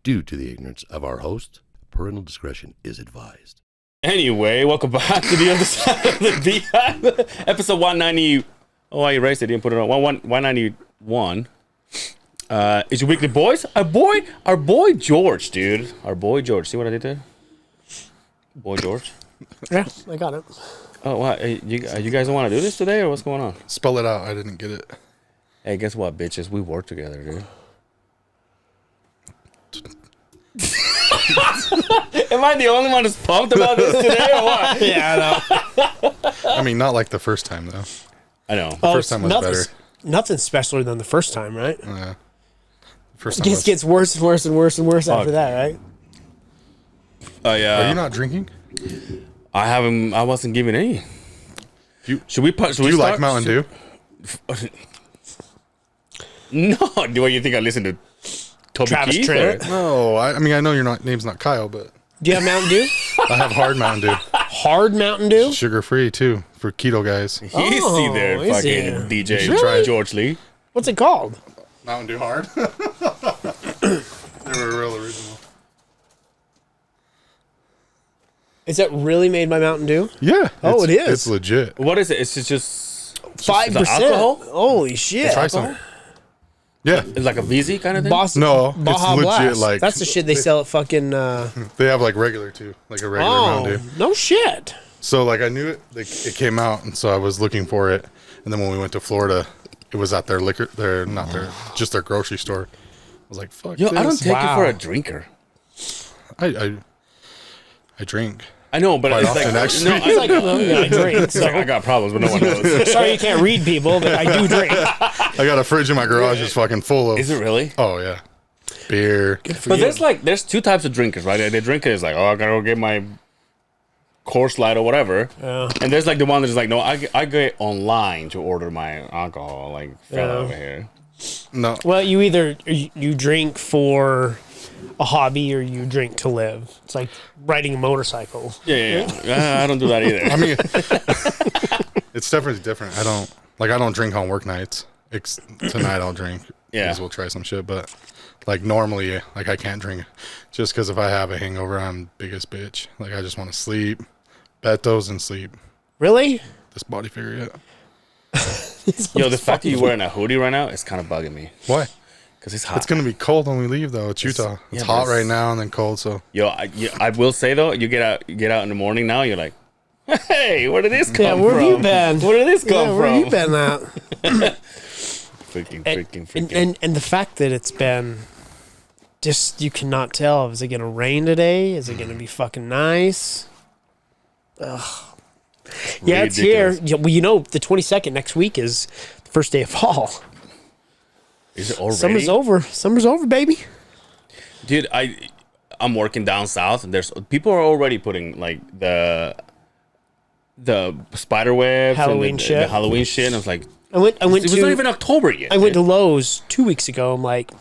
Due to the ignorance of our host, parental discretion is advised. Anyway, welcome back to the other side of the Beehive. Episode 190. Oh, I erased it. Didn't put it on. 191. It's your weekly boys. Our boy George, dude. Our boy George. See what I did there? Boy George. Yeah, I got it. Oh, wow. You guys don't want to do this today, or what's going on? Spell it out. I didn't get it. Hey, guess what, bitches? We work together, dude. Am I the only one that's pumped about this today, or what? Yeah, I know. I mean, not like the first time, though. I know. The first time was better. Nothing specialer than the first time, right? Yeah. First It time gets worse and worse and worse and worse after that, right? Are you not drinking? I wasn't giving any. Do we you like Mountain Dew? No. Do you think I listen to Toby Travis Keith? Tritt? No. I mean, I know your name's not Kyle, but Do you have Mountain Dew? I have hard Mountain Dew. Hard Mountain Dew? Sugar-free, too, for keto guys. Easy Oh, there, easy. fucking DJ should try it. George Lee. What's it called? Mountain Dew Hard? They were real original. Is that really made by Mountain Dew? Yeah. Oh, it is. It's legit. What is it? It's just 5%. alcohol? Holy shit. Try some. Yeah. It's like a VZ kind of thing? No, it's Baja legit, Blast. like- That's the shit they sell at fucking... They have, like, regular, too. Like a regular Mountain Dew. no shit. So, like, I knew it. It came out, and so I was looking for it. And then when we went to Florida, it was at their just their grocery store. I was like, fuck Yo, this. I don't take you Wow. for a drinker. I drink. I know, but Quite it's often, like... actually. No, It's like, oh, yeah, I drink. it's like, I got problems, but no one knows. Sorry you can't read people, but I do drink. I got a fridge in my garage that's fucking full of. Is it really? Oh, yeah. Beer. But there's two types of drinkers, right? The drinker is like, oh, I gotta go get my Coors Light or whatever. Yeah. And there's like the one that's like, no, I get online to order my alcohol, like fella over here. No. Well, you either you drink for a hobby or you drink to live. It's like riding a motorcycle. Yeah. I don't do that either. I mean, it's definitely different. I don't drink on work nights. Tonight I'll drink. Yeah. We'll try some shit. But like normally, like I can't drink just because if I have a hangover, I'm biggest bitch. Like I just want to sleep, bet those and sleep. Really? This body figure yet. Yo, the fact that you're wearing a hoodie right now is kind of bugging me. Why? Because it's hot. It's gonna be cold when we leave though. It's Utah. It's hot right now and then cold. So Yo, I will say though, you get out in the morning now, you're like, hey, where did this come from? Yeah, where have you been? Where did this come from? Where have you been at? Freaking. And the fact that it's been just, you cannot tell. Is it going to rain today? Is it going to be fucking nice? Ugh. Yeah, it's here. Yeah, well, you know, the 22nd next week is the first day of fall. Is it already? Summer's over. Summer's over, baby. Dude, I'm working down south, and there's people are already putting like the spider webs Halloween and shit. the Halloween shit. And I was like, I went it was to not even October yet. I went to Lowe's 2 weeks ago. I'm like,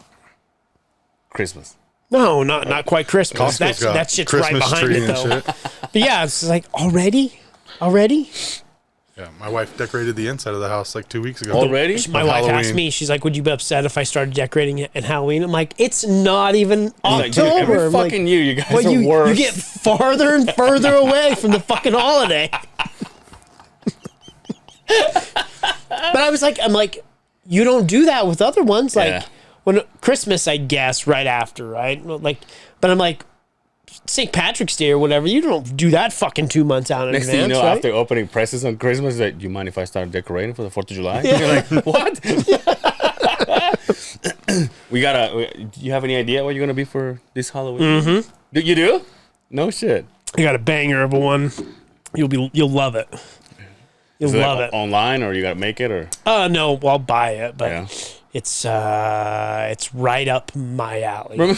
Christmas. no, not quite Christmas. Costco's got That shit's Christmas right behind tree it and though. shit. But yeah, it's like already. Yeah, my wife decorated the inside of the house like 2 weeks ago. Already? My On wife asked Halloween. me, she's like, would you be upset if I started decorating it at Halloween? I'm like, it's not even Like, dude, October. every I'm like, fucking year, you guys well, are you worse. get farther and further away from the fucking holiday. But I'm like, you don't do that with other ones. Like Yeah. when Christmas, I guess, right after, right? Like, but I'm like, St. Patrick's Day or whatever, you don't do that fucking 2 months out in Next advance, thing you know, right? after opening presents on Christmas, like, do you mind if I start decorating for the 4th of July? You're like, what? Do you have any idea what you're gonna be for this Halloween? Mm-hmm. You do? No shit. I got a banger of a one. You'll love it. You'll Is it love like it. online, or you gotta make it, or No, well, I'll buy it, but yeah. it's right up my alley.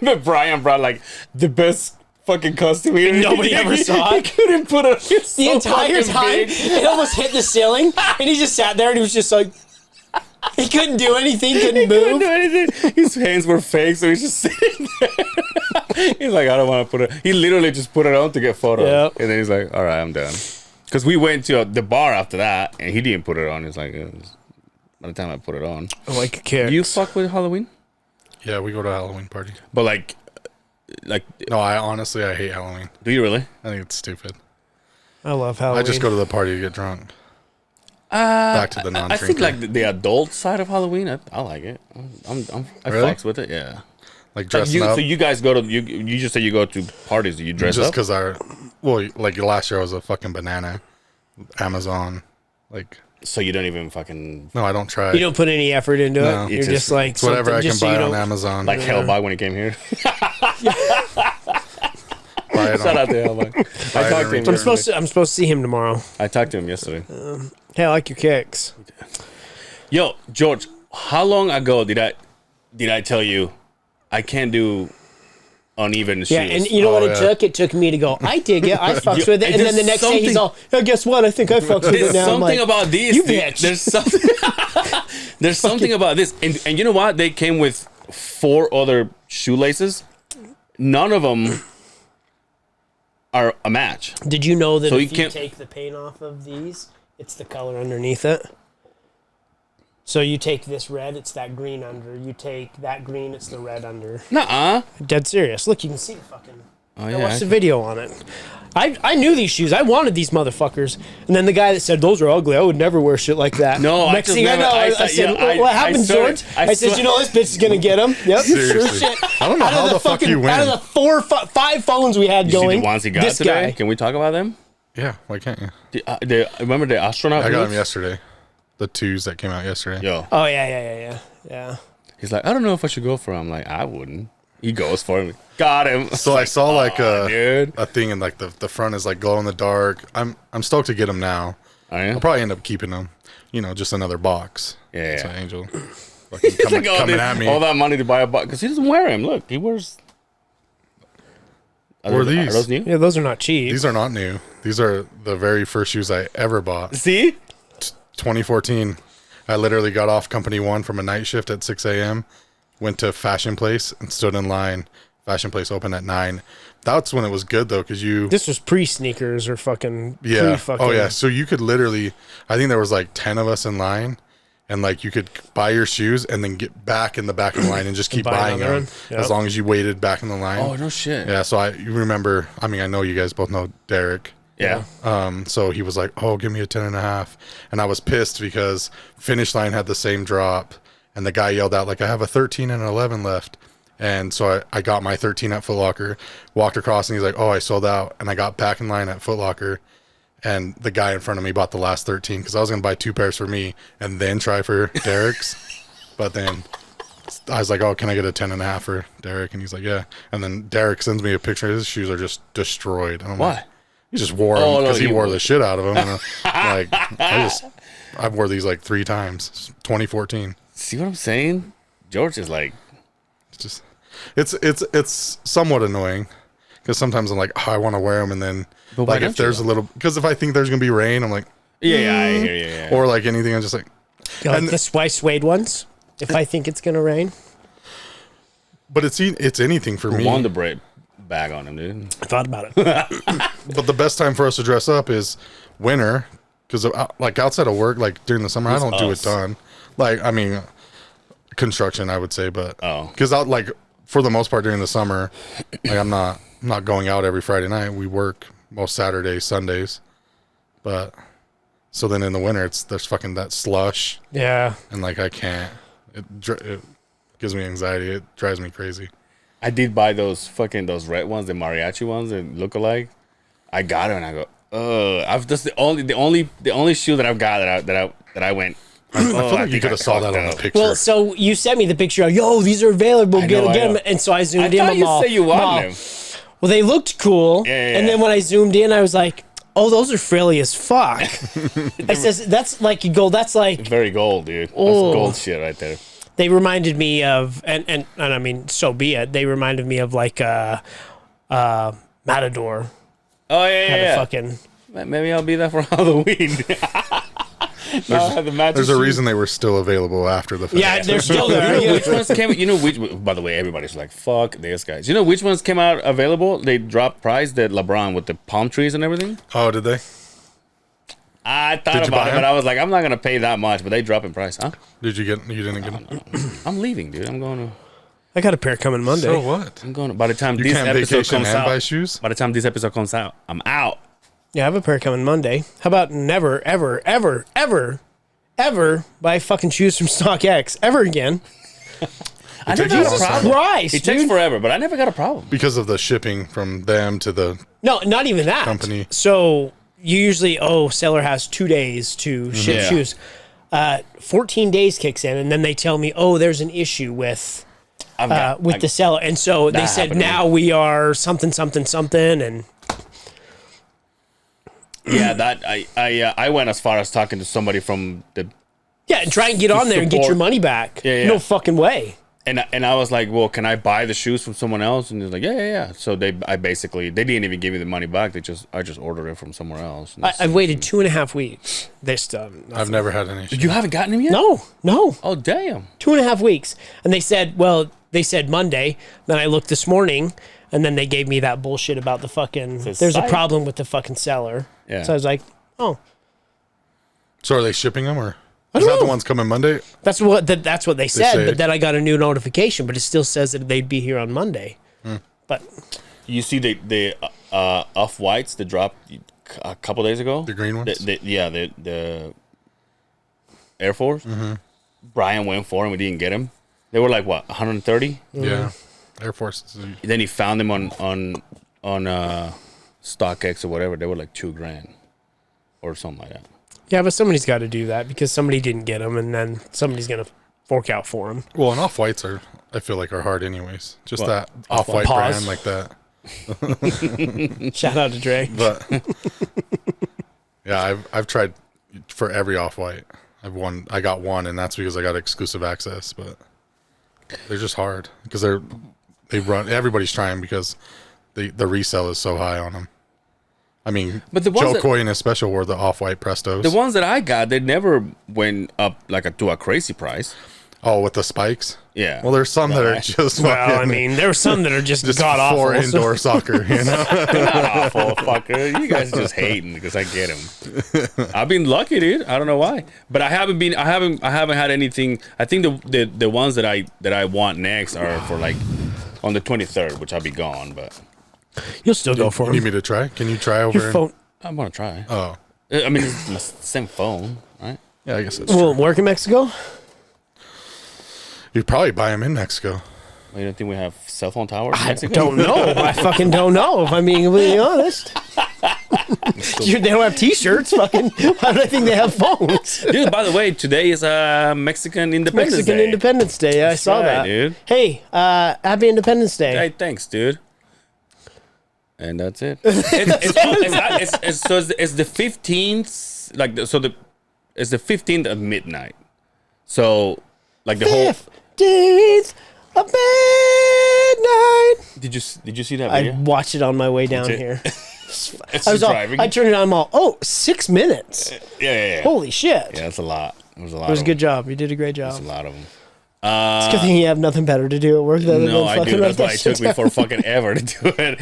Remember Brian brought like the best fucking costume he Nobody ever saw it. He couldn't put it. It's The so entire fucking time, big. it almost hit the ceiling, and he just sat there and he was just like, he couldn't do anything, couldn't Couldn't move. do anything. His hands were fake, so he's just sitting there. He's like, I don't want to put it. He literally just put it on to get photos, Yep. and then he's like, all right, I'm done. Because we went to the bar after that, and he didn't put it on. He's like, by the time I put it on, I like a kid. you fuck with Halloween? Yeah, we go to a Halloween party. But like, No, I hate Halloween. do you really? I think it's stupid. I love Halloween. I just go to the party to get drunk. Back to the non-drinker. I think like the adult side of Halloween, I like it. I Really? fucks with it. Yeah. Like Like dressing up. so you guys go to you just say you go to parties. Do you dress Just up? because like last year I was a fucking banana. Amazon. Like, So you don't even fucking no, I don't try. You don't put any effort into No. it. You're It's just just- like It's whatever I something- can just so buy you on don't- Amazon. like Hellboy when he came here. Buy it Shout on- out to Hellboy. I talked to him. I'm yesterday. supposed to see him tomorrow. I talked to him yesterday. Hey, I like your kicks. Yo, George, how long ago did I tell you I can't do uneven shoes? Yeah, and you know Oh, what it yeah. took? It took me to go, I dig it. I fucks with it. And then the next day he's something- all, oh, guess what? I think I fucks with There's it now. I'm something like, about this. you dude. bitch. There's something. There's something about this, and you know what? They came with 4 other shoelaces. None of them are a match. Did you know that So if you you can't- take the paint off of these, it's the color underneath it? So you take this red, it's that green under. You take that green, it's the red under. Nuh-uh. Dead serious. Look, you can see the fucking... Oh I yeah. watched the video on it. I knew these shoes. I wanted these motherfuckers. And then the guy that said, those are ugly. I would never wear shit like that. No, I Next just thing never- I know, I I said- said, yeah, what I happened, swear- George? I I said, swear- you know, this bitch is going to get him. Yep, sure Seriously. shit. I don't know Out how of the fuck you win. Out of the 4 or 5 phones we had You see going, the ones he got this today? guy. Can we talk about them? Yeah, why can't you? Remember the astronaut? I got them boots? yesterday. The 2s that came out yesterday. Yo, Oh, yeah. he's like, I don't know if I should go for him. I'm like, I wouldn't. He goes for him. Got him. So I saw like dude. a thing, and like the front is like glow in the dark. I'm stoked to get them now. I I'll probably end up keeping them. You know, just another box. Yeah. So Angel fucking coming at me. All that money to buy a box because he doesn't wear him. Look, he wears. What are these? Are those new? Yeah, those are not cheap. These are not new. These are the very first shoes I ever bought. See? 2014. I literally got off company 1 from a night shift at 6 a.m. Went to Fashion Place and stood in line. Fashion Place opened at 9. That's when it was good though, because you This was pre-sneakers or fucking yeah. pre-fucking... Oh yeah. So you could literally, I think there was like 10 of us in line, and like you could buy your shoes and then get back in the back of the line and just keep buy buying another them one. Yep. as long as you waited back in the line. Oh, no shit. Yeah. So you remember. I mean, I know you guys both know Derek. Yeah. So he was like, "Oh, give me a 10.5," and I was pissed because Finish Line had the same drop, and the guy yelled out like, "I have a 13 and an 11 left." And so I got my 13 at Foot Locker, walked across, and he's like, "Oh, I sold out." And I got back in line at Foot Locker, and the guy in front of me bought the last 13 because I was gonna buy 2 pairs for me and then try for Derek's, but then I was like, "Oh, can I get a 10.5 for Derek?" And he's like, "Yeah." And then Derek sends me a picture. His shoes are just destroyed. And I'm like, Why? he just wore Oh, them no, because he he wore wore- the shit out of them. And, I wore these like 3 times. 2014. See what I'm saying? George is like, It's just, it's somewhat annoying because sometimes I'm like, oh, I want to wear them, and then But why like don't if there's you, a little, because if I think there's gonna be rain, I'm like, yeah, I hear you. Yeah. or like anything, I'm just like, You like and- the white suede ones? If I think it's going to rain? but it's anything for me. Wonder Bread bag on him, dude. I thought about it. But the best time for us to dress up is winter, because like outside of work, like during the summer, I don't do a us. ton. Like, I mean, construction, I would say, but Oh. because out like for the most part during the summer, like I'm not going out every Friday night. We work most Saturdays, Sundays, but so then in the winter, there's fucking that slush, Yeah. and like I can't. It gives me anxiety. It drives me crazy. I did buy those red ones, the mariachi ones that look alike. I got them and I go, I've just the only shoe that I've got that I went. I feel like you could have saw that on the picture. Well, so you sent me the picture of, yo, these are available, I get know, I them. know. And so I I zoomed in. thought I'm you all, said you I'm all, wanted them. well, they looked cool. Yeah. And then when I zoomed in, I was like, oh, those are frilly as fuck. I says, that's like, you go, that's like, Very gold, dude. That's Oh. gold shit right there. they reminded me of, and I mean, so be it. They reminded me of like Matador. Oh yeah, Had a yeah. fucking, Maybe I'll be there for Halloween. there's a reason they were still available after the fact. yeah, they're still You there. know Yeah. which ones came? You know which? By the way, everybody's like, "Fuck this, guys." You know which ones came out available? They dropped price. That LeBron with the palm trees and everything. Oh, did they? I thought Did you about buy it, 'em? but I was like, I'm not gonna pay that much. But they drop in price, huh? Did you get? You didn't get them. I'm leaving, dude. I'm going to. I got a pair coming Monday. So what? I'm going. By the time You this can't episode vacation comes and out, buy shoes? by the time this episode comes out, I'm out. Yeah, I have a pair coming Monday. How about never, ever, ever, ever, ever buy fucking shoes from StockX ever again? I takes never a had a long time. problem. Christ, It takes dude. forever, but I never got a problem. Because of the shipping from them to the No, not even that. Company. So you usually, seller has 2 days to ship Yeah. shoes. 14 days kicks in, and then they tell me, there's an issue with the seller. And so they said, happened to me. now we are something, something, something. And Yeah, that I went as far as talking to somebody from the yeah, and try and get on there and get your support. money back. Yeah, yeah. No fucking way. and I was like, well, can I buy the shoes from someone else? And he's like, yeah. So they didn't even give me the money back. I just ordered it from somewhere else. And I've waited 2.5 weeks. This stuff. I've never had any. You haven't gotten them yet? No. Oh damn. 2.5 weeks. And they said Monday. Then I looked this morning, and then they gave me that bullshit about the fucking, It's a there's a site. problem with the fucking seller. Yeah. So I was like, So are they shipping them or? I Is don't that the know. ones coming Monday? that's what they said. say- But then I got a new notification, but it still says that they'd be here on Monday. But You see the off whites that dropped a couple days ago. The green ones? The Air Force. Mm-hmm. Brian went for him. We didn't get him. They were like what 130. Yeah. Air Force. Then he found them on StockX or whatever. They were like $2,000 or something like that. yeah, but somebody's got to do that because somebody didn't get them, and then somebody's gonna fork out for them. Well, and off-whites I feel like are hard anyways. Just What? that off-white Pause. brand like that. Shout out to Dre. But yeah, I've tried for every off-white. I got one, and that's because I got exclusive access. But they're just hard because they run. Everybody's trying because the resale is so high on them. I mean, But the ones Joe that- Coy and his special wore the off-white Prestos. The ones that I got, they never went up to a crazy price. Oh, with the spikes. Yeah. Well, there's some that are just Well, I fucking- mean, there were some that are just, just god awful. for indoor soccer. You know. Not awful, fucker. You guys are just hating because I get them. I've been lucky, dude. I don't know why, but I haven't had anything. I think the ones that I want next are for like on the 23rd, which I'll be gone. But You'll still go for You need them. me to try? Can you try over? Your phone I'm gonna try. Oh, I mean, it's the same phone, right? yeah. I guess that's will true. it work in Mexico? You'd probably buy them in Mexico. Well, you don't think we have cell phone towers in I Mexico? don't know. I fucking don't know. If I'm being completely honest. They don't have T-shirts. Fucking. Why do I think they have phones? Dude, by the way, today is Mexican Independence Mexican Day. Independence Day. I saw right, that. dude. Hey, happy Independence Day. Hey, thanks, dude. And that's it. It's the 15th, it's the 15th of midnight. So, like the whole. 15th of midnight. Did you see that I video? watched it on my way down it. here. It's I was all, driving. I turned it on. I'm all, 6 minutes. yeah. Holy shit. Yeah, that's a lot. It was a lot. It was a of good them. job. You did a great job. It's a lot of them. It's a good thing you have nothing better to do at work than No, than I fucking do. write That's why that it took shit me down. for fucking ever to do it.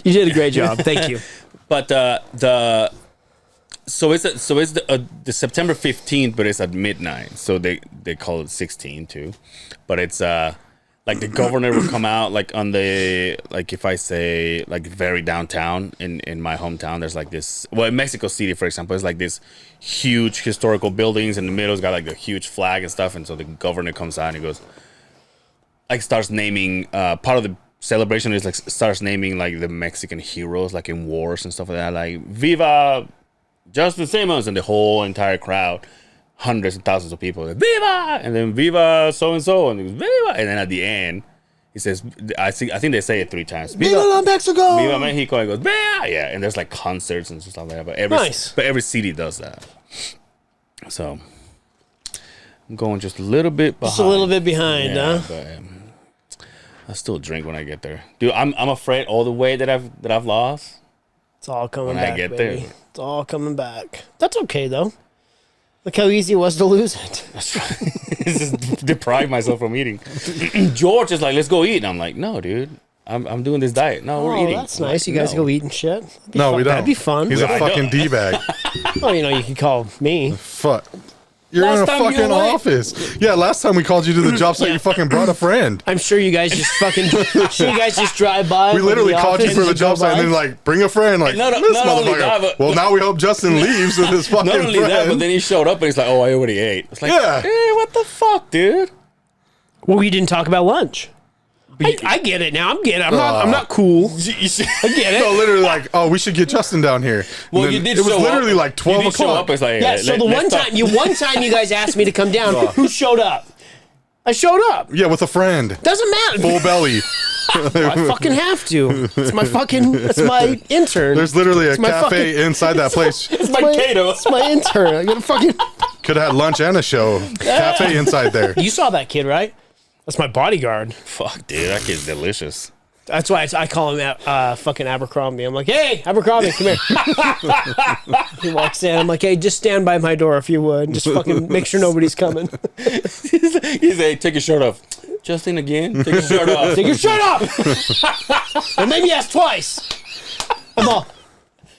You did a great job. Thank you. But so it's the September 15th, but it's at midnight. So they call it 16 too. But it's like the governor will come out like on the, like if I say like very downtown in my hometown, there's like this, well, in Mexico City, for example, it's like this huge historical buildings in the middle. It's got like a huge flag and stuff. And so the governor comes out and he goes, like starts naming, part of the celebration is like starts naming like the Mexican heroes like in wars and stuff like that, like Viva Justin Simmons, and the whole entire crowd, hundreds and thousands of people, Viva, and then Viva so and so, and he goes, Viva, and then at the end he says, I think they say it 3 times, Viva la Mexico! Viva Mexico, and he goes, Viva, yeah, and there's like concerts and stuff like that, but every city does that. So I'm going just a little bit behind. Just a little bit behind, huh? But, I still drink when I get there, dude. I'm afraid all the weight that I've lost. It's all coming When I back, get baby. there. It's all coming back. That's okay, though. Look how easy it was to lose it. Just deprive myself from eating. George is like, let's go eat, and I'm like, no, dude. I'm doing this diet. No, we're eating. That's I'm nice. like, You guys no. go eat and shit. No, we don't. That'd be fun. He's a fucking D-bag. Well, you can call me. Fuck. You're Last in a time you fucking were away. office. Yeah, last time we called you to the job site, you fucking brought a friend. I'm sure you guys just fucking. sure you guys just drive by. We literally the called you office for the and job go site and by. then like bring a friend. Like No, this not only motherfucker. that, but- Well, now we hope Justin leaves with his fucking Not only friend. that, but then he showed up and he's like, "Oh, I already ate." It's like, Yeah. hey, what the fuck, dude? Well, we didn't talk about lunch. I get it now. I'm not cool. I get it. No, literally like, oh, we should get Justin down here. Well, And you then did. It was show literally up. like 12 You did show o'clock. up. It's like, Yeah. So the let's talk. one time you guys asked me to come down, who showed up? I showed up. Yeah, with a friend. Doesn't matter. Full belly. I fucking have to. It's my intern. There's literally a my cafe inside that place. It's my Kato. It's my intern. I gotta fucking. Could have had lunch and a show. Cafe inside there. You saw that kid, right? That's my bodyguard. Fuck, dude, that kid's delicious. That's why I call him fucking Abercrombie. I'm like, hey, Abercrombie, come here. He walks in. I'm like, hey, just stand by my door if you would. Just fucking make sure nobody's coming. He's like, take your shirt off. Justin again? Take your shirt off. Take your shirt off. Or maybe ask twice. I'm all,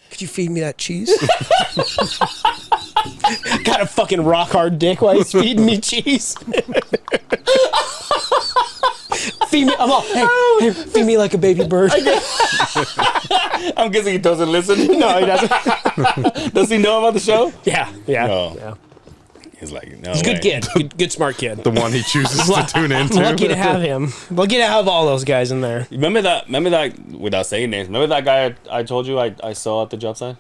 could you feed me that cheese? Got a fucking rock hard dick while he's feeding me cheese. Feed me. I'm all, hey, feed me like a baby bird. I'm guessing he doesn't listen. No, he doesn't. Does he know about the show? Yeah, yeah. No. Yeah. He's like, no. He's a good kid. Good, smart kid. The one he chooses to tune into. Lucky to have him. Lucky to have all those guys in there. Remember that, without saying names, remember that guy I told you I saw at the job site?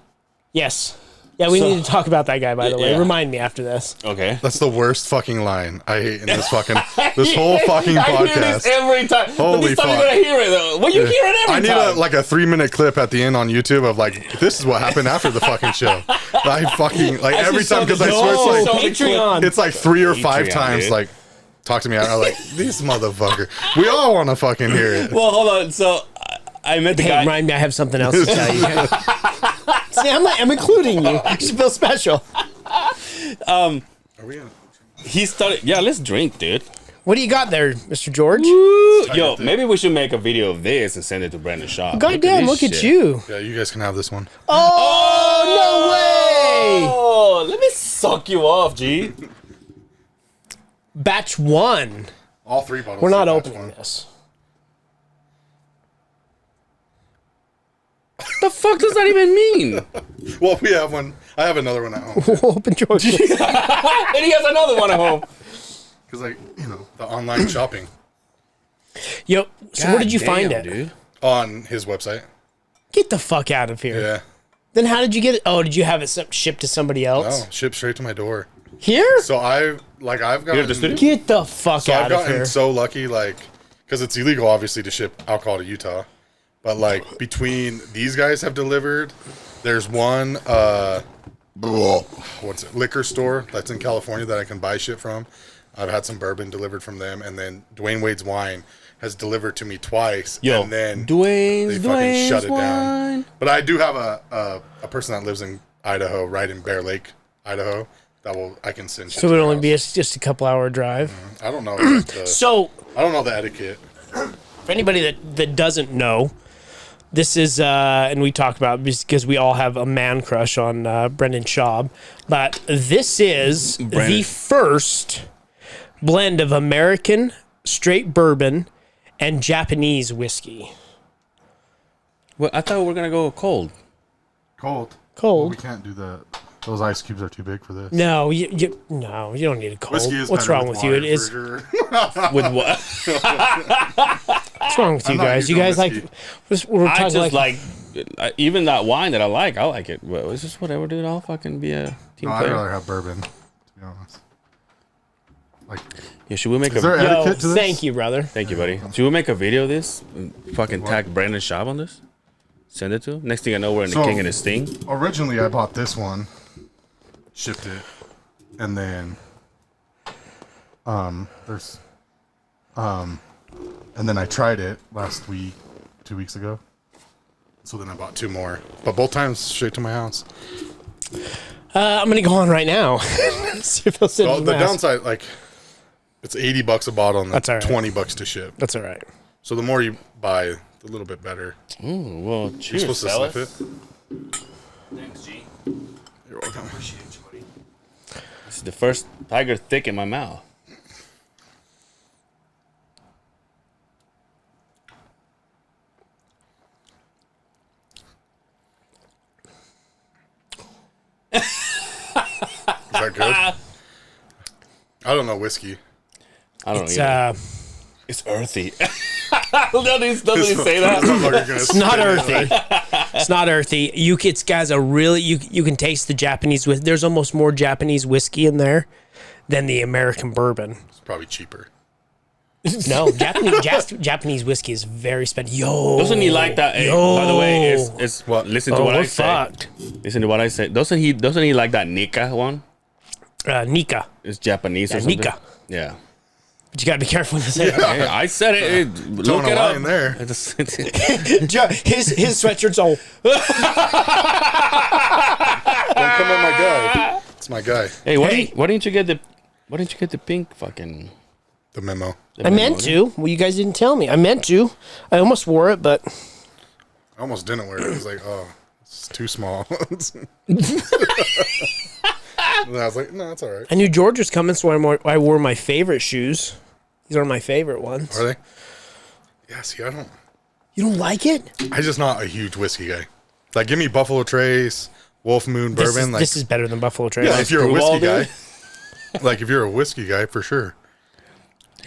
Yes. Yeah, we need to talk about that guy, by the way. Yeah. Remind me after this. Okay. That's the worst fucking line I hate in this fucking this whole fucking I hear podcast. this every time. But Holy this time you're fuck. gonna hear it though. Well, you hear it I every need time. like a 3-minute clip at the end on YouTube of like this is what happened after the fucking show. I fucking like every time because I swear it's like Patreon. it's like 3 or 5 Patreon, times dude. like talk to me. I'm like this motherfucker. We all want to fucking hear it. Well, hold on. So I met the Hey, guy. remind me, I have something else to tell you. See, I'm including you. You should feel special. Are we in? He started. Yeah, let's drink, dude. What do you got there, Mr. George? Yo, maybe we should make a video of this and send it to Brandon's shop. Goddamn, look at you. Yeah, you guys can have this one. Oh, no way. Oh, let me suck you off, G. Batch 1. All 3 bottles. We're not Batch opening one. this. The fuck does that even mean? Well, we have one. I have another one at home We'll open George. And he has another one at home. because like the online shopping Yo, so where did you find it? dude? on his website. Get the fuck out of here. Yeah. Then how did you get it? Oh, did you have it shipped to somebody else? No, shipped straight to my door. Here? So I've gotten the studio? Get the fuck So I've out of gotten here. so lucky, like, because it's illegal, obviously, to ship alcohol to Utah. But like between these guys have delivered, there's one liquor store that's in California that I can buy shit from. I've had some bourbon delivered from them, and then Dwayne Wade's wine has delivered to me twice. Yo, and then Dwayne's they fucking shut it wine. down. But I do have a person that lives in Idaho, right in Bear Lake, Idaho. I can send. Shit So it to would your only house. be just a couple hour drive. I don't know. So I don't know the etiquette. for anybody that doesn't know, this is and we talk about because we all have a man crush on Brendan Schaub, but this is the first blend of American straight bourbon and Japanese whiskey. Well, I thought we were gonna go cold. Cold. Cold. We can't do that. Those ice cubes are too big for this. No, you don't need a cold. Whiskey is What's better wrong with you? wine, It is. for sure. With what? What's wrong with you not guys? huge You on guys like? whiskey. We're I talking just like. even that wine that I like it. Well, it's just whatever, dude. I'll fucking be a team No, I'd player. rather have bourbon, to be honest. Like, Yeah, should we make is a? there Yo, etiquette to this? thank you, brother. Thank you, buddy. Should we make a video of this? And fucking tag Brandon Schaub on this. Send it to him. Next thing I know, we're in the So- King and his Sting. Originally, I bought this one, shipped it, and then and then I tried it last week, 2 weeks ago. So then I bought 2 more, but both times straight to my house. I'm gonna go on right now. See if they'll send Well, me the masks. downside, like, it's $80 a bottle and That's all right. $20 to ship. That's all right. So the more you buy, a little bit better. Ooh, well, You're cheers, supposed to fellas. sniff it. Thanks, G. You're welcome. Appreciate you, buddy. This is the first Tiger Thick in my mouth. Is that good? I don't know whiskey. I don't It's know. It's earthy. Doesn't he say that? it's not earthy. It's not earthy. It's guys a really you can taste the Japanese whiskey. There's almost more Japanese whiskey in there than the American bourbon. It's probably cheaper. No, Japanese whiskey is very expensive. Doesn't he like that? Hey, by the way, it's What? Listen to what I we're say. fucked. Listen to what I say. Doesn't he like that Nika one? Nika. It's Japanese or something. Nika. Yeah. But you gotta be careful when you say that. Hey, I said it. Look it up. In there. His sweatshirt's all. Don't come at my guy. It's my guy. Hey, why didn't you get the pink fucking The memo. I meant to. Well, you guys didn't tell me. I meant to. I almost wore it, but I almost didn't wear it. It was like, oh, it's too small. And I was like, no, it's all right. I knew George was coming, so I wore my favorite shoes. These are my favorite ones. Are they? Yeah, see, I don't. You don't like it? I'm just not a huge whiskey guy. Like, give me Buffalo Trace, Wolf Moon Bourbon. This is better than Buffalo Trace. Yeah, if you're a Screwball, whiskey guy. dude. Like, if you're a whiskey guy, for sure.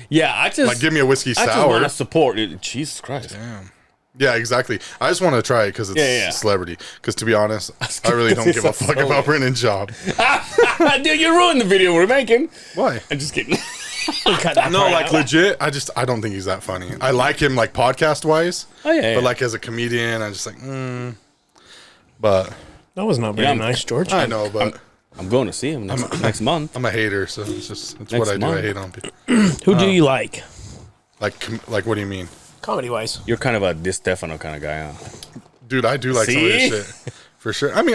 Yeah, I just Like, give me a whiskey I just sour. want to support it. Jesus Christ. Damn. Yeah, exactly. I just want to try it because it's Yeah. a celebrity. Because to be honest, I really don't give a fuck about Brennan's job. Dude, you ruined the video we're making. Why? I'm just kidding. Cut that No, part like out. legit. I don't think he's that funny. I like him like podcast wise. Oh yeah. But like as a comedian, I'm just like, But That was not very Yeah, nice, George. I know, but I'm going to see him next month. I'm a hater, so it's Next what I do. month. I hate on people. Who do you like? Like what do you mean? Comedy wise. You're kind of a Di Stefano kind of guy, huh? Dude, I do like some of See? this shit. For sure. I mean,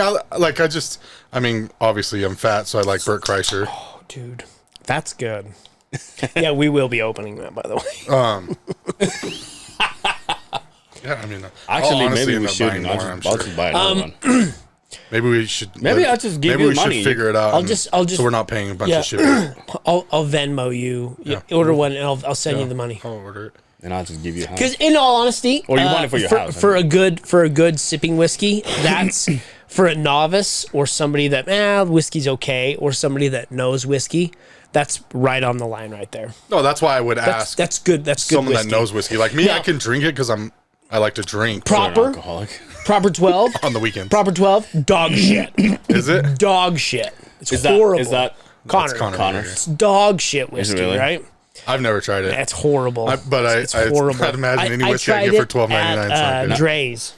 obviously I'm fat, so I like Burt Kreischer. Oh, dude. That's good. Yeah, we will be opening that, by the way. Yeah, I mean, Actually, I'll honestly maybe end we up shouldn't. buying I'll more, I'm just sure. buy another one. Maybe we should. Maybe I'll just give maybe you we the money. should figure it out. I'll and- just so we're not paying a bunch yeah. of shipping. I'll Venmo you. Yeah. Order one, and I'll send you the money. I'll order it. And I'll just give you a Because in all honesty, Or you want it for your house, for a good sipping whiskey, that's for a novice or somebody that whiskey's okay, or somebody that knows whiskey. That's right on the line right there. No, that's why I would ask That's good. That's good. someone whiskey. that knows whiskey. Like me, Yeah. I can drink it because I like to drink Proper, alcoholic. proper 12, on the weekends. proper 12, dog shit, Is it? dog shit. It's Is horrible. that Connor? That's Connor. It's dog shit whiskey, really? right? I've never tried it. That's horrible. It's horrible. I'd imagine any whiskey I tried get for it $12.99. at Dre's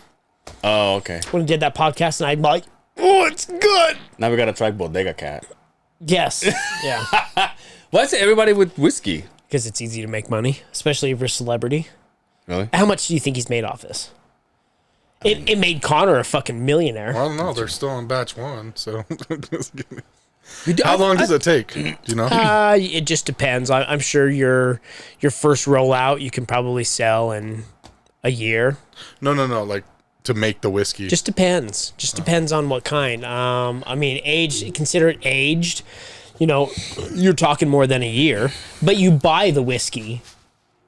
Oh, okay. when we did that podcast, and I'm like, oh, it's good. Now we gotta try Bodega Cat. Yes, yeah, Why is it everybody with whiskey? because it's easy to make money, especially if you're a celebrity. Really? How much do you think he's made off this? It made Connor a fucking millionaire. I don't know. They're still on batch one, so. How long does it take? Do you know? It just depends. I'm sure your first rollout you can probably sell in a year. No. Like to make the whiskey. Just depends. Just depends on what kind. I mean, aged. Consider it aged. You know, you're talking more than a year. But you buy the whiskey.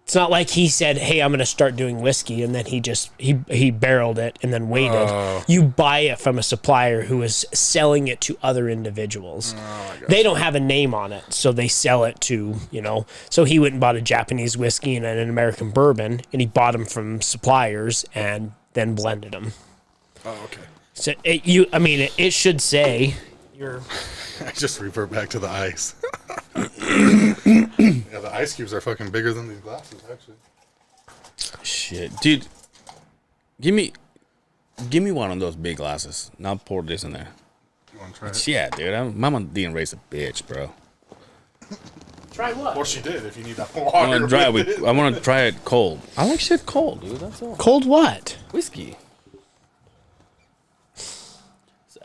It's not like he said, "Hey, I'm going to start doing whiskey," and then he barreled it and then waited. You buy it from a supplier who is selling it to other individuals. They don't have a name on it, so they sell it to, So he went and bought a Japanese whiskey and an American bourbon, and he bought them from suppliers and then blended them. Oh, okay. So it should say you're. I just revert back to the ice. Yeah, the ice cubes are fucking bigger than these glasses, actually. Shit, dude. Give me one of those big glasses. Now pour this in there. You want to try it? Yeah, dude. Mama didn't raise a bitch, bro. Try what? Well, she did. If you need that I water. want to try it cold. I like shit cold, dude. That's all. Cold what? Whiskey.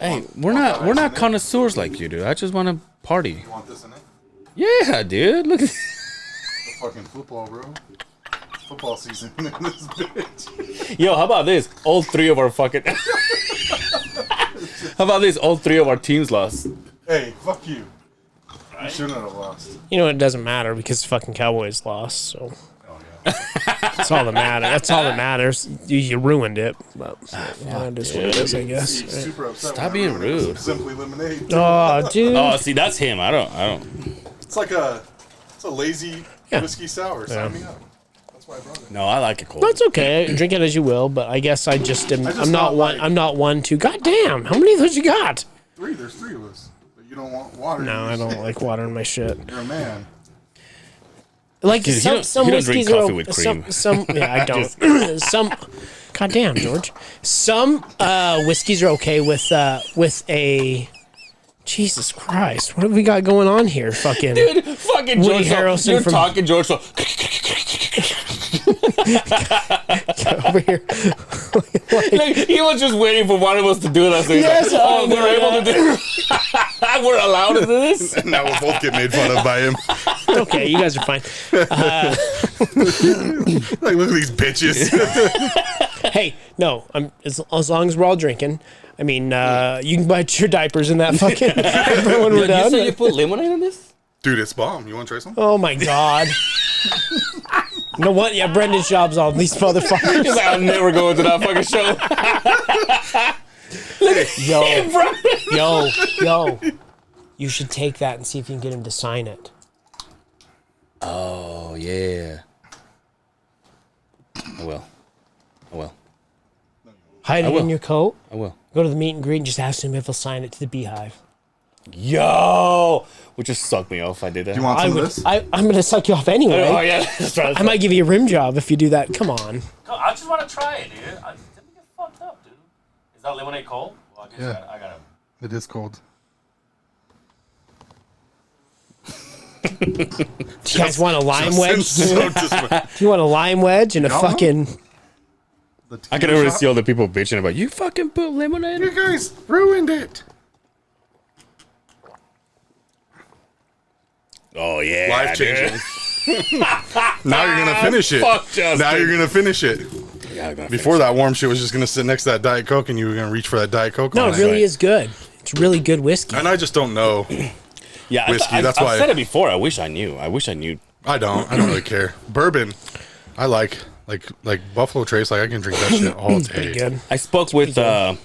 Hey, we're not connoisseurs like you, dude. I just want to party. You want this in it? Yeah, dude. Look at The fucking football, bro. Football season in this bitch. Yo, how about this? All three of our fucking How about this? All three of our teams lost. Hey, fuck you. Shouldn't have lost. You know, it doesn't matter because the fucking Cowboys lost. So that's all that matters. That's all that matters. You ruined it. But that is what it is, I guess. Super upset. Stop being rude. Simply lemonade. Oh, dude. Oh, see, that's him. I don't. It's like it's a lazy whiskey sour. Sign me up. That's why I brought it. No, I like it cold. That's okay. Drink it as you will, but I guess I just am. just I'm not thought, one. like- I'm not one to. God damn! How many of those you got? 3. There's 3 of us. But you don't want water. No, I don't like water in my shit. You're a man. Like Dude, he some don't drink whiskeys coffee are with cream. some yeah, I don't. Some, goddamn George. Some whiskeys are okay with a. Jesus Christ, what have we got going on here? Fucking Dude, fucking Woody George. Harrelson You're from- talking George. So, over here. like, he was just waiting for one of us to do that. So he's Yes, like, oh, I we're know able to do. We're allowed to do this. And now we'll both get made fun of by him. Okay, you guys are fine. Like, look at these bitches. Hey, no, as long as we're all drinking. I mean, you can buy your diapers in that fucking when we're You done. say you put lemonade in this? Dude, it's bomb. You want to try some? Oh my god. You know what? Yeah, Brendan's job's on these motherfuckers. He's like, I'm never going to that fucking show. Yo. You should take that and see if you can get him to sign it. Oh yeah. I will. Hide it will. in your coat. I will. Go to the meet and greet and just ask him if he'll sign it to the Beehive. Yo, would just suck me off if I did that. You want some of this? I'm gonna suck you off anyway. Oh yeah, that's right. I might give you a rim job if you do that. Come on. I just want to try it, dude. I didn't get fucked up, dude. Is that lemonade cold? Well, I guess Yeah. I gotta. It is cold. Do you guys want a lime wedge? So disappointed. Do you want a lime wedge and a No. fucking? I can already see all the people bitching about you fucking put lemonade. You guys ruined it. Oh yeah, Life changing. Now you're gonna finish it. Fuck Justin. Now you're gonna finish it. Yeah, I'm gonna Before that warm shit was just gonna sit next to that Diet Coke, and you were gonna reach for that Diet Coke. No, all it night. really is good. It's really good whiskey. And I just don't know. Yeah, whiskey, that's I've why- said it before. I wish I knew. I don't really care. Bourbon, I like Buffalo Trace. Like I can drink that shit all Pretty day. good. I spoke with Mr.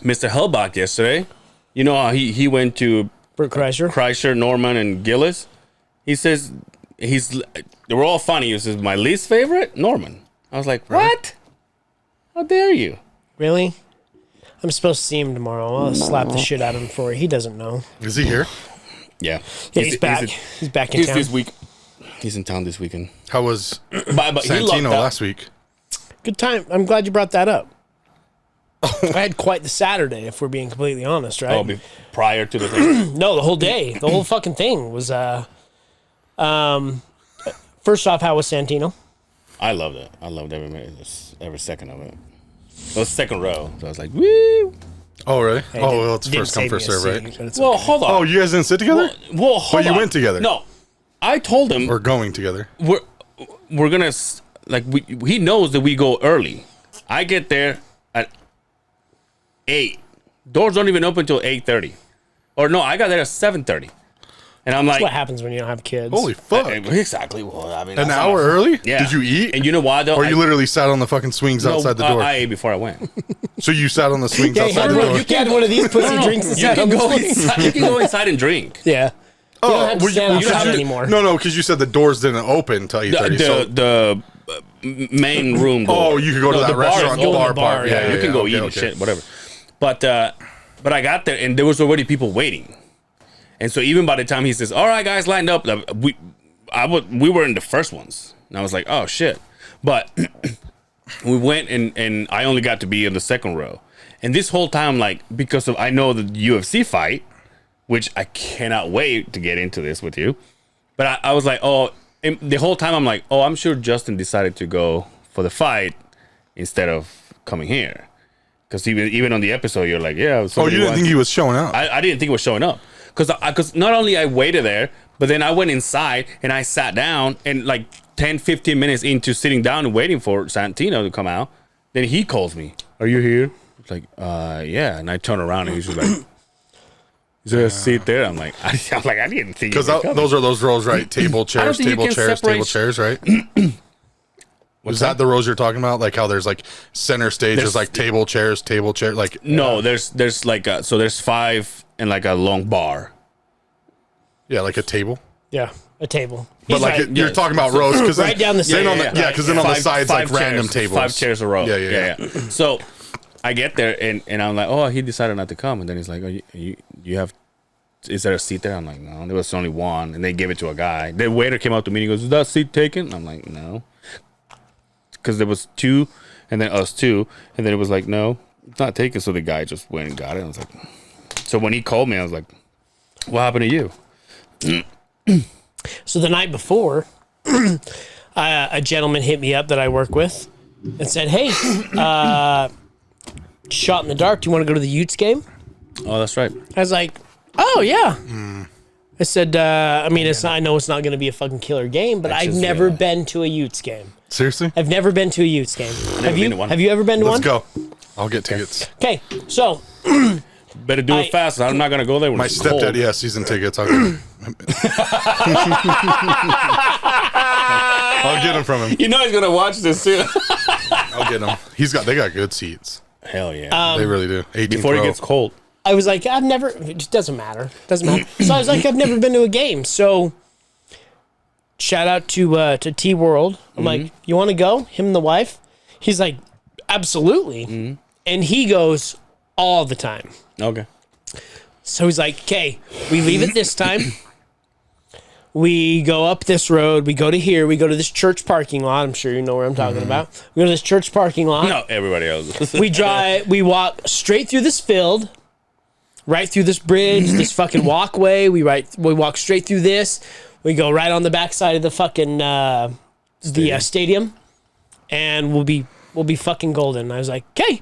Hellbach yesterday. You know how he went to Bert Kreischer. Kreischer, Norman, and Gillis. He says they were all funny. He says my least favorite, Norman. I was like, what? How dare you? Really? I'm supposed to see him tomorrow. I'll slap the shit out of him for it. He doesn't know. Is he here? Yeah, Yeah, he's back. He's back in He's town. this week. He's in town this weekend. How was But he lucked Santino out. last week? Good time. I'm glad you brought that up. I had quite the Saturday, if we're being completely honest, right? Oh, prior to the thing. No, the whole day. The whole fucking thing was first off, how was Santino? I loved it. I loved every minute, every second of it. It was second row, so I was like, woo. Oh really? Hey, Oh well, it's didn't first come save first me a serve, seat, right? but it's Well, okay. hold on. Oh, you guys didn't sit together? Well, hold you on. went together? No, I told him Or going together? we're gonna he knows that we go early. I get there at 8. Doors don't even open until 8:30. Or no, I got there at 7:30. And I'm That's like, what happens when you don't have kids. Holy fuck! exactly. Well, I mean, An that's hour not- early? Yeah. Did you eat? And you know why though? Or you literally sat on the fucking swings outside the door? I ate before I went. So you sat on the swings Yeah, outside the door? you had one of these pussy drinks. and You sat can on the go swings. inside. You can go inside and drink. Yeah. You don't have to well, stand well, outside you- anymore. No, because you said the doors didn't open until 8:30. So, The main room door. oh, you could go to that the bar is restaurant, open. bar, bar, Yeah, You can go okay, eat and okay. shit, whatever. But I got there and there was already people waiting, and so even by the time he says, "All right, guys, lined up," we were in the first ones, and I was like, "Oh shit!" But we went and I only got to be in the second row, and this whole time, like because of I know the UFC fight, which I cannot wait to get into this with you, but I was like, oh, and the whole time I'm like, oh, I'm sure Justin decided to go for the fight instead of coming here. Because even on the episode, you're like, yeah. Oh, you didn't think he was showing up? I didn't think he was showing up. Because not only I waited there, but then I went inside and I sat down and like 10, 15 minutes into sitting down and waiting for Santino to come out, then he calls me. Are you here? It's like, yeah. And I turn around and he's just like, Is there a seat there? I'm like, I didn't think Because those are those rows, right? Table chairs, think you table can chairs, separate- table chairs, right? Was that the rows you're talking about? Like how there's like center stage is like table chairs, like No, there's like there's 5 and like a long bar. yeah, like a table. Yeah, a table. But He's like right. you're talking about rows because Right down the center. because then on the sides like random chairs, tables. 5 chairs a row. Yeah. So I get there and I'm like, oh, he decided not to come, and then he's like, oh, you have. Is there a seat there? I'm like, no, there was only one, and they gave it to a guy. The waiter came up to me and he goes, is that seat taken? I'm like, no, because there was 2, and then us 2, and then it was like, no, it's not taken. So the guy just went and got it. I was like, so when he called me, I was like, what happened to you? So the night before, a gentleman hit me up that I work with and said, hey, shot in the dark. Do you want to go to the Utes game? Oh, that's right. I was like, oh, yeah. I said, I mean, I know it's not going to be a fucking killer game, but I've never been to a Utes game. Seriously? I've never been to a Utes game. Have you? been to one. Have you ever been to Let's one? go. I'll get tickets. Okay, so Better do it fast. I'm not gonna go there when My it's cold. stepdad, yeah, season tickets. I'll get them from him. You know he's gonna watch this too. I'll get them. They got good seats. Hell yeah. They really do. 18 Before Pro. it gets cold. I was like, it just doesn't matter. Doesn't matter. So I was like, I've never been to a game. So shout out to T World. I'm like, you want to go? Him and the wife. He's like, absolutely. And he goes all the time. Okay. So he's like, okay, we leave at this time. We go up this road. We go to here. We go to this church parking lot. I'm sure you know where I'm talking about. We go to this church parking lot. No, everybody else. We walk straight through this field, right through this bridge, this fucking walkway. We walk straight through this. We go right on the backside of the fucking stadium, and we'll be fucking golden. And I was like, okay.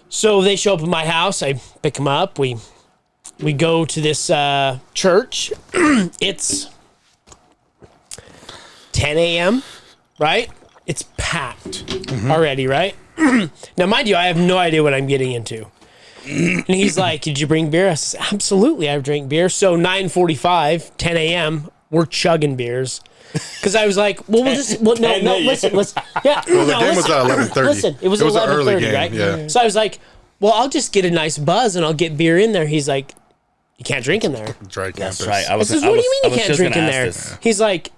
So they show up at my house. I pick them up. We go to this church. It's 10 a.m., right? It's packed already, right? Now, mind you, I have no idea what I'm getting into. And he's like, did you bring beer? I said, absolutely, I've drank beer. So 9:45, 10 a.m., we're chugging beers. Because I was like, well, listen. Yeah. Well, the game was at 11:30. Listen, it was an early 11:30, game, right? yeah. So I was like, well, I'll just get a nice buzz and I'll get beer in there. He's like, you can't drink in there. Dry campus. That's right. I says, what do you mean you can't drink in there? He's like,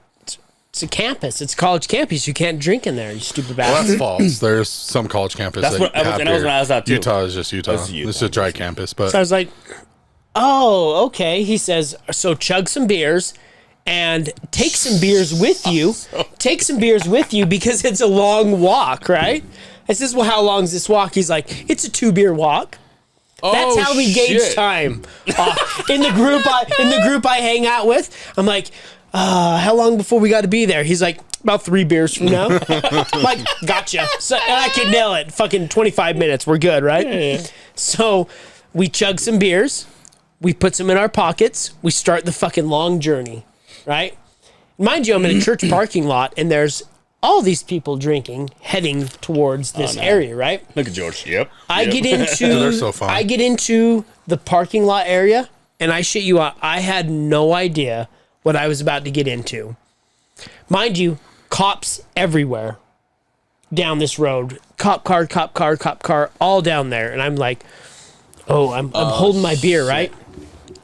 it's a campus. It's a college campus. You can't drink in there, you stupid Well, bastard. that's false. There's some college campus. That's that what I was- have and I was beer. gonna ask that too. Utah is just Utah. That's Utah. It's a dry campus, but So I was like, oh, okay. He says, so chug some beers and take some beers with you. Take some beers with you because it's a long walk, right? I says, well, how long is this walk? He's like, it's a 2-beer walk. That's how we gauge time. In the group I hang out with, I'm like, how long before we got to be there? He's like, about 3 beers from now. I'm like, gotcha. So, and I could nail it. Fucking 25 minutes. We're good, right? Yeah. So we chug some beers. We put some in our pockets. We start the fucking long journey, right? Mind you, I'm in a church parking lot, and there's all these people drinking, heading towards this area, right? Look at George. Yep. I get into They're so fun. I get into the parking lot area, and I shit you out, I had no idea what I was about to get into. Mind you, cops everywhere down this road. Cop car, all down there. And I'm like, I'm holding my beer, right?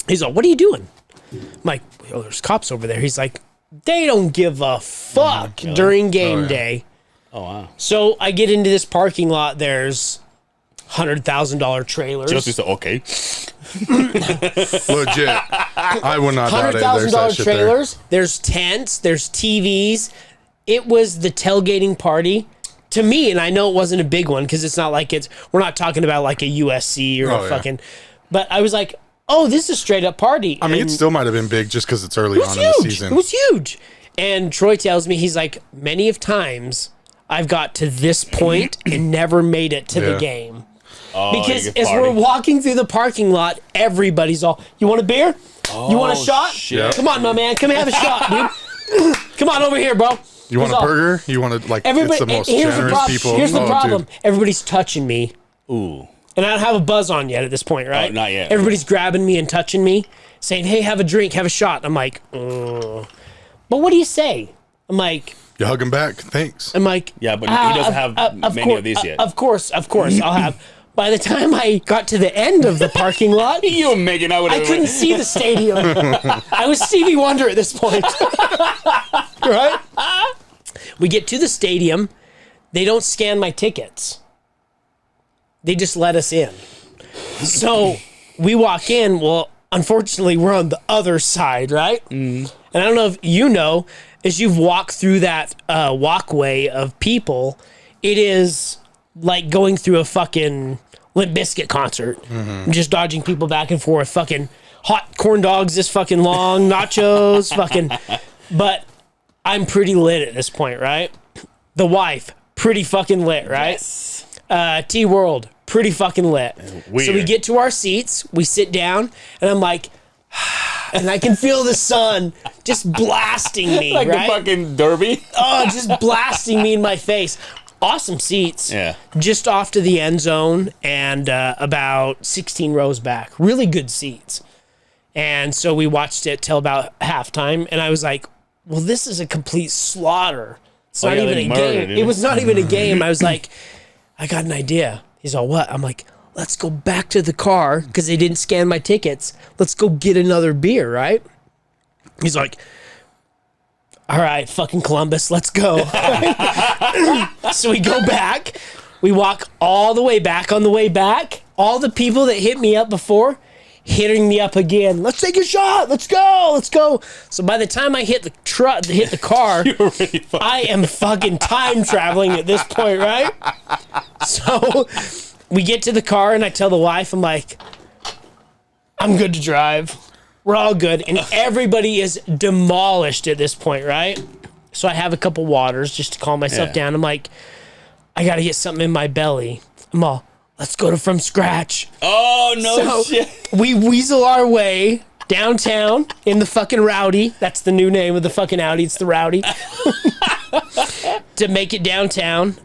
He's like, what are you doing? I'm like, oh, there's cops over there. He's like, they don't give a fuck during game day. Oh wow. So I get into this parking lot. There's $100,000 trailers. Just okay. legit. I would not doubt it. There's that $100,000 shit trailers. There's tents. There's TVs. It was the tailgating party to me, and I know it wasn't a big one because it's not like we're not talking about like a USC or a fucking. But I was like, oh, this is a straight up party. I mean, it still might have been big just because it's early on in the season. It was huge. And Troy tells me, he's like, many of times I've got to this point and never made it to the game. Because as we're walking through the parking lot, everybody's all, you want a beer? You want a shot? Shit. Come on, my man. Come have a shot, dude. Come on over here, bro. You want a burger? You want to, like, it's the most generous people. Here's the Oh, problem. dude. Everybody's touching me. Ooh. And I don't have a buzz on yet at this point, right? Oh, not yet. Everybody's grabbing me and touching me, saying, hey, have a drink, have a shot. I'm like, But what do you say? I'm like... You hug him back. Thanks. I'm like... Yeah, but he doesn't have many of these yet. Of course, I'll have... By the time I got to the end of the parking lot... You and Megan, I couldn't see the stadium. I was Stevie Wonder at this point. Right? We get to the stadium. They don't scan my tickets. They just let us in. So we walk in. Well, unfortunately, we're on the other side, right? And I don't know if you know, as you've walked through that walkway of people, it is like going through a fucking Limp Bizkit concert. Just dodging people back and forth. Fucking hot corn dogs this fucking long. Nachos. Fucking. But I'm pretty lit at this point, right? The wife, pretty fucking lit, right? Yes. T-World, pretty fucking lit. Weird. So we get to our seats, we sit down, and I'm like, and I can feel the sun just blasting me, Like right? the fucking derby. Oh, just blasting me in my face. Awesome seats. Yeah. Just off to the end zone and about 16 rows back. Really good seats. And so we watched it till about halftime, and I was like, well, this is a complete slaughter. It's not even a game. It was not even a game. I was like, I got an idea. He's all, what? I'm like, let's go back to the car because they didn't scan my tickets. Let's go get another beer, right? He's like, all right, fucking Columbus, let's go. So we go back. We walk all the way back. On the way back, all the people that hit me up before hitting me up again. Let's take a shot. Let's go. Let's go. So by the time I hit the truck, hit the car, I am fucking time traveling at this point, right? So we get to the car and I tell the wife, I'm like, I'm good to drive. We're all good. And everybody is demolished at this point, right? So I have a couple waters just to calm myself down. I'm like, I got to get something in my belly. I'm all, let's go to From Scratch. Oh, no shit. We weasel our way downtown in the fucking Rowdy. That's the new name of the fucking Audi. It's the Rowdy. To make it downtown.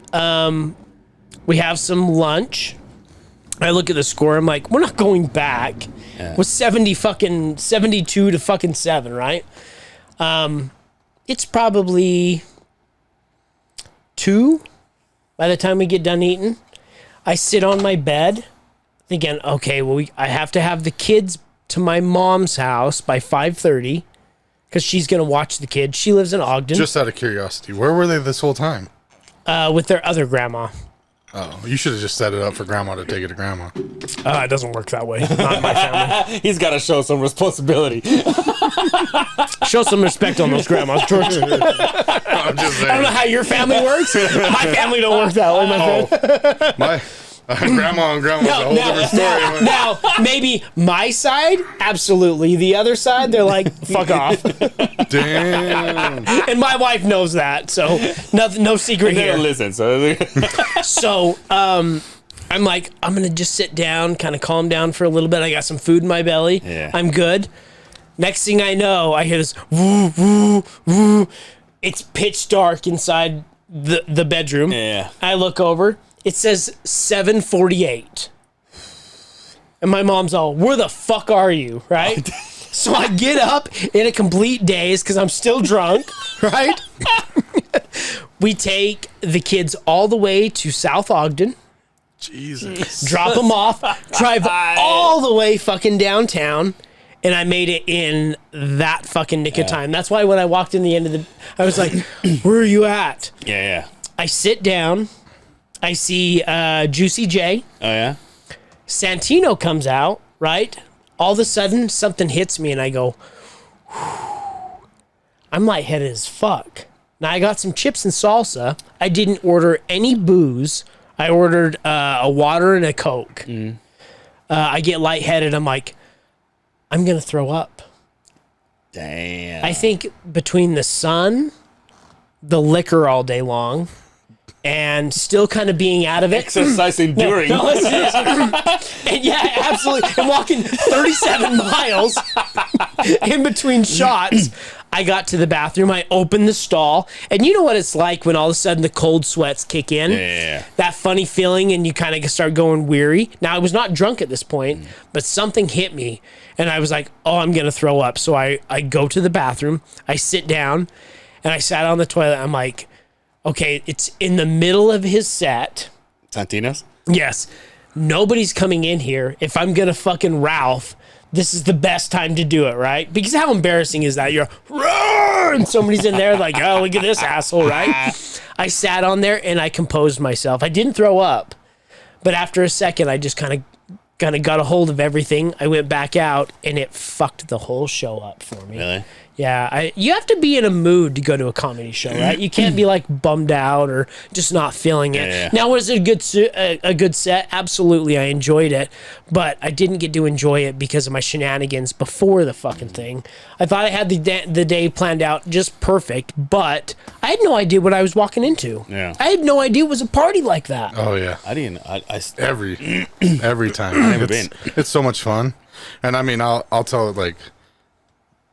We have some lunch. I look at the score. I'm like, we're not going back. Yeah. With 72 to fucking 7, right? It's probably 2 by the time we get done eating. I sit on my bed thinking, okay, well, I have to have the kids to my mom's house by 5:30 because she's going to watch the kids. She lives in Ogden. Just out of curiosity, where were they this whole time? With their other grandma. Oh, you should have just set it up for grandma to take it to grandma. It doesn't work that way. Not in my family. He's got to show some responsibility. Show some respect on those grandmas, George. I'm just saying. I don't know how your family works. My family don't work that way, my friend. My grandma and grandma's a whole different story. Now, maybe my side, absolutely. The other side, they're like, fuck off. Damn. And my wife knows that, so no secret They here. don't listen. So, So, I'm like, I'm going to just sit down, kind of calm down for a little bit. I got some food in my belly. Yeah. I'm good. Next thing I know, I hear this woo, woo, woo. It's pitch dark inside the bedroom. yeah. I look over. It says 7:48. And my mom's all, where the fuck are you? Right? So I get up in a complete daze because I'm still drunk. Right? We take the kids all the way to South Ogden. Jesus. Drop them off. Drive all the way fucking downtown. And I made it in that fucking nick of time. That's why when I walked in the end of the... I was like, where are you at? Yeah. I sit down. I see Juicy J. Oh, yeah? Santino comes out, right? All of a sudden, something hits me, and I go, whew. I'm lightheaded as fuck. Now, I got some chips and salsa. I didn't order any booze. I ordered a water and a Coke. I get lightheaded. I'm like, I'm going to throw up. Damn. I think between the sun, the liquor all day long, and still kind of being out of it. Exercising during. No, listen. And yeah, absolutely. And walking 37 miles in between shots, I got to the bathroom. I opened the stall. And you know what it's like when all of a sudden the cold sweats kick in? Yeah. That funny feeling and you kind of start going weary. Now, I was not drunk at this point, but something hit me. And I was like, oh, I'm going to throw up. So I go to the bathroom. I sit down and I sat on the toilet. I'm like, okay, it's in the middle of his set. Santino's? Yes. Nobody's coming in here. If I'm going to fucking Ralph, this is the best time to do it, right? Because how embarrassing is that? You're, roar, and somebody's in there like, oh, look at this asshole, right? I sat on there and I composed myself. I didn't throw up, but after a second, I just kind of got a hold of everything. I went back out and it fucked the whole show up for me. Really? Yeah, you have to be in a mood to go to a comedy show, right? You can't be like bummed out or just not feeling it. Yeah. Now, was it a good set? Absolutely, I enjoyed it, but I didn't get to enjoy it because of my shenanigans before the fucking thing. I thought I had the day planned out just perfect, but I had no idea what I was walking into. Yeah. I had no idea it was a party like that. Oh yeah. I didn't. Every time. It's so much fun. And I mean, I'll tell it like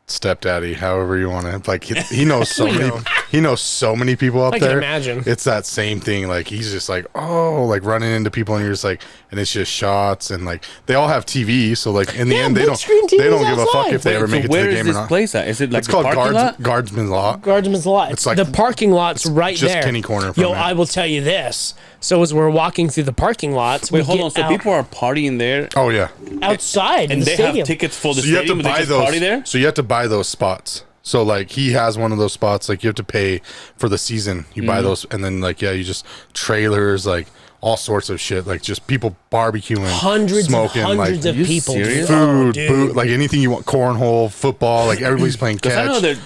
stepdaddy, however you want to, like he knows so many he knows so many people up I there. can imagine. It's that same thing, like he's just like, oh, like running into people and you're just like, and it's just shots and like they all have TV, so like in the end they don't give a fuck if they ever make it to the game or not. Where is this place at? Is it like it's called lot? Guardsman's Lot. Guardsman's Lot. It's like the parking lot's right just there. Kenny Corner from Yo, there. I will tell you this. So as we're walking through the parking lots, wait, hold on. So people are partying there? Oh yeah, outside, and in the they stadium. have tickets for the so you stadium. have to buy those. Party there? So you have to buy those spots. So like he has one of those spots. Like you have to pay for the season. You buy those, and then like you just trailers, like all sorts of shit. Like just people barbecuing, hundreds smoking, and hundreds like, of people, serious? food, oh, boot, like anything you want. Cornhole, football, like everybody's playing catch.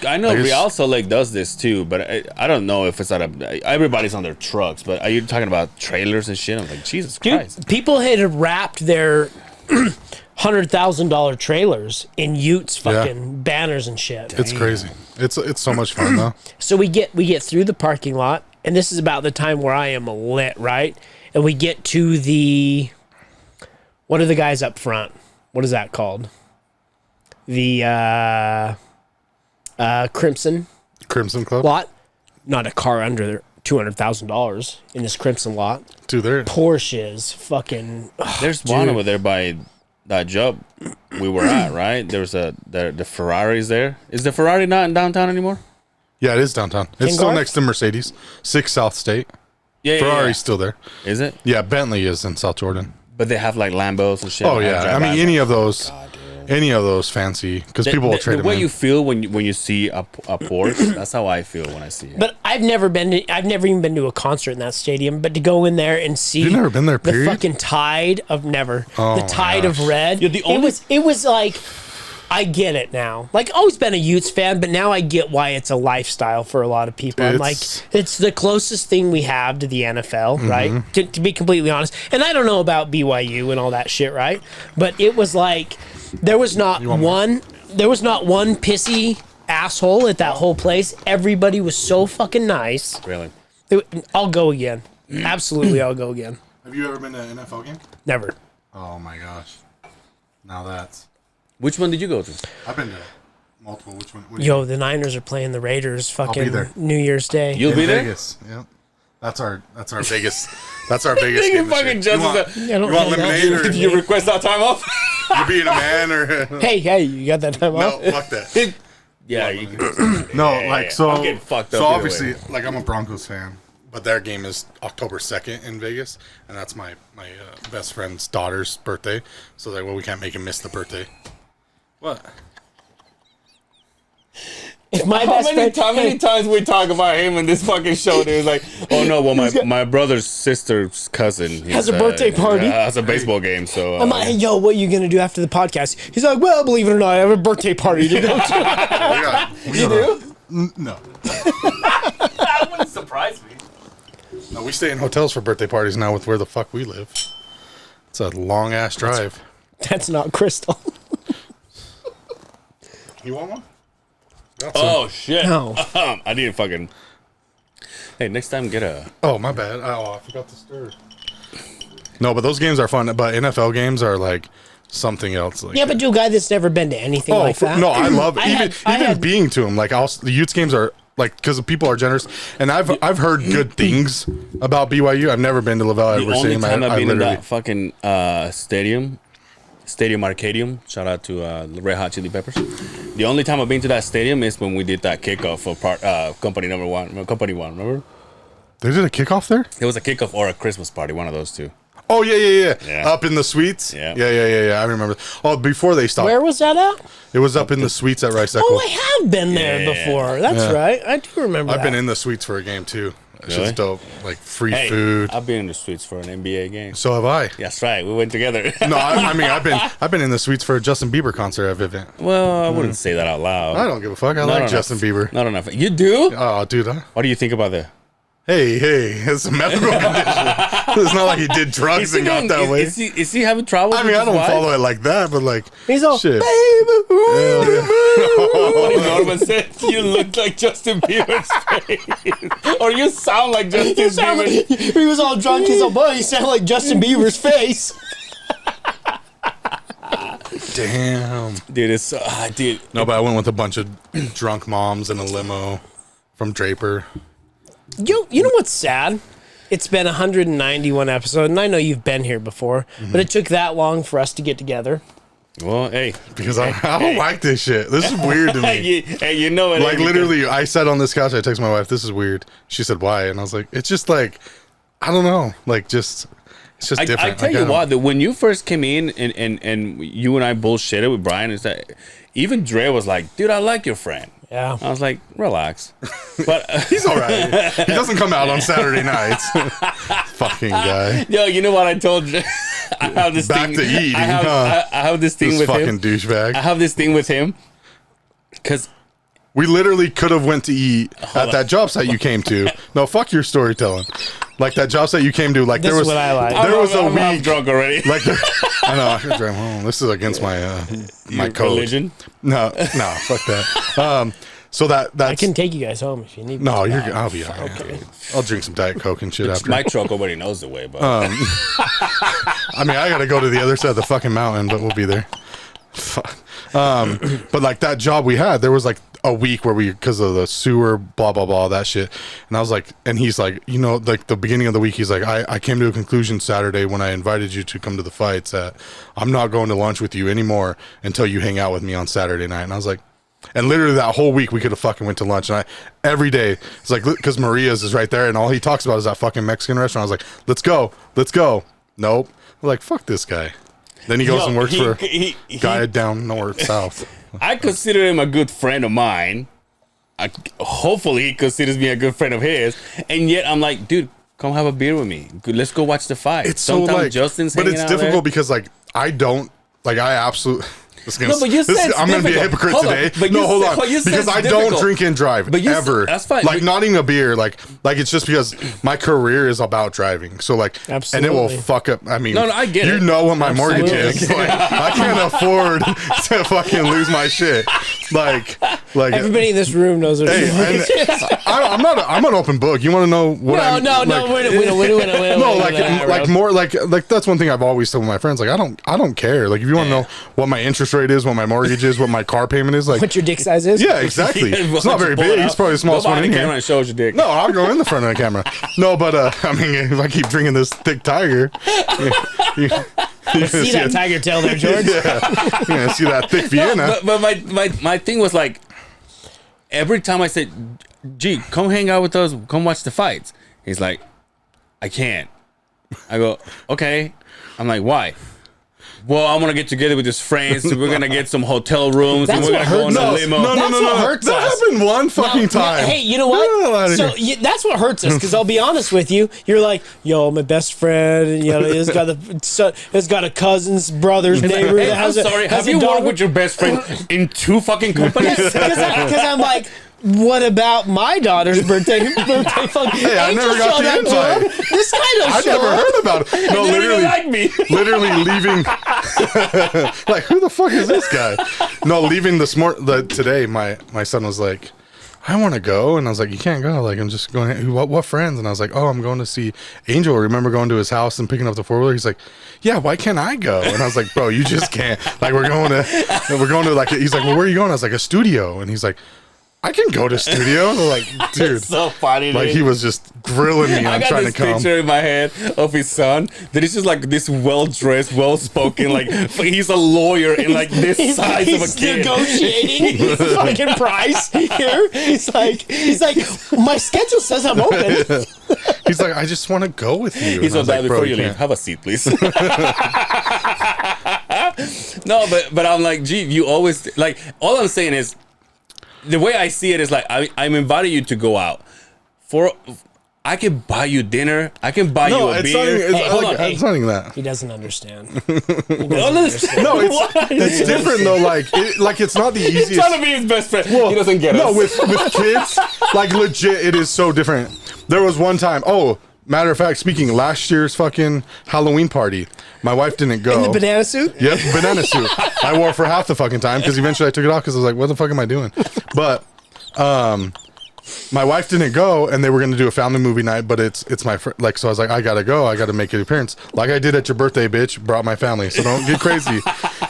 I know like, Real Salt Lake does this too, but I don't know if it's at everybody's on their trucks. But are you talking about trailers and shit? I'm like, Jesus Christ. People had wrapped their $100,000 trailers in Utes fucking banners and shit. It's crazy. It's so much fun though. So we get through the parking lot, and this is about the time where I am lit, right? And we get to the, what are the guys up front? What is that called? The Crimson Club lot. Not a car under $200,000 in this Crimson lot. Dude, there. Porsches, fucking. There's one over there by that job we were at, right? There's the Ferrari's there. Is the Ferrari not in downtown anymore? Yeah, it is downtown. It's still next to Mercedes. 6 South State. Yeah, Ferrari's still there. Is it? Yeah, Bentley is in South Jordan. But they have like Lambos and shit. Oh yeah, I mean any of those fancy, because people will trade them. The way in. you feel when you see a Porsche, that's how I feel when I see it. But I've never even been to a concert in that stadium. But to go in there and see, You've never been there, period? The fucking tide of never, Oh the my tide of gosh. red. You're the only- It was like, I get it now. Like, always been a Utes fan, but now I get why it's a lifestyle for a lot of people. I'm like, it's the closest thing we have to the NFL, right? To be completely honest. And I don't know about BYU and all that shit, right? But it was like, there was not one pissy asshole at that whole place. Everybody was so fucking nice. Really? I'll go again. Absolutely, I'll go again. Have you ever been to an NFL game? Never. Oh my gosh. Now that's. Which one did you go to? I've been to multiple. Which one? Yo, the Niners are playing the Raiders fucking there. New Year's Day. You'll be there? Vegas. Yep. That's our biggest. That's our biggest game. this fucking year. just You want lemonade or Did you request that time off? you being a man or Hey, you got that time no? off? Fuck that. Yeah, you can. No, like so. I'm getting fucked up so either obviously, way. like I'm a Broncos fan, but their game is October 2nd in Vegas, and that's my best friend's daughter's birthday. So like, well, we can't make him miss the birthday. What? If my How best friend, many times we talk about him in this fucking show? Dude, like, oh no, well my brother's sister's cousin Has a birthday party. Has a baseball game. So I'm like, hey, yo, what are you gonna do after the podcast? He's like, well, believe it or not, I have a birthday party to go to. You do? No. that wouldn't surprise me. No, we stay in hotels for birthday parties now with where the fuck we live. It's a long ass drive. That's not Crystal. You want one? Got some. Oh shit! No. I need to fucking. Hey, next time get a. Oh, my bad. Oh, I forgot to stir. No, but those games are fun. But NFL games are like something else. Like Yeah, but to a guy that's never been to anything like that. No, I love it. I Even had- being to them. Like the Utes games are like, because people are generous, and I've heard good things about BYU. I've never been to Lavelle. The Ever only seen time I've been in literally. that fucking Stadium Arcadium. Shout out to the Red Hot Chili Peppers. The only time I've been to that stadium is when we did that kickoff for Company One. Remember? They did a kickoff there. It was a kickoff or a Christmas party, one of those two. Oh yeah. Yeah. Up in the suites. Yeah. Yeah. I remember. Oh, before they stopped. Where was that at? It was up in the suites at Rice Echo. Oh, I have been there Yeah. before. That's right. I do remember I've that. been in the suites for a game too. It's Really? just dope. Like free Hey, food. I've been in the suites for an NBA game. So have I. That's right. We went together. No, I mean I've been in the suites for a Justin Bieber concert at Vivint. Well, I wouldn't say that out loud. I don't give a fuck. I Not like enough. Justin Bieber. Not enough. You do? Oh, dude. What do you think about that? Hey, it's a medical condition. It's not like he did drugs and got that way. Is he having trouble? I mean, I don't follow it like that, but like, He's all, shit. baby, What did Norman said? You look like Justin Bieber's face, or you sound like Justin Bieber. he was all drunk. He's all, boy, he sounded like Justin Bieber's face. Damn. Dude, it's dude. No, but I went with a bunch of drunk moms in a limo from Draper. You know what's sad? It's been 191 episodes, and I know you've been here before, but it took that long for us to get together. Well, hey, Because I don't like this shit. This is weird to me. hey, you know it. Like, ain't literally, I sat on this couch. I texted my wife, this is weird. She said, why? And I was like, it's just like, I don't know. Like, just, it's just I different. tell Like, you I what, that when you first came in and you and I bullshitted with Brian, is that even Dre was like, dude, I like your friend. Yeah. I was like, relax. But He's all right. He doesn't come out on Saturday nights. Fucking guy. yo, you know what I told you? I have this Back thing. to eating, I have, huh? I have this thing This with fucking him. douchebag. I have this thing with him because We literally could have went to eat at that job site you came to. No, fuck your storytelling. Like that job site you came to. Like This there is was, what I like. there was a I'm half week. drunk already. Like I know I should drive home. This is against my my Your code. religion. No, fuck that. So that's I can take you guys home if you need me. no. You're. I'll be all right. Okay. I'll drink some Diet Coke and shit after. My truck already knows the way, but I mean, I gotta go to the other side of the fucking mountain, but we'll be there. Fuck. But like that job we had, there was like a week where we, because of the sewer, blah blah blah, that shit. And I was like, and he's like, you know, like the beginning of the week, he's like, I came to a conclusion Saturday when I invited you to come to the fights that I'm not going to lunch with you anymore until you hang out with me on Saturday night. And I was like, and literally that whole week we could have fucking went to lunch. And every day it's like, because Maria's is right there, and all he talks about is that fucking Mexican restaurant. I was like, let's go. Nope. I'm like, fuck this guy. Then he goes Yo, and works for he- guy down north south. I consider him a good friend of mine. Hopefully, he considers me a good friend of his. And yet, I'm like, dude, come have a beer with me. Let's go watch the fight. It's so like, Justin's but hanging it's out difficult there. because like I don't like I absolutely. No, but you said it's I'm gonna be a difficult. hypocrite Hold on, today. but No, you hold said- on, but you said because it's I difficult. don't drink and drive But you said- ever. that's fine, Like but- not even a beer. Like it's just because my career is about driving. So like, and it will Absolutely. fuck up. I mean, No, I get you it. know what my mortgage Absolutely. is. Like, I can't afford to fucking lose my shit. Like Everybody in this room knows what it Hey, is. and I'm an open book. You want to know what? No, I'm, no, like, no, like more like that's one thing I've always told my friends. Like I don't care. Like if you want to know what my interest rate is, what my mortgage is, what my car payment is, like What your dick size is? yeah, exactly. It's not very big. It's probably the smallest one in here. And shows your dick. No, I'll go in the front of the camera. No, but I mean, if I keep drinking this thick tiger, you See that tiger tail there, George? Yeah, you're gonna see that thick Vienna. But my thing was like, every time I said, gee, come hang out with us, come watch the fights. He's like, I can't. I go, okay. I'm like, why? Well, I'm gonna get together with his friends. So we're gonna get some hotel rooms, and That's we're what gonna go in hurts a us. limo. No, That's what hurts that us. happened one fucking No, time. Hey, you know Get the hell what? outta So here. that's what hurts us. Because I'll be honest with you, you're like, yo, my best friend, and you know, it's got a cousin's brother's neighbor Hey, that I'm has sorry. has Have a you daughter. worked with your best friend in 2 fucking companies? Because I'm like, what about my daughter's birthday function? Hey, I never got the invite. This guy don't I've show never up. heard about it. No, They didn't even literally, like me. literally leaving. Like, who the fuck is this guy? No, leaving today. My son was like, I want to go. And I was like, you can't go. Like, I'm just going, what friends? And I was like, oh, I'm going to see Angel. Remember going to his house and picking up the 4-wheeler? He's like, yeah, why can't I go? And I was like, bro, you just can't. Like, we're going to like, he's like, well, where are you going? I was like, a studio. And he's like, I can go to studio. And I'm like, dude. It's so funny, like, dude. he was just grilling me on trying to come. I got this picture in my head of his son that is just like this well-dressed, well-spoken, like he's a lawyer in like this size of a kid. Negotiating his fucking price here. He's like, my schedule says I'm open. He's like, I just want to go with you. He's And I like, was bro, before you leave, can't. have a seat, please. No, but I'm like, gee, you always like. All I'm saying is, the way I see it is like I'm inviting you to go out. I can buy you dinner. I can buy you a beer. It's not even that. He doesn't understand. No, it's different though. Like it's not the easiest. Trying to be his best friend. He doesn't get no, us. with kids, like legit, it is so different. There was one time. Oh, matter of fact, speaking, last year's fucking Halloween party, my wife didn't go. In the banana suit? Yep, banana suit. I wore it for half the fucking time because eventually I took it off because I was like, what the fuck am I doing? But my wife didn't go, and they were going to do a family movie night, but it's my friend. Like, so I was like, I gotta go. I gotta make an appearance, like I did at your birthday, bitch. Brought my family, so don't get crazy.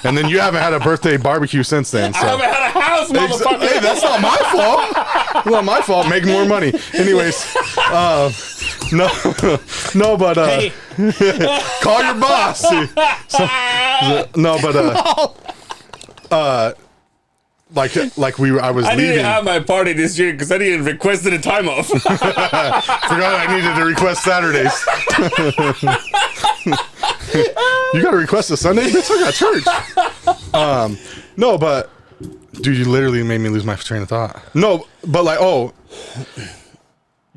And then you haven't had a birthday barbecue since then. So. I haven't had a house, motherfucker. Hey, that's not my fault. Not my fault. Make more money. Anyways, no, but Hey. call your boss. I was I leaving. didn't have my party this year because I didn't request a time off. Forgot I needed to request Saturdays. You got to request a Sunday? Bitch, I got church. No, but dude, you literally made me lose my train of thought. No, but like,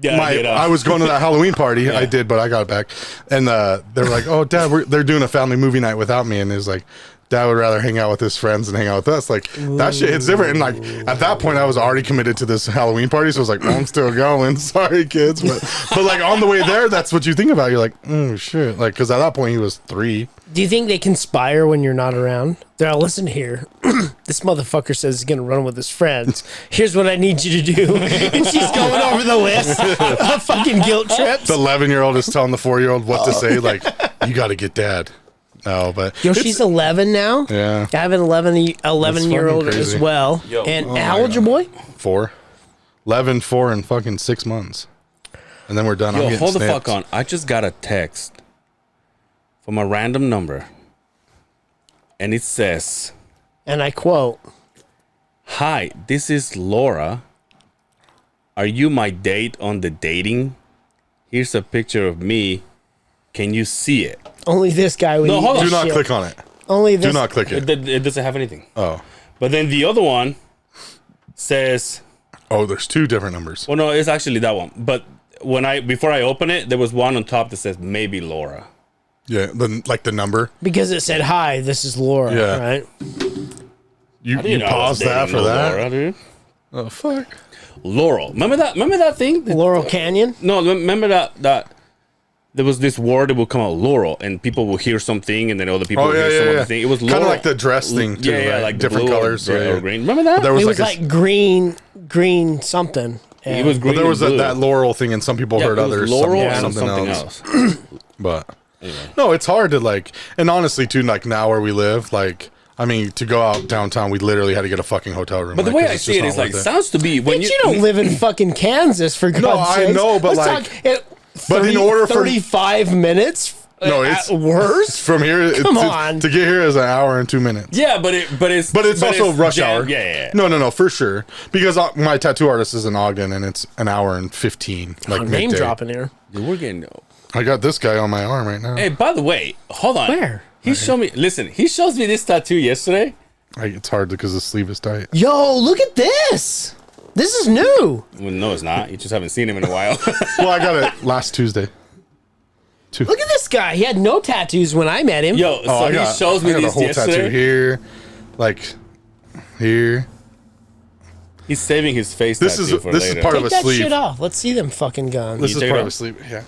Yeah, I was going to that Halloween party. Yeah. I did, but I got it back. And they were like, "Oh, Dad, they're doing a family movie night without me." And it was like, Dad would rather hang out with his friends than hang out with us. Like, that shit, it's different. And like, at that point, I was already committed to this Halloween party. So I was like, I'm still going. Sorry, kids. But like, on the way there, that's what you think about. You're like, oh, shit. Like, because at that point, he was 3. Do you think they conspire when you're not around? They're all, listen here. This motherfucker says he's going to run with his friends. Here's what I need you to do. And she's going over the list of fucking guilt trips. The 11-year-old is telling the 4-year-old what to say. Like, you got to get Dad. No, but Yo, she's 11 now. Yeah, I have an 11-year-old as well. Yo. And how old's your boy? 4, 11, 4, and fucking 6 months, and then we're done. Yo, I'm hold the snipped. fuck on. I just got a text from a random number, and it says, And I quote, "Hi, this is Laura. Are you my date on the dating? Here's a picture of me. Can you see it?" only this guy would No, eat hold on. this Do not shit. click on it. Only this. Do not click it. It doesn't have anything. Oh, But then the other one says, oh, there's 2 different numbers. well, no, it's actually that one. But before I open it, there was one on top that says maybe Laura. Yeah, the number. Because it said, hi, this is Laura, Yeah. right? You You know, I was paused that dating for that. Laura, dude. Oh fuck. Laurel. Remember that thing? Laurel Canyon? No, remember that there was this word that would come out, Laurel, and people will hear something, and then other people Oh will yeah, hear some yeah, other yeah. thing. It was Kind Laurel. of like the dress thing too. yeah, right? like different blue colors. or green. Remember that? There was It like was like green something. it was green. but there was and blue. that Laurel thing, and some people Yeah, heard it was others. Laurel some- and something, something else. else. But no, it's hard to like, and honestly, too, like now where we live, like. I mean, to go out downtown, we literally had to get a fucking hotel room. But the like, way 'cause I it's see just it is not like, worth it. sounds to be when You don't live in fucking Kansas, for God's I sakes. know, but Let's like- talk, it, but in order for 35 minutes? No, at it's worst. from here. Come on. To get here is 1 hour and 2 minutes. Yeah, but it's also rush jam- hour. Yeah. No, for sure. Because my tattoo artist is in Ogden, and it's 1 hour and 15. Like Name midday. dropping here. Dude, we're getting. I got this guy on my arm right now. Hey, by the way, hold on. Where? He showed me. Listen, he shows me this tattoo yesterday. It's hard because the sleeve is tight. Yo, look at this. This is new. Well, no, it's not. You just haven't seen him in a while. Well, I got it last Tuesday. Look at this guy. He had no tattoos when I met him. Yo, so I he got, shows me I got this a whole yesterday. tattoo here, like here. He's saving his face. This tattoo is for this later. is part of Take a that sleeve. shit off. Let's see them fucking guns. This You is take it part of off? a sleeve. Yeah.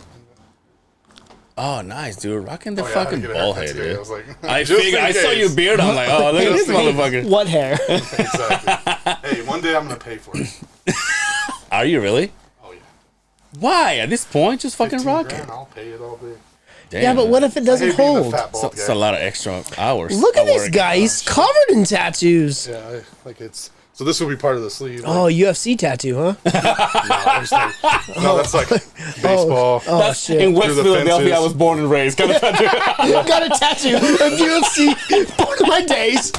Oh, nice, dude. Rocking the Oh, yeah, I fucking had to get a ball haircut head, today. dude. I was like, I just figured. in I saw case. your beard. I'm like, oh, look at this motherfucker. What hair? Exactly. Hey, one day I'm gonna pay for it. Are you really? Oh yeah. Why? At this point, just fucking rock it. I'll pay it all day. Damn. Yeah, but what if it doesn't hold? It's a lot of extra hours. Look at of this work. guy. He's covered in tattoos. Yeah, so this will be part of the sleeve. Oh, UFC tattoo, huh? No, that's like baseball. Oh, That's shit. in West Through the Philadelphia. I fences. was born and raised. Kind of tattoo. Got a tattoo of UFC. Born of my days.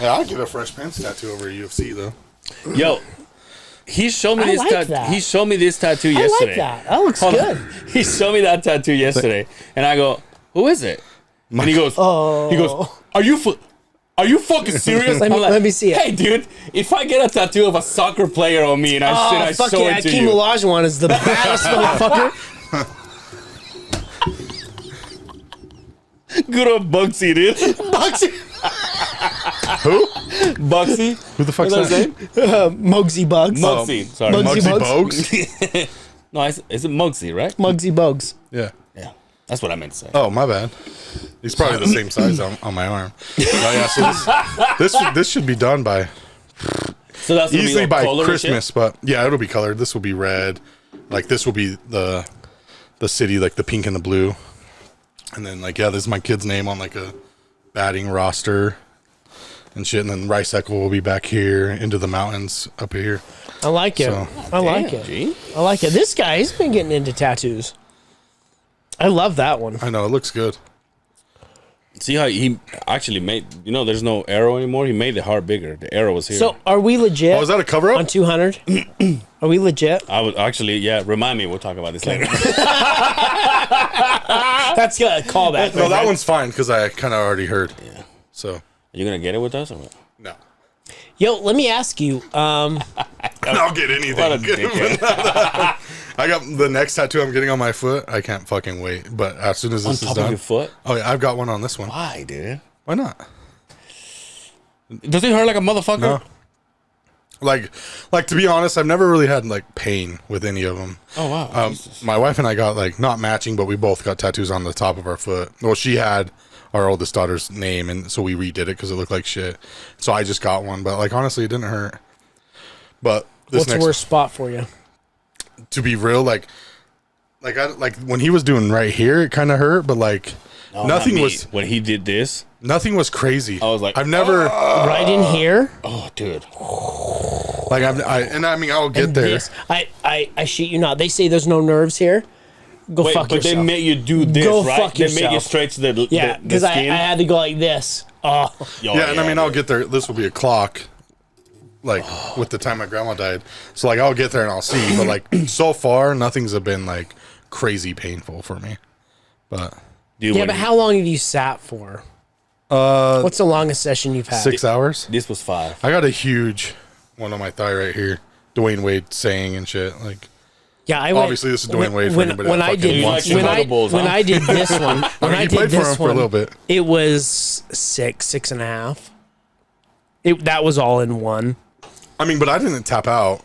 Yeah, I'll get a fresh pants tattoo over a UFC though. Yo, he showed me I this like tattoo. that. He showed me this tattoo I yesterday. like that. That looks Hold good. on. He showed me that tattoo yesterday, and I go, "Who is it?" And he goes, "Are you fucking serious?" Let me- I'm like, let me see it. Hey, dude, if I get a tattoo of a soccer player on me and I Fuck show yeah, it to Hakeem you, Olajuwon is the baddest motherfucker. good old Bugsy, dude. Bugsy. Who? Bugsy. Who the fuck's What's that? his name? Mugsy Bugs. Mugsy. Sorry. Bugsy Muggsy Bugs? Bogues? No, is it Mugsy, right? Mugsy Bugs. Yeah. Yeah, that's what I meant to say. Oh, my bad. He's probably the same size on my arm. Oh, yeah, so this should be done by So that's gonna be easily like by color and shit? Christmas, but yeah, it'll be colored. This will be red. Like this will be the city, like the pink and the blue. And then like, yeah, this is my kid's name on like a batting roster and shit. And then Rice Echo will be back here into the mountains up here. I like it. So- I like Damn, it. G. I like it. This guy, he's been getting into tattoos. I love that one. I know, it looks good. See how he actually made, there's no arrow anymore. He made the heart bigger. The arrow was here. So, are we legit Oh, is that a cover on up? 200? Are we legit? I would actually, remind me. We'll talk about this later. That's a callback. No, that one's fine because I kind of already heard. Yeah. So, Are you going to get it with us or what? no. Yo, let me ask you. I'll get anything. What a dickhead. I got the next tattoo I'm getting on my foot. I can't fucking wait. But as soon as On this is top of done, your foot? oh yeah, I've got one on this one. Why, dude? Why not? Does it hurt like a motherfucker? No. Like to be honest, I've never really had like pain with any of them. Oh, wow. Jesus. My wife and I got like not matching, but we both got tattoos on the top of our foot. Well, she had our oldest daughter's name, and so we redid it because it looked like shit. So I just got one, but like honestly, it didn't hurt. But this What's the next, worst spot for you? to be real, like when he was doing right here, it kind of hurt, but like No, nothing not me. was When he did this, nothing was crazy. I was like, I've never Right in here? oh, dude. like I mean I'll get And there. this. I shit you not. They say there's no nerves here. Go Wait, fuck but yourself. they make you do this, Go right? fuck They make you yourself. straight to the Yeah, the because I skin. had to go like this. Oh, Yeah, and I mean I'll get there. This will be a clock, like with the time my grandma died. So like I'll get there and I'll see. But like so far, nothing's been like crazy painful for me. But Dude, yeah, when but how long have you sat for? What's the longest session you've had? 6 hours. this was 5. I got a huge one on my thigh right here. Dwayne Wade saying and shit. Like Yeah, I went, obviously this is Dwayne Wade for when, anybody when that I fucking did wants when to. I Bulls, when huh? I did this one when mean, I he did played for this him for a one, little bit. it was 6.5. That was all in one. I mean, but I didn't tap out.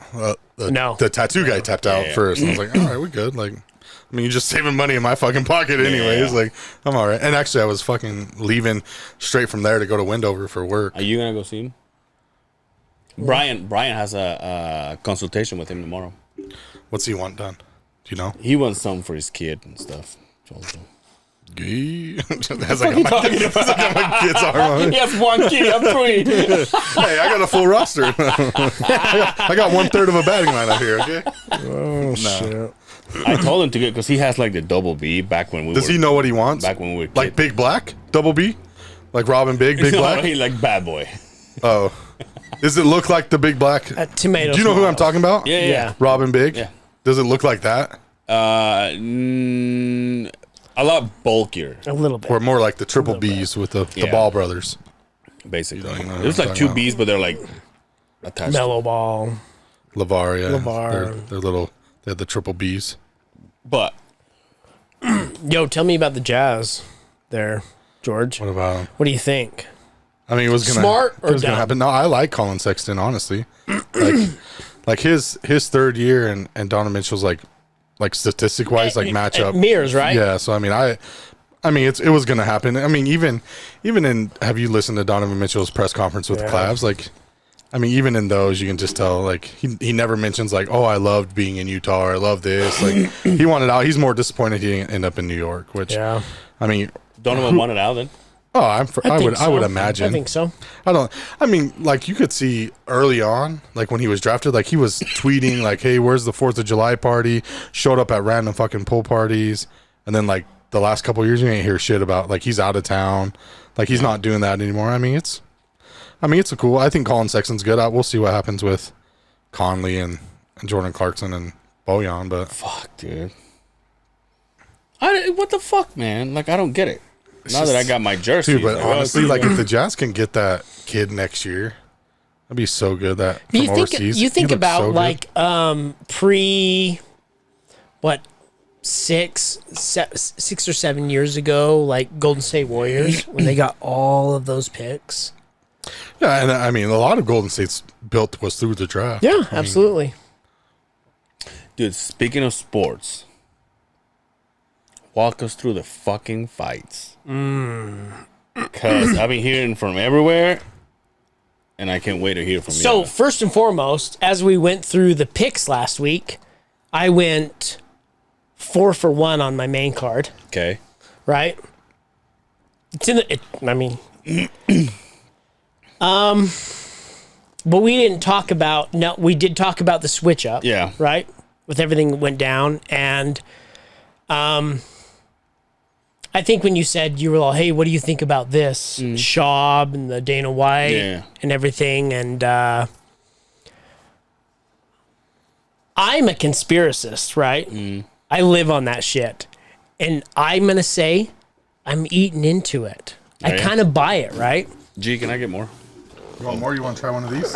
No. The tattoo guy tapped out yeah. first. And I was like, all right, we good. Like, I mean, you're just saving money in my fucking pocket anyways. Yeah. Like, I'm all right. And actually, I was fucking leaving straight from there to go to Wendover for work. Are you gonna go see him? Brian has a consultation with him tomorrow. What's he want done? Do you know? He wants something for his kid and stuff. Told him. That's like my kid's arm on it. He has one kid. I'm 3. Hey, I got a full roster. I got 1/3 of a batting line out here, okay? Oh shit! I told him to get because he has like the double B back when we Does were he know what he wants? back when we were Like kids. Big Black? Double B? Like Robin Big No, Black? he like bad boy. Oh. Does it look like the Big Black? Tomato. Do you know who I'm talking about? Yeah, Yeah. Robin Big? Yeah. Does it look like that? A lot bulkier, A little bit. Or more like the triple Bs with the Yeah. Ball brothers? basically. You know what It was I'm like talking 2 Bs, but they're like attached. Mellow ball. LeVar, yeah. LeVar. They're little, they had the triple Bs. But Yo, tell me about the Jazz there, George. What about him? What do you think? I mean, it was gonna Smart or it was gonna dumb? happen. No, I like Colin Sexton, honestly. like his third year and Donovan Mitchell's like statistic wise, like matchup mirrors, right? Yeah, so I mean, it was gonna happen. I mean, even in have you listened to Donovan Mitchell's press conference with Yeah. Clavs? Like I mean, even in those, you can just tell, like, he never mentions, like, oh, I loved being in Utah, or I love this. Like, he wanted out. He's more disappointed he didn't end up in New York, which, Yeah. I mean, Donovan wanted out then. oh, I would imagine. I think so. I mean, like, you could see early on, like, when he was drafted, like, he was tweeting, like, hey, where's the 4th of July party? Showed up at random fucking pool parties. And then, like, the last couple of years, you ain't hear shit about, like, he's out of town. Like, he's not doing that anymore. I mean, it's a cool. I think Colin Sexton's good. We'll see what happens with Conley and Jordan Clarkson and Bojan, but Fuck, dude. What the fuck, man? Like, I don't get it. Now that I got my jersey. dude, but honestly, like, if the Jazz can get that kid next year, that'd be so good. That from overseas. You think He looks about so good. like pre, what, 6 or 7 years ago, like Golden State Warriors when they got all of those picks. Yeah, and I mean, a lot of Golden State's built was through the draft. Yeah, I mean, absolutely. Dude, speaking of sports, walk us through the fucking fights. Because I've been hearing from everywhere, and I can't wait to hear from you. So first and foremost, as we went through the picks last week, I went 4 for 1 on my main card. Okay. Right? It's in the. But we didn't talk about. No, we did talk about the switch up. Yeah. Right? With everything that went down, and I think when you said you were all, "Hey, what do you think about this Schaub and the Dana White and everything?" And I'm a conspiracist, right? I live on that shit, and I'm gonna say I'm eating into it. I kind of buy it, right? Gee, can I get more? You want more? You want to try one of these?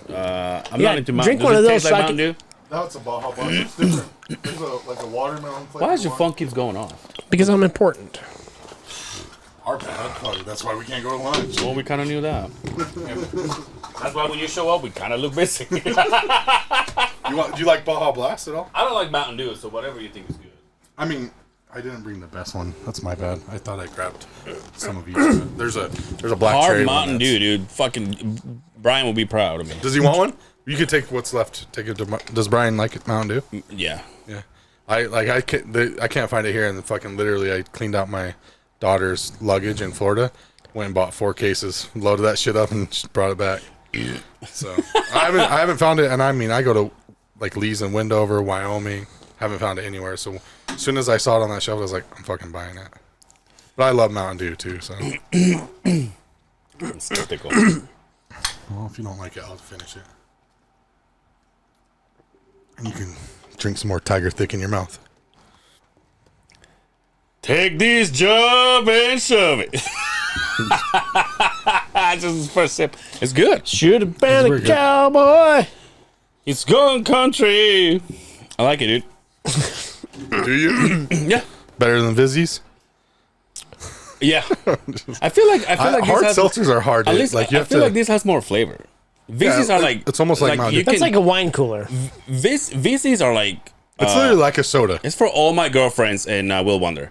I'm not into Mountain. drink Does one it of those taste so like I Mountain Dew? No, it's a Baja Blast. It's different. There's like a watermelon flavor. Why is your phone keeps going off? Because I'm important. Our bad. Oh, that's why we can't go to lunch. Well, we kind of knew that. That's why when you show up, we kind of look missing. Do you like Baja Blast at all? I don't like Mountain Dew, so whatever you think is good. I mean, I didn't bring the best one. That's my bad. I thought I grabbed some of each. There's a black Hard cherry Mountain one Dew, dude. Fucking Brian will be proud of me. Does he want one? You could take what's left. Take it to. Does Brian like it, Mountain Dew? Yeah. Yeah. I can't find it here, and fucking literally I cleaned out my daughter's luggage in Florida, went and bought 4 cases, loaded that shit up, and just brought it back. So I haven't found it, and I mean I go to like Lee's in Wendover, Wyoming, haven't found it anywhere. So as soon as I saw it on that shelf, I was like, I'm fucking buying it. But I love Mountain Dew too. So It's typical. well, if you don't like it, I'll finish it, and you can drink some more Tiger Thick in your mouth. Take this job and shove it. Just first sip. It's good. Should have been It's a very good. cowboy. It's gone country. I like it, dude. Do you? Yeah. Better than Vizzies? Yeah. I feel like hard this has, seltzers are hard. at least Like you I have feel to. like this has more flavor. Vizzies are like it's almost like Mountain you Dew. That's like a wine cooler. Vizzies are like It's literally like a soda. it's for all my girlfriends and Will Wonder.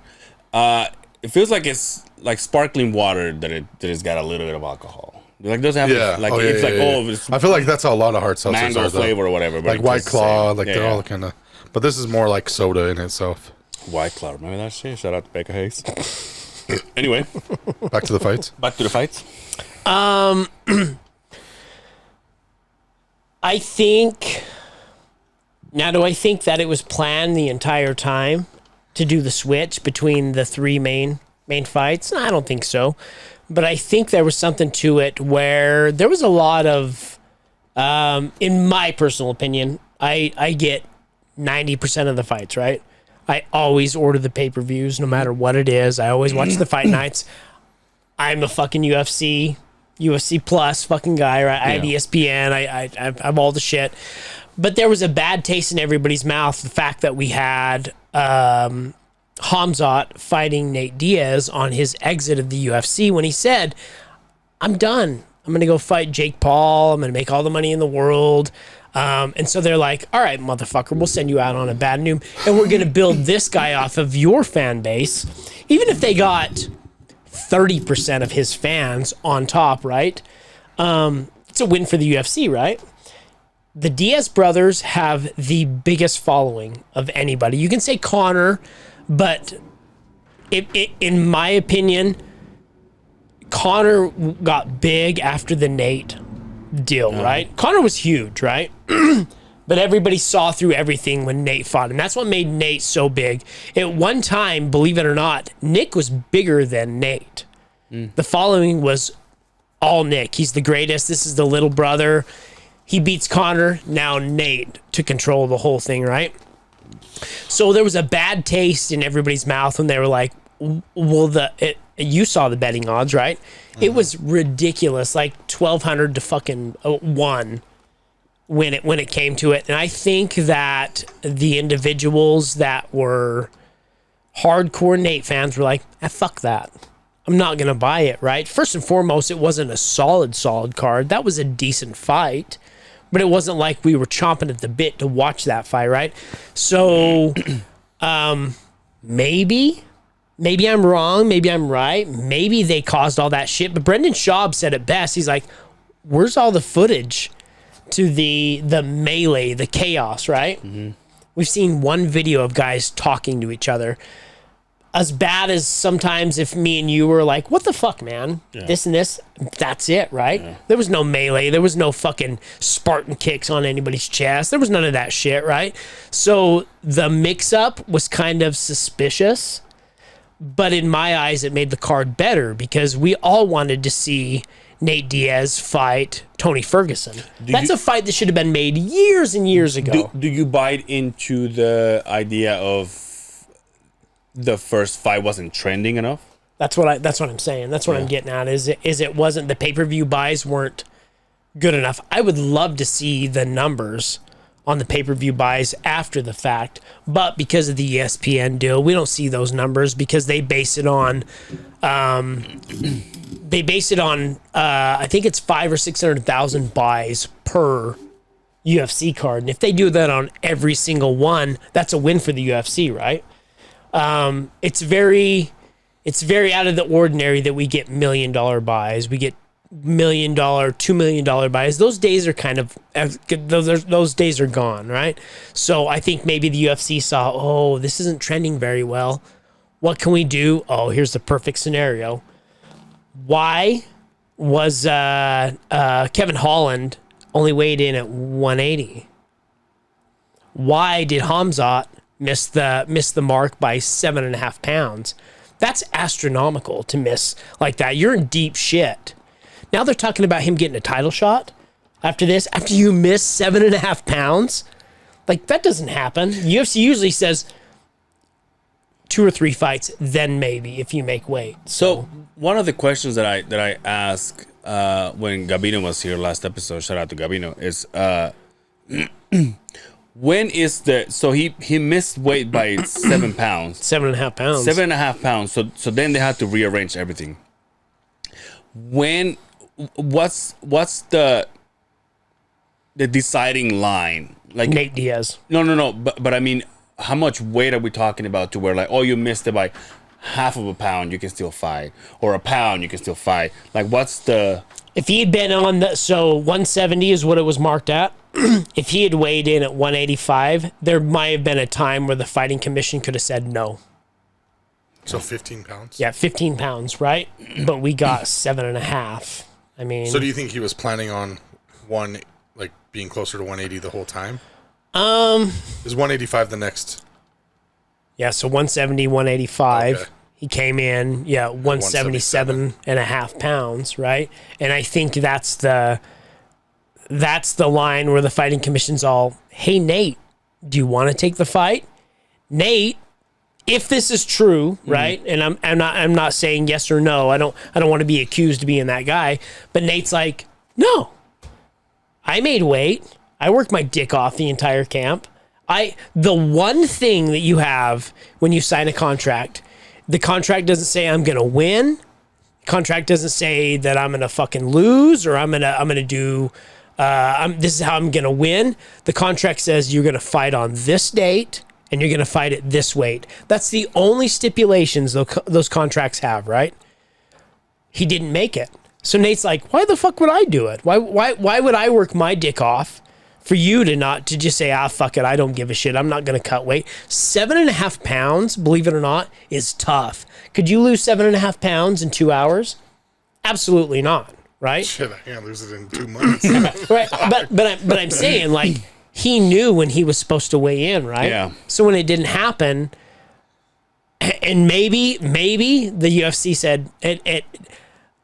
It feels like it's like sparkling water that has got a little bit of alcohol. Like doesn't have Yeah. like Oh, yeah, it's yeah, like yeah. oh it's I feel like that's how a lot of hard seltzers mango are. Though. flavor or whatever. But Like it White tastes the Claw, same. like Yeah, they're yeah. all kind of. But this is more like soda in itself. White Claw. Remember that shit? Shout out to Becca Hayes. Anyway, Back to the fights. back to the fights. I think. Now, do I think that it was planned the entire time to do the switch between the 3 main fights? I don't think so. But I think there was something to it where there was a lot of, in my personal opinion, I get 90% of the fights, right? I always order the pay-per-views no matter what it is. I always watch the fight nights. I'm a fucking UFC Plus fucking guy, right? I have Yeah. ESPN. I have all the shit. But there was a bad taste in everybody's mouth, the fact that we had Hamzat fighting Nate Diaz on his exit of the UFC when he said, I'm done. I'm going to go fight Jake Paul. I'm going to make all the money in the world. And so they're like, all right, motherfucker, we'll send you out on a bad noon. And we're going to build this guy off of your fan base. Even if they got 30% of his fans on top, right? it's a win for the UFC, right? The Diaz brothers have the biggest following of anybody. You can say Conor, but in my opinion, Conor got big after the Nate deal, right? Conor was huge, right? But everybody saw through everything when Nate fought him. That's what made Nate so big. At one time, believe it or not, Nick was bigger than Nate. The following was all Nick. He's the greatest. This is the little brother. He beats Conor. Now Nate to control the whole thing, right? So there was a bad taste in everybody's mouth when they were like, well, you saw the betting odds, right? It was ridiculous, like 1,200 to fucking 1 when it came to it. And I think that the individuals that were hardcore Nate fans were like, fuck that. I'm not going to buy it, right? First and foremost, it wasn't a solid card. That was a decent fight, but it wasn't like we were chomping at the bit to watch that fight, right? So maybe I'm wrong. Maybe I'm right. Maybe they caused all that shit. But Brendan Schaub said it best. He's like, where's all the footage to the melee, the chaos, right? We've seen one video of guys talking to each other. As bad as sometimes if me and you were like, what the fuck, man? This and this, that's it, right? There was no melee. There was no fucking Spartan kicks on anybody's chest. There was none of that shit, right? So the mix-up was kind of suspicious. But in my eyes, it made the card better because we all wanted to see Nate Diaz fight Tony Ferguson. That's a fight that should have been made years and years ago. Do you buy into the idea of the first fight wasn't trending enough? That's what I'm saying. That's what I'm getting at. Is it wasn't the pay-per-view buys weren't good enough. I would love to see the numbers on the pay-per-view buys after the fact, but because of the ESPN deal, we don't see those numbers because they base it on I think it's 500,000 or 600,000 buys per UFC card. And if they do that on every single one, that's a win for the UFC, right? It's very out of the ordinary that we get $1 million buys. We get $1 million, $2 million buys. Those days are kind of, those days are gone, right? So I think maybe the UFC saw, this isn't trending very well. What can we do? Here's the perfect scenario. Why was Kevin Holland only weighed in at 180? Why did Hamzat miss the mark by 7.5 pounds? That's astronomical to miss like that. You're in deep shit. Now they're talking about him getting a title shot after this, after you miss 7.5 pounds. Like, that doesn't happen. UFC usually says 2 or 3 fights, then maybe if you make weight. So one of the questions that I asked when Gabino was here last episode, shout out to Gabino, is when is he missed weight by 7 pounds. 7.5 pounds. 7.5 pounds. So then they had to rearrange everything. What's the deciding line? Like Nate Diaz. No. But I mean, how much weight are we talking about to where like, you missed it by half of a pound, you can still fight, or a pound, you can still fight? Like, what's the? If he had been on 170 is what it was marked at. If he had weighed in at 185, there might have been a time where the fighting commission could have said no. So 15 pounds? Yeah, 15 pounds, right? But we got 7.5. I mean, so do you think he was planning on being closer to 180 the whole time? Is 185 the next? Yeah, so 170, 185. Okay. He came in, 177.5 pounds, right? And I think that's the line where the fighting commission's all, hey, Nate, do you want to take the fight? Nate, if this is true, right? And I'm not saying yes or no. I don't want to be accused of being that guy. But Nate's like, no, I made weight. I worked my dick off the entire camp. The one thing that you have when you sign a contract, the contract doesn't say I'm gonna win. The contract doesn't say that I'm gonna fucking lose or I'm gonna do. This is how I'm gonna win. The contract says you're gonna fight on this date and you're gonna fight at this weight. That's the only stipulations those contracts have, right? He didn't make it. So Nate's like, why the fuck would I do it? Why would I work my dick off for you to just say, fuck it, I don't give a shit. I'm not going to cut weight. 7.5 pounds, believe it or not, is tough. Could you lose 7.5 pounds in 2 hours? Absolutely not, right? Shit, I can't lose it in 2 months. Right, but I'm saying, like, he knew when he was supposed to weigh in, right? Yeah. So when it didn't happen, and maybe the UFC said it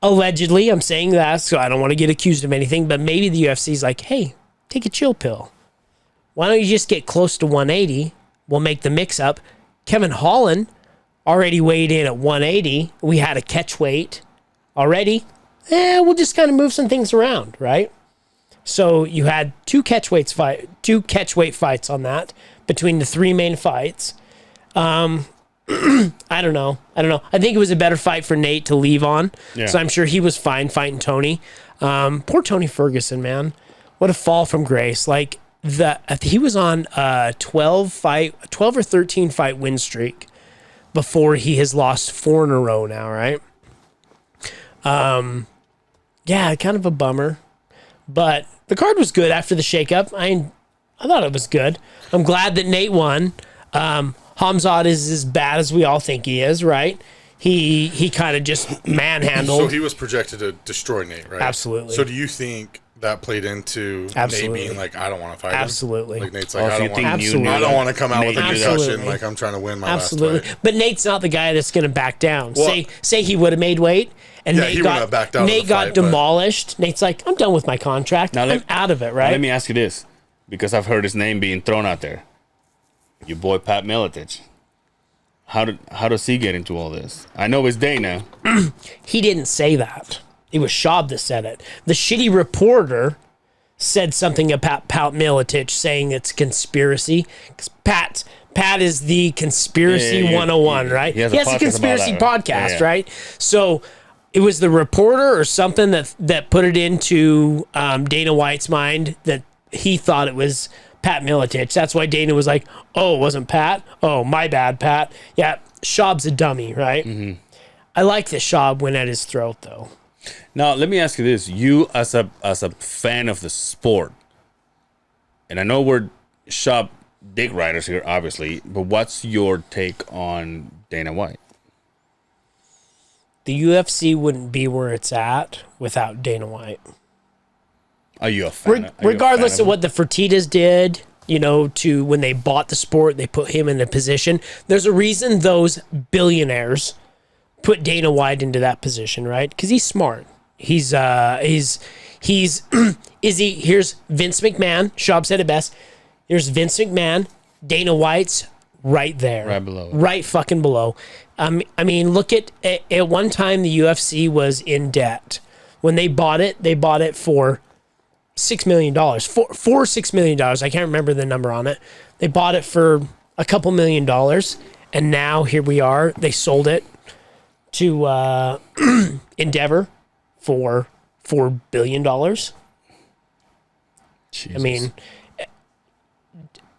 allegedly, I'm saying that, so I don't want to get accused of anything, but maybe the UFC's like, hey, take a chill pill. Why don't you just get close to 180? We'll make the mix up. Kevin Holland already weighed in at 180. We had a catch weight already. We'll just kind of move some things around, right? So you had two catch weight fights on that between the 3 main fights. I don't know. I think it was a better fight for Nate to leave on. Yeah. So I'm sure he was fine fighting Tony. Poor Tony Ferguson, man. What a fall from grace. Like, he was on a 12 or 13 fight win streak before he has lost 4 in a row now, right? Yeah, kind of a bummer. But the card was good after the shakeup. I thought it was good. I'm glad that Nate won. Hamzat is as bad as we all think he is, right? He kind of just manhandled. So he was projected to destroy Nate, right? Absolutely. So do you think that played into Nate being like, I don't want to fight Absolutely. him? Like Nate's like, I Absolutely. don't want to come out Nate with a Absolutely. concussion. Like I'm trying to win my Absolutely. last fight. But Nate's not the guy that's going to back down. Well, say he would have made weight and Yeah, he Nate wouldn't have backed out of the got fight, but- demolished. Nate's like, I'm done with my contract. Now I'm out of it, right? Let me ask you this, because I've heard his name being thrown out there. Your boy Pat Miletich. How does he get into all this? I know it's Dana. He didn't say that. It was Schaub that said it. The shitty reporter said something about Pat Miletich saying it's conspiracy. 'Cause Pat is the conspiracy 101, right? He has a conspiracy podcast, right? So it was the reporter or something that put it into Dana White's mind that he thought it was Pat Miletich. That's why Dana was like, oh, it wasn't Pat? Oh, my bad, Pat. Yeah, Schaub's a dummy, right? Mm-hmm. I like that Schaub went at his throat, though. Now, let me ask you this. You, as a fan of the sport, and I know we're Schaub dick riders here, obviously, but what's your take on Dana White? The UFC wouldn't be where it's at without Dana White. Are you a fan? Regardless of what the Fertittas did, to when they bought the sport, they put him in a position. There's a reason those billionaires put Dana White into that position, right? Because he's smart. He's here's Vince McMahon. Schaub said it best. Here's Vince McMahon. Dana White's right there. Right below. Right fucking below. I mean, look at one time the UFC was in debt. When they bought it for $6 million, $6 million. I can't remember the number on it. They bought it for a couple $1 million, and now here we are. They sold it to Endeavor for $4 billion. Jesus. I mean,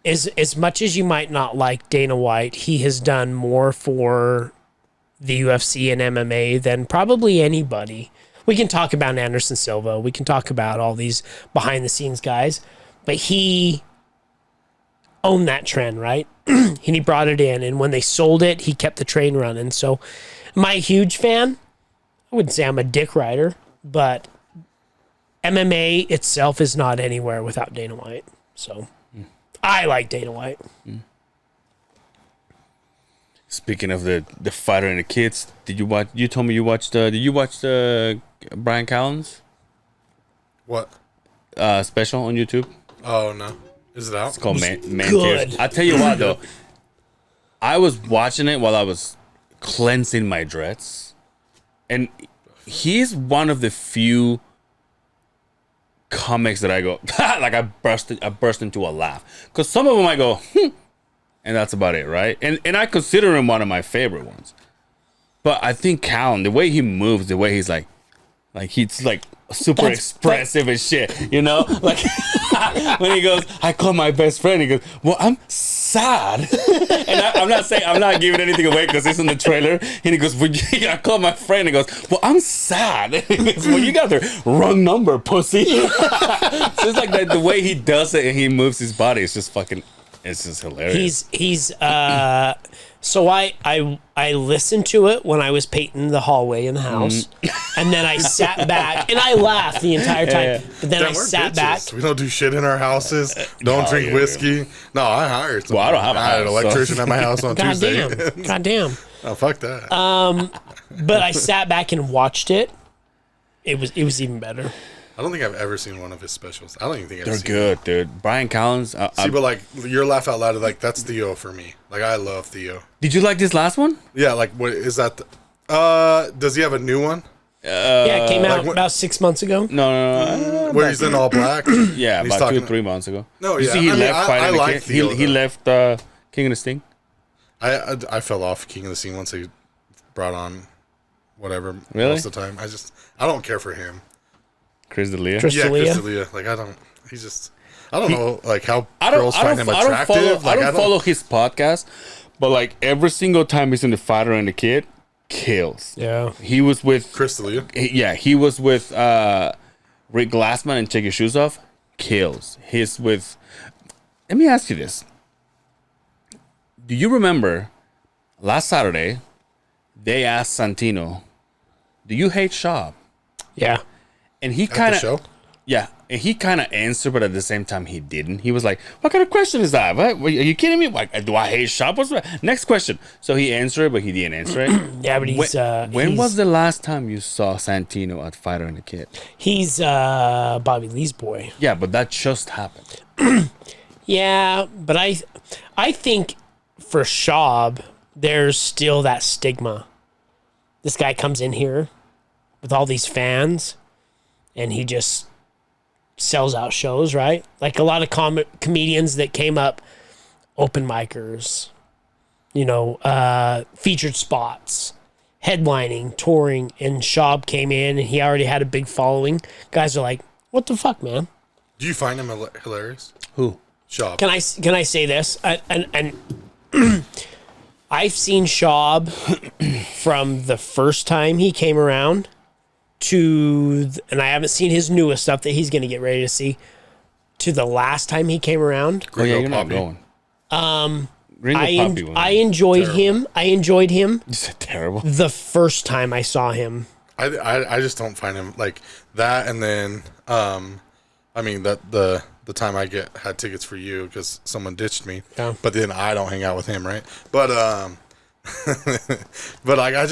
as much as you might not like Dana White, he has done more for the UFC and MMA than probably anybody. We can talk about Anderson Silva. We can talk about all these behind-the-scenes guys. But he owned that trend, right? And he brought it in. And when they sold it, he kept the train running. So am I a huge fan? I wouldn't say I'm a dick rider. But MMA itself is not anywhere without Dana White. So I like Dana White. Speaking of the fighter and the kids, did you watch? You told me you watched. Did you watch the Brian Callen's What? special on YouTube? Oh, no. Is it out? It's called Man good. Tears. I tell you what, though, I was watching it while I was cleansing my dreads, and he's one of the few comics that I go like I burst into a laugh, because some of them I go. And that's about it, right? And I consider him one of my favorite ones. But I think Callen, the way he moves, the way he's like he's like super expressive and shit, Like when he goes, I call my best friend. He goes, well, I'm sad. And I'm not giving anything away because it's in the trailer. And he goes, well, I call my friend. He goes, well, I'm sad. He goes, well, you got the wrong number, pussy. So it's like the way he does it and he moves his body. It's just fucking, it's just hilarious. So I listened to it when I was painting the hallway in the house, and then I sat back and I laughed the entire time. Yeah. But then I We're sat bitches. back. We don't do shit in our houses. Don't drink whiskey. No, I hired someone. Well, I don't have a I had an house, so- electrician at my house on Tuesday. Goddamn. Oh, fuck that. But I sat back and watched it. It was even better. I don't think I've ever seen one of his specials. I don't even think I've They're seen good, dude. Brian Collins. See, but like your laugh out loud, like that's Theo for me. Like I love Theo. Did you like this last one? Yeah, like what is that? Does he have a new one Yeah, it came out like what- about 6 months ago. No. where he's in all black? Yeah, And he's about talking- 2-3 months ago. No, You yeah. see, he I mean, left I Fighting the like Kid. Theo, He though. left King of the Sting. I fell off King of the Scene once he brought on whatever. Really? Most of the time, I don't care for him. Chris D'Elia. Chris Yeah, D'Elia? Chris D'Elia. Like I don't know like how girls find him I don't attractive. follow, I don't follow his podcast, but like every single time he's in the Fighter and the Kid, kills. Yeah. He was with Chris D'Elia. he was with Rick Glassman and Take Your Shoes Off. Kills. He's with. Let me ask you this. Do you remember last Saturday they asked Santino, "Do you hate Schaub?" Yeah. And he At kind the of show. Yeah, and he kind of answered, but at the same time, he didn't. He was like, "What kind of question is that? What? Are you kidding me? Like, do I hate Schaub? What's that? Next question." So he answered it, but he didn't answer it. Yeah, but When was the last time you saw Santino at Fighter and the Kid? he's Bobby Lee's boy. Yeah, but that just happened. Yeah, but I think for Schaub, there's still that stigma. This guy comes in here with all these fans, and he just sells out shows, right? Like a lot of comedians that came up, open micers, featured spots, headlining, touring, and Schaub came in, and he already had a big following. Guys are like, "What the fuck, man?" Do you find him hilarious? Who? Schaub. Can I say this? And I've seen Schaub from the first time he came around and I haven't seen his newest stuff that he's going to get ready to see, to the last time he came around. Oh yeah, Gringo you're not Poppy. going. Gringo Poppy was I enjoyed him. I enjoyed him Is that terrible? the first time I saw him. I just don't find him like that. And then I mean that the time I had tickets for you because someone ditched me. Yeah. But then I don't hang out with him, right? But but like I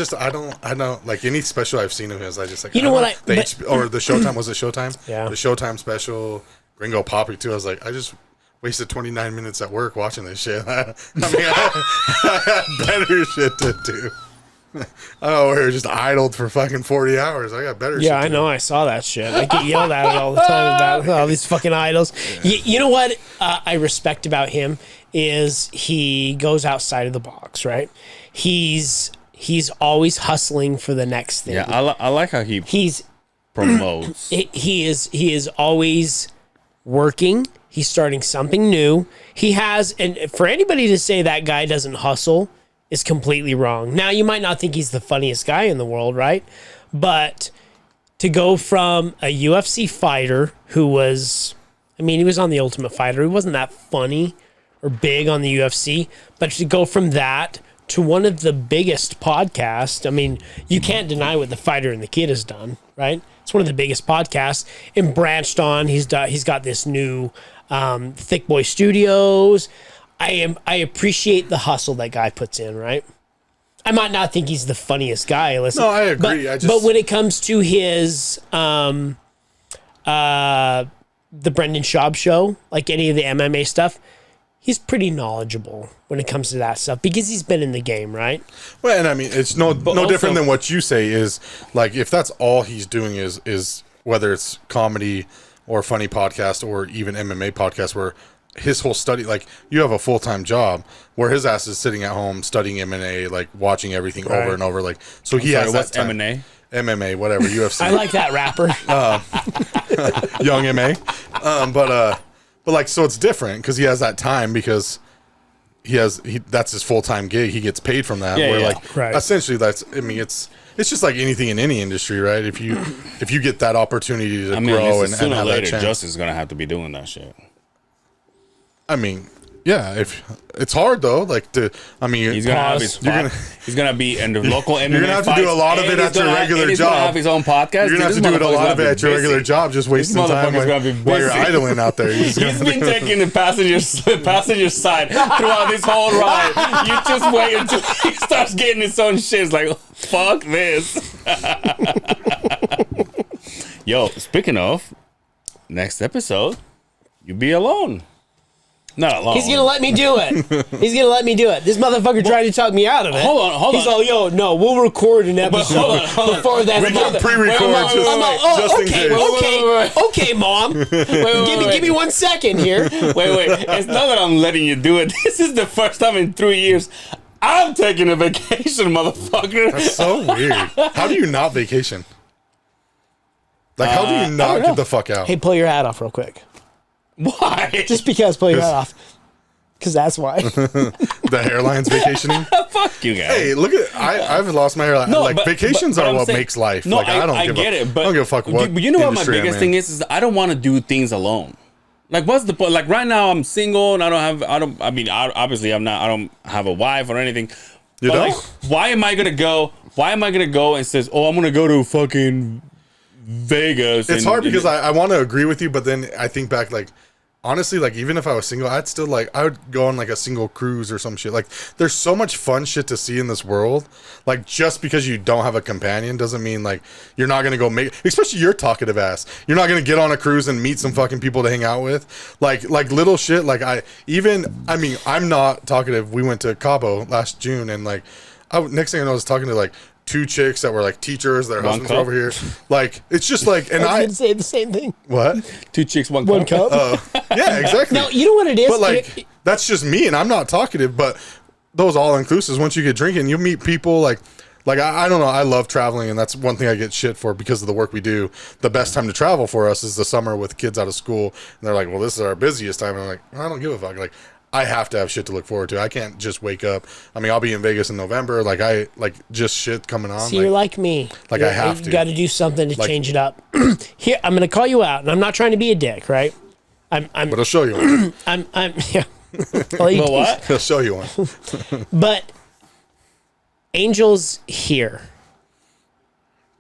don't like any special I've seen of his. I just like You know what or the Showtime, was it Showtime? Yeah. The Showtime special, Gringo Poppy too. I was like, I just wasted 29 minutes at work watching this shit. I had better shit to do. Oh, we were just idled for fucking 40 hours. I got better shit. Yeah, I know. I saw that shit. I get yelled at it all the time about all these fucking idols. You know what I respect about him is he goes outside of the box, right? He's always hustling for the next thing. Yeah, I like how He's promotes. he is always working. He's starting something new. He has, and for anybody to say that guy doesn't hustle is completely wrong. Now, you might not think he's the funniest guy in the world, right? But to go from a UFC fighter who was, he was on the Ultimate Fighter. He wasn't that funny or big on the UFC, but to go from that to one of the biggest podcasts, you can't deny what the Fighter and the Kid has done, right? It's one of the biggest podcasts, and branched on. He's got this new Thick Boy Studios. I appreciate the hustle that guy puts in, right? I might not think he's the funniest guy. Listen, No, I agree. But when it comes to his the Brendan Schaub show, like any of the MMA stuff, he's pretty knowledgeable when it comes to that stuff because he's been in the game, right? Well, and it's no also- different than what you say is like if that's all he's doing is whether it's comedy or funny podcast or even MMA podcast where his whole study, like you have a full-time job where his ass is sitting at home studying MMA, like watching everything over and over, like so he has What's that time. MMA, whatever, UFC. I like that rapper. Young MA. But But like, so it's different because he has that time because that's his full-time gig. He gets paid from that. Yeah, where yeah. like Right. essentially it's just like anything in any industry, right? If you get that opportunity to grow and sooner or have that later, chance. Justin's gonna have to be doing that shit. I mean, yeah, if it's hard though, like He's gonna have his he's gonna be in the local MMA. You're gonna have to do a lot of it at your regular He's job. gonna have his own podcast. You're gonna have to do it a lot of it at your regular job, just wasting time while you're idling out there. He's been taking the passenger side throughout this whole ride. You just wait until he starts getting his own shit. It's like, fuck this. Yo, speaking of, next episode, you be alone. Not alone. He's gonna let me do it. He's gonna let me do it. This motherfucker tried to talk me out of it. Hold on. He's all, yo, no, we'll record an episode before that. We can pre-record just in case. Okay, Mom. Give me 1 second here. Wait. It's not that I'm letting you do it. This is the first time in 3 years I'm taking a vacation, motherfucker. That's so weird. How do you not vacation? Like, how do you not get the fuck out? Hey, pull your hat off real quick. Why? Just because, pull your hat off. Because that's why. The hairline's vacationing. Fuck you guys. Hey, look at I've lost my hairline. No, like but vacations are I'm what saying- makes life. No, like I don't give get a, it, but I don't give a fuck what. You know what my industry I'm biggest in. thing is I don't want to do things alone. Like, what's the point? Like right now, I'm single and I don't have a wife or anything. You But, don't? like, why am I gonna go? Why am I gonna go and says, oh, I'm gonna go to fucking Vegas? It's hard because I want to agree with you, but then I think back, like, honestly, like, even if I was single, I'd still, like, I would go on, like, a single cruise or some shit. Like, there's so much fun shit to see in this world. Like, just because you don't have a companion doesn't mean, like, you're not going to go make, especially your talkative ass. You're not going to get on a cruise and meet some fucking people to hang out with. Like little shit. Like, I'm not talkative. We went to Cabo last June, and, like, next thing I know, I was talking to, like, 2 chicks that were like teachers, their husbands were over here. Like, it's just like, and I was going to say the same thing. What? 2 chicks, one cup. Yeah, exactly. No, you know what it is? But like, that's just me, and I'm not talkative. But those all inclusives, once you get drinking, you meet people like I don't know. I love traveling, and that's one thing I get shit for because of the work we do. The best time to travel for us is the summer with kids out of school, and they're like, "Well, this is our busiest time." And I'm like, I don't give a fuck. Like, I have to have shit to look forward to. I can't just wake up. I mean, I'll be in Vegas in November. Like, just shit coming on. So you're like me. Like, I have to. You got to do something to change it up. Here, I'm going to call you out, and I'm not trying to be a dick, right? But I'll show you one. Yeah. Well, But what? I'll show you one. But Angel's here,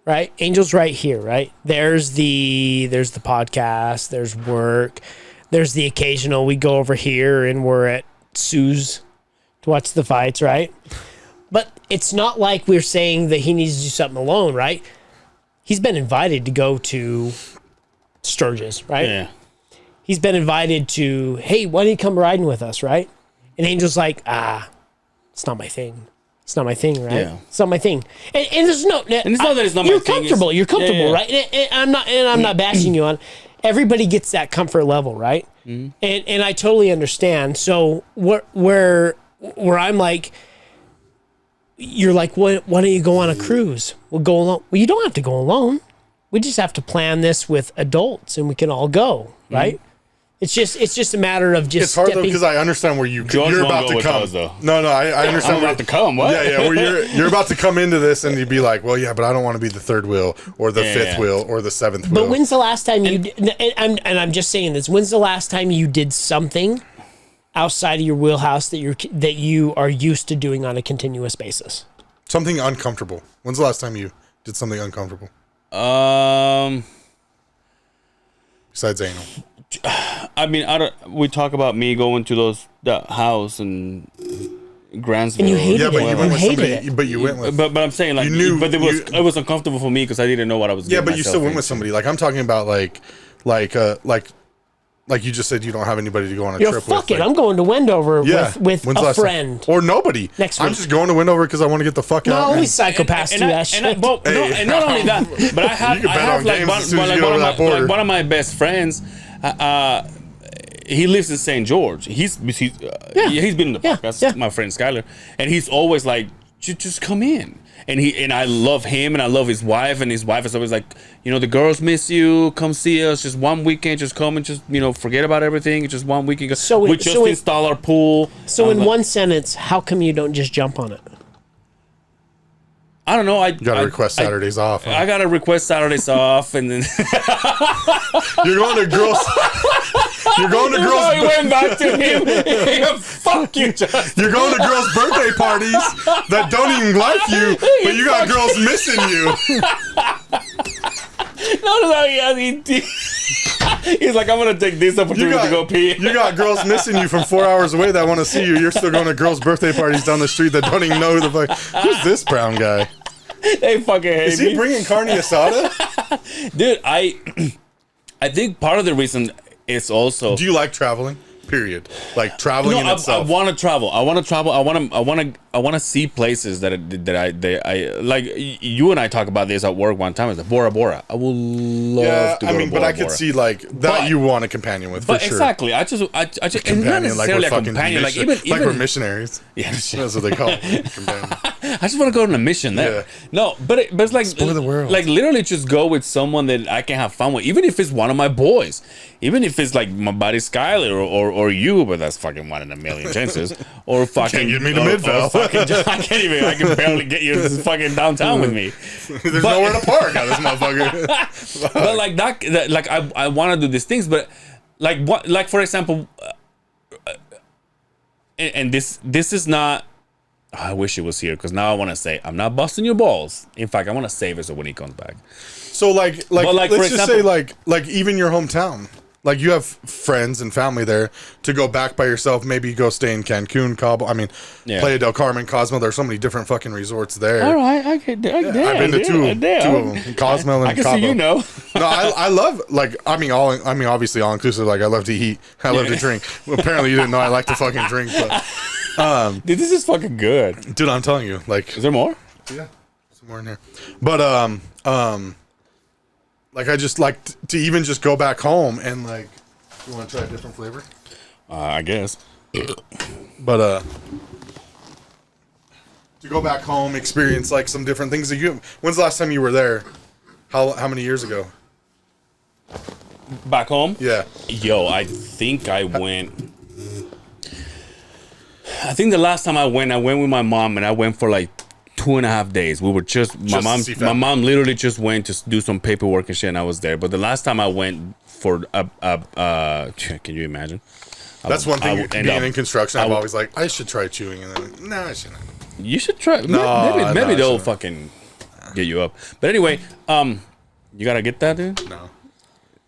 right? Angel's right here, right? There's the podcast. There's work. There's the occasional we go over here and we're at Sue's to watch the fights, right? But it's not like we're saying that he needs to do something alone, right? He's been invited to go to Sturgis, right? Yeah. He's been invited to, hey, why don't you come riding with us, right? And Angel's like, it's not my thing. It's not my thing, right? Yeah. It's not my thing. And there's no. And it's not that it's not my you're thing. comfortable. You're comfortable, Yeah. right? And I'm not bashing you on. Everybody gets that comfort level, right? Mm-hmm. And I totally understand. So where I'm like, you're like, why don't you go on a cruise? We'll go alone. Well, you don't have to go alone. We just have to plan this with adults, and we can all go, right? Mm-hmm. It's just a matter of just. It's hard though because I understand where you're won't about go to with come. us, though. No, I understand. I'm about to come. What? Yeah. Where you're about to come into this and you'd be like, well, yeah, but I don't want to be the third wheel or the fifth wheel or the seventh wheel. But when's the last time you? I'm just saying this. When's the last time you did something outside of your wheelhouse that you are used to doing on a continuous basis? Something uncomfortable. When's the last time you did something uncomfortable? Besides anal. I mean, we talk about me going to that house in Grantsville. And you hated Yeah, but it. you went with hated somebody. it. But you went with. But I'm saying, like, You knew- but it was uncomfortable for me because I didn't know what I was. Yeah, getting but you still myself went with into. somebody. Like I'm talking about, like you just said, you don't have anybody to go on a Yo, trip fuck with. it. I'm going to Wendover Yeah, with when's the a last time? friend. Or nobody. Next I'm week. just going to Wendover because I want to get the fuck No, out. only and- psychopaths do that shit. And not only that, but I have, You can bet on like games one, as soon as like you get one of over my, that border. like one of my best friends. He lives in St. George. He's been in the podcast. Yeah. My friend Skyler, and he's always like, just come in. and I love him, and I love his wife, and his wife is always like, you know, the girls miss you. Come see us. Just one weekend. Just come and just, you know, forget about everything. Just one weekend. So we just install our pool. So in one sentence, how come you don't just jump on it? I don't know. You gotta request Saturdays off. Huh? I gotta request Saturdays off, and then You're going to girls. You're going to girls. he went back to him. Fuck you, Justin. You're going to girls' birthday parties that don't even like you, but you got girls missing you. He's like, I'm gonna take this opportunity to go pee. You got girls missing you from 4 hours away that want to see you. You're still going to girls' birthday parties down the street that don't even know who the fuck. Who's this brown guy? They fucking hate me. Is he bringing carne asada? Dude, I think part of the reason is also. Do you like traveling? Period. Like traveling in itself. I want to travel. I want to see places that I like. You and I talk about this at work one time. It's like Bora Bora. I would love to go to Bora but I could see like that you want a companion with, for sure. Exactly. I just companion, not necessarily like a companion. Like even we're missionaries. Yeah, that's what they call it. Companion. I just want to go on a mission there. Yeah. No, but it's like explore the world. Like literally just go with someone that I can have fun with, even if it's one of my boys, even if it's like my buddy Skyler or you, but that's fucking 1 in a million chances. Or fucking can't get me to Midvale. I can't even. I can barely get you to fucking downtown with me. There's nowhere to park on this motherfucker. But like that, like I want to do these things, but like what, like for example, and this is not. I wish he was here because now I want to say I'm not busting your balls. In fact, I want to save it so when he comes back. So like let's for just example, say like even your hometown. Like you have friends and family there to go back by yourself. Maybe go stay in Cancun, Cabo. I mean, Playa del Carmen, Cosmo. There's so many different fucking resorts there. All right, I get there. I've been to two of them, Cosmo and I can Cabo. see you know. No, I love like obviously all inclusive. Like I love to eat. I love to drink. Well, apparently you didn't know I like to fucking drink. But Dude, this is fucking good. dude, I'm telling you, like, Is there more? yeah, some more in here. But like I just like to even just go back home and like, you want to try a different flavor? I guess. But to go back home, experience like some different things that you. When's the last time you were there? How many years ago? Back home? Yeah. Yo, I think I went. I think the last time I went with my mom, and I went for like 2.5 days. We were my mom literally just went to do some paperwork and shit, and I was there. But the last time I went for can you imagine? That's one thing. Being in construction, I'm always like, I should try chewing, and then no, I shouldn't. You should try. No, maybe they'll fucking get you up. But anyway, you gotta get that, dude. No.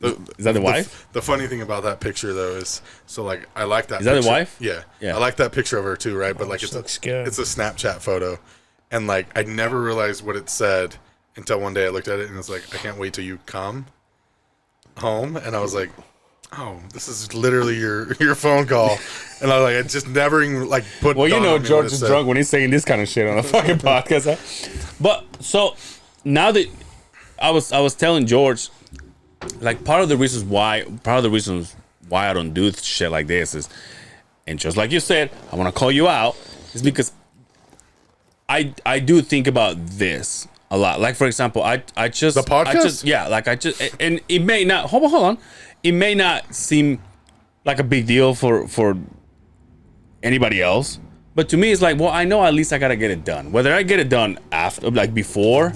Is that the wife? The funny thing about that picture though is, so like I like that. Is that picture. the wife? Yeah. Yeah. I like that picture of her too, right? But like it's looks good. It's a Snapchat photo, and like I never realized what it said until one day I looked at it and it was like, I can't wait till you come home, and I was like, oh, this is literally your phone call, and I like I just never even like put. Well, you know, George is said. drunk when he's saying this kind of shit on a fucking podcast. Huh? But so now that I was telling George, like part of the reasons why I don't do shit like this is, and just like you said, I want to call you out, is because I do think about this a lot. Like for example, I just the podcast. And it may not hold on. It may not seem like a big deal for anybody else, but to me it's like, well, I know at least I gotta get it done. Whether I get it done after, like before,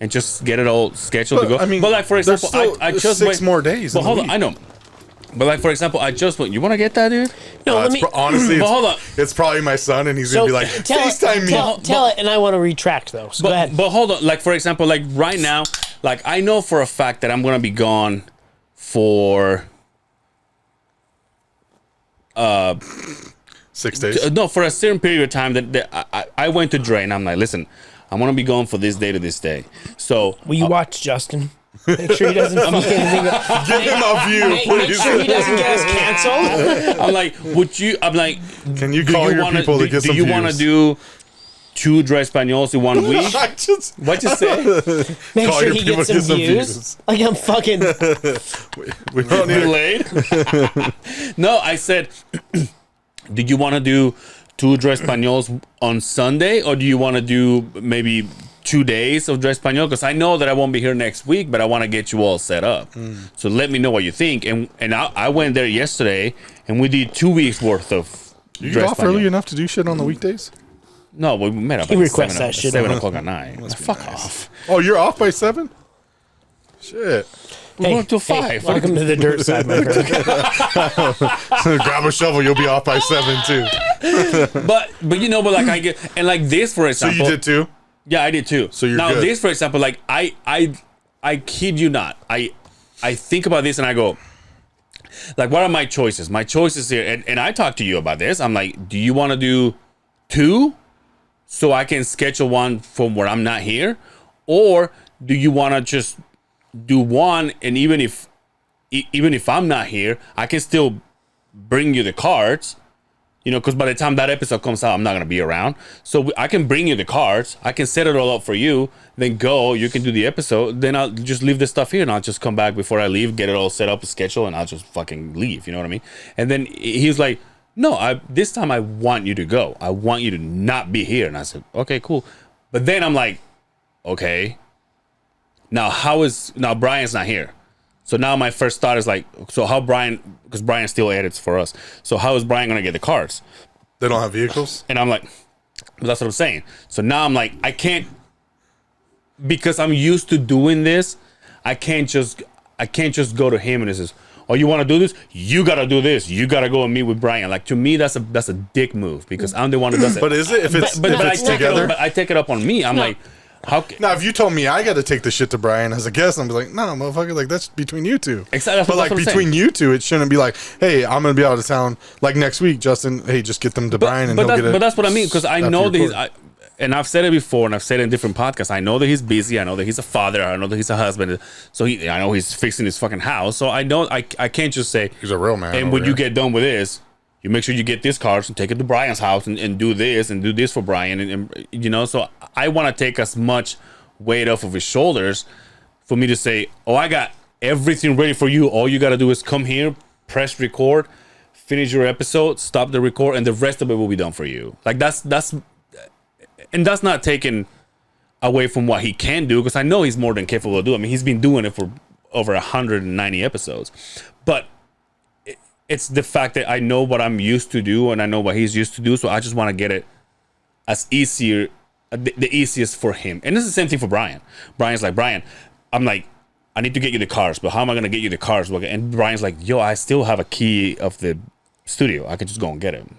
and just get it all scheduled to go. I mean, but like for example, I just 6 more days. But hold on, I know. But like for example, I just went. You want to get that, dude? No, let me. Honestly, but hold on. It's probably my son, and he's gonna be like, FaceTime me. Tell it, and I want to retract though. So go ahead. But hold on. Like for example, like right now, like I know for a fact that I'm gonna be gone for 6 days. no, for a certain period of time that I went to Dre, and I'm like, listen, I'm gonna be gone for this day to this day. So will you watch Justin? Make sure he doesn't fucking give him a view. Make sure he doesn't get us canceled. I'm like, I'm like, can you call your people to get some views? Do you want to do 2 Dre Españols in 1 week? What'd you say? Make sure he gets some views. Like I'm fucking. we don't need late. No, I said, do you want to do 2 Dre Españols on Sunday, or do you want to do maybe 2 days of Dress Español because I know that I won't be here next week, but I want to get you all set up. So let me know what you think. And I went there yesterday, and we did 2 weeks worth of. You get off early enough to do shit on the weekdays? No, we met up He at requests 7, that shit. 7 o'clock at night. Fuck nice. off. Oh, you're off by 7? Shit. We work till 5. Welcome to the dirt side, my friend. Grab a shovel, you'll be off by 7 too. but like I get, and like this, for So example. you did too? Yeah, I did too. So you're now good. this, for example, like I kid you not, I think about this and I go, like, what are my choices? My choices here, and I talked to you about this. I'm like, do you want to do 2, so I can schedule one from where I'm not here, or do you want to just do 1, and even if I'm not here, I can still bring you the cards. Because by the time that episode comes out, I'm not going to be around. So I can bring you the cards. I can set it all up for you. Then go. You can do the episode. Then I'll just leave the stuff here, and I'll just come back before I leave, get it all set up, schedule, and I'll just fucking leave. You know what I mean? And then he was like, no, this time I want you to go. I want you to not be here. And I said, okay, cool. But then I'm like, okay. Now, Brian's not here. So now my first thought is like, so how Brian, because Brian still edits for us. So how is Brian going to get the cards? They don't have vehicles? And I'm like, that's what I'm saying. So now I'm like, I can't, because I'm used to doing this. I can't just go to him and it says, oh, you want to do this? You got to do this. You got to go and meet with Brian. Like, to me, that's a dick move because I'm the one who does it. But is it? If it's, but if I it's take together? but I take it up on me. I'm like, how? Now, if you told me I got to take the shit to Brian as a guest, I'm like, no, motherfucker, like that's between you two. Exactly. But like between you two, it shouldn't be like, hey, I'm gonna be out of town like next week, Justin. Hey, just get them to Brian and he'll get it. But that's what I mean because I know that record. and I've said it before and I've said it in different podcasts. I know that he's busy. I know that he's a father. I know that he's a husband. So I know he's fixing his fucking house. So I know I can't just say He's a real man. And over when you here. get done with this, you make sure you get this cards and take it to Brian's house and do this and do this for Brian and so I want to take as much weight off of his shoulders for me to say, oh, I got everything ready for you. All you got to do is come here, press record, finish your episode, stop the record, and the rest of it will be done for you. Like that's not taken away from what he can do because I know he's more than capable of doing. I mean, he's been doing it for over 190 episodes, but it's the fact that I know what I'm used to do and I know what he's used to do. So I just want to get it as the easiest for him. And it's the same thing for Brian. Brian's like, Brian, I'm like, I need to get you the cars, but how am I going to get you the cars? And Brian's like, yo, I still have a key of the studio. I could just go and get it. And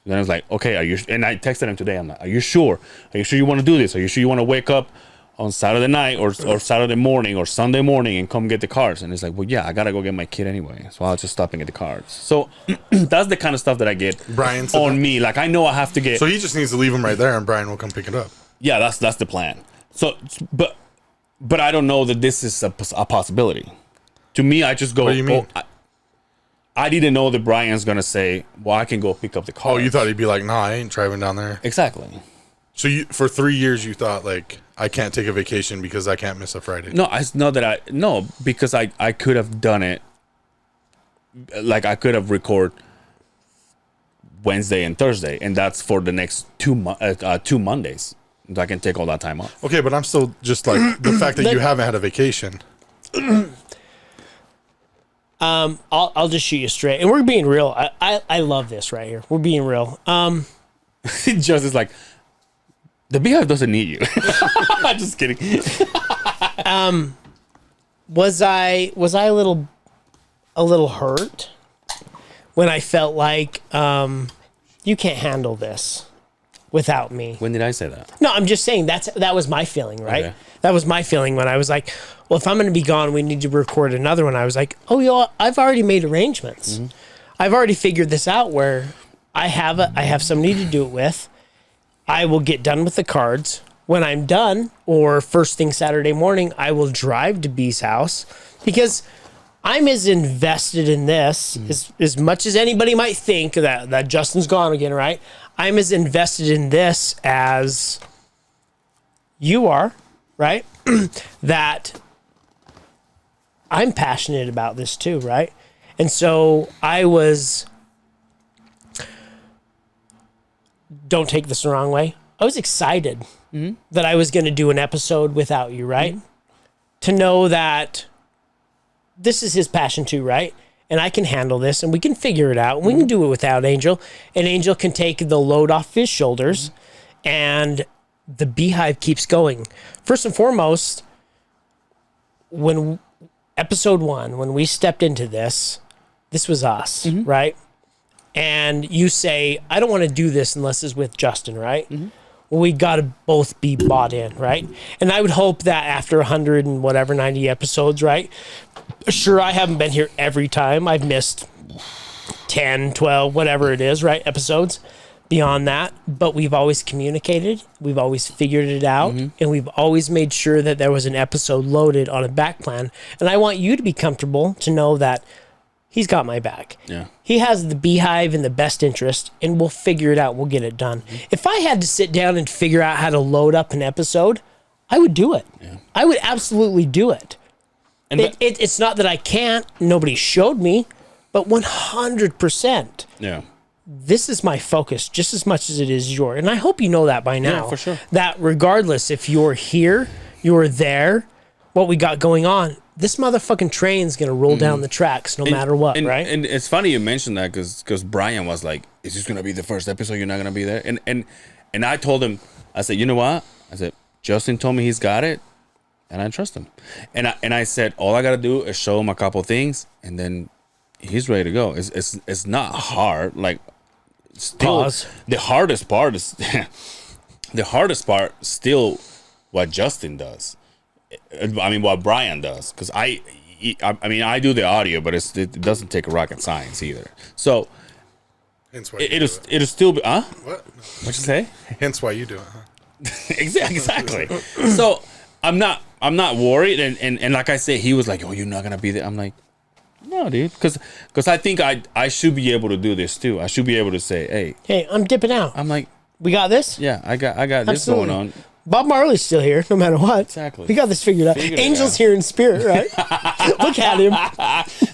then I was like, okay, are you? And I texted him today. I'm like, are you sure? Are you sure you want to do this? Are you sure you want to wake up on Saturday night or Saturday morning or Sunday morning and come get the cards? And he's like, well, yeah, I got to go get my kid anyway. So I'll just stop and get the cards. So that's the kind of stuff that I get Brian said on that? me. Like, I know I have to get. So he just needs to leave them right there and Brian will come pick it up. Yeah, that's the plan. So, but I don't know that this is a possibility. To me, I just go. What do you mean? Oh, I didn't know that Brian's gonna say, "Well, I can go pick up the car." Oh, you thought he'd be like, nah, I ain't driving down there. Exactly. So you, for 3 years, you thought like, I can't take a vacation because I can't miss a Friday. No, I know that because I could have done it. Like I could have recorded Wednesday and Thursday, and that's for the next 2 Mondays. I can take all that time off. Okay, but I'm still just like the fact that you haven't had a vacation. I'll just shoot you straight, and we're being real. I love this right here. We're being real. Just is like, the Beehive doesn't need you. I'm just kidding. Was I a little hurt when I felt like you can't handle this without me? When did I say that? No, I'm just saying that was my feeling, right? Okay. That was my feeling when I was like, well, if I'm going to be gone, we need to record another one. I was like, oh, I've already made arrangements. Mm-hmm. I've already figured this out where I have somebody to do it with. I will get done with the cards. When I'm done, or first thing Saturday morning, I will drive to B's house because I'm as invested in this as much as anybody might think that Justin's gone again, right? I'm as invested in this as you are, right? That I'm passionate about this too, right? And so I was, don't take this the wrong way, I was excited that I was going to do an episode without you, right? To know that this is his passion too, right? And I can handle this and we can figure it out. We can do it without Angel. And Angel can take the load off his shoulders and the Beehive keeps going. First and foremost, when episode 1, when we stepped into this was us, right? And you say, I don't want to do this unless it's with Justin, right? Well, we got to both be bought in, right? And I would hope that after 100 and whatever, 90 episodes, right? Sure, I haven't been here every time. I've missed 10, 12, whatever it is, right? Episodes beyond that. But we've always communicated. We've always figured it out. And we've always made sure that there was an episode loaded on a back plan. And I want you to be comfortable to know that he's got my back. Yeah. He has the Beehive in the best interest, and we'll figure it out. We'll get it done. If I had to sit down and figure out how to load up an episode, I would do it. Yeah. I would absolutely do it. And It's not that I can't. Nobody showed me, but 100%. yeah. This is my focus just as much as it is yours. And I hope you know that by now. Yeah, for sure. That regardless if you're here, you're there, what we got going on, this motherfucking train's going to roll down the tracks no matter what, right? And it's funny you mentioned that because Brian was like, is this going to be the first episode? You're not going to be there? And I told him, I said, you know what? I said, Justin told me he's got it, and I trust him. And I said, all I got to do is show him a couple things, and then he's ready to go. It's not hard. Like, still, Pause. the hardest part is still what Justin does. I mean, what Brian does, because I mean, I do the audio, but it doesn't take rocket science either. So Hence why it'll still be, huh? What? What'd you say? Hence why you do it, huh? Exactly. So I'm not worried, and like I said, he was like, "Oh, you're not gonna be there." I'm like, "No, dude," because I think I should be able to do this too. I should be able to say, Hey, I'm dipping out. I'm like, We got this? yeah, I got this Absolutely. going on. Bob Marley's still here, no matter what. Exactly. We got this figured out. Figured it Angel's out. here in spirit, right? Look at him.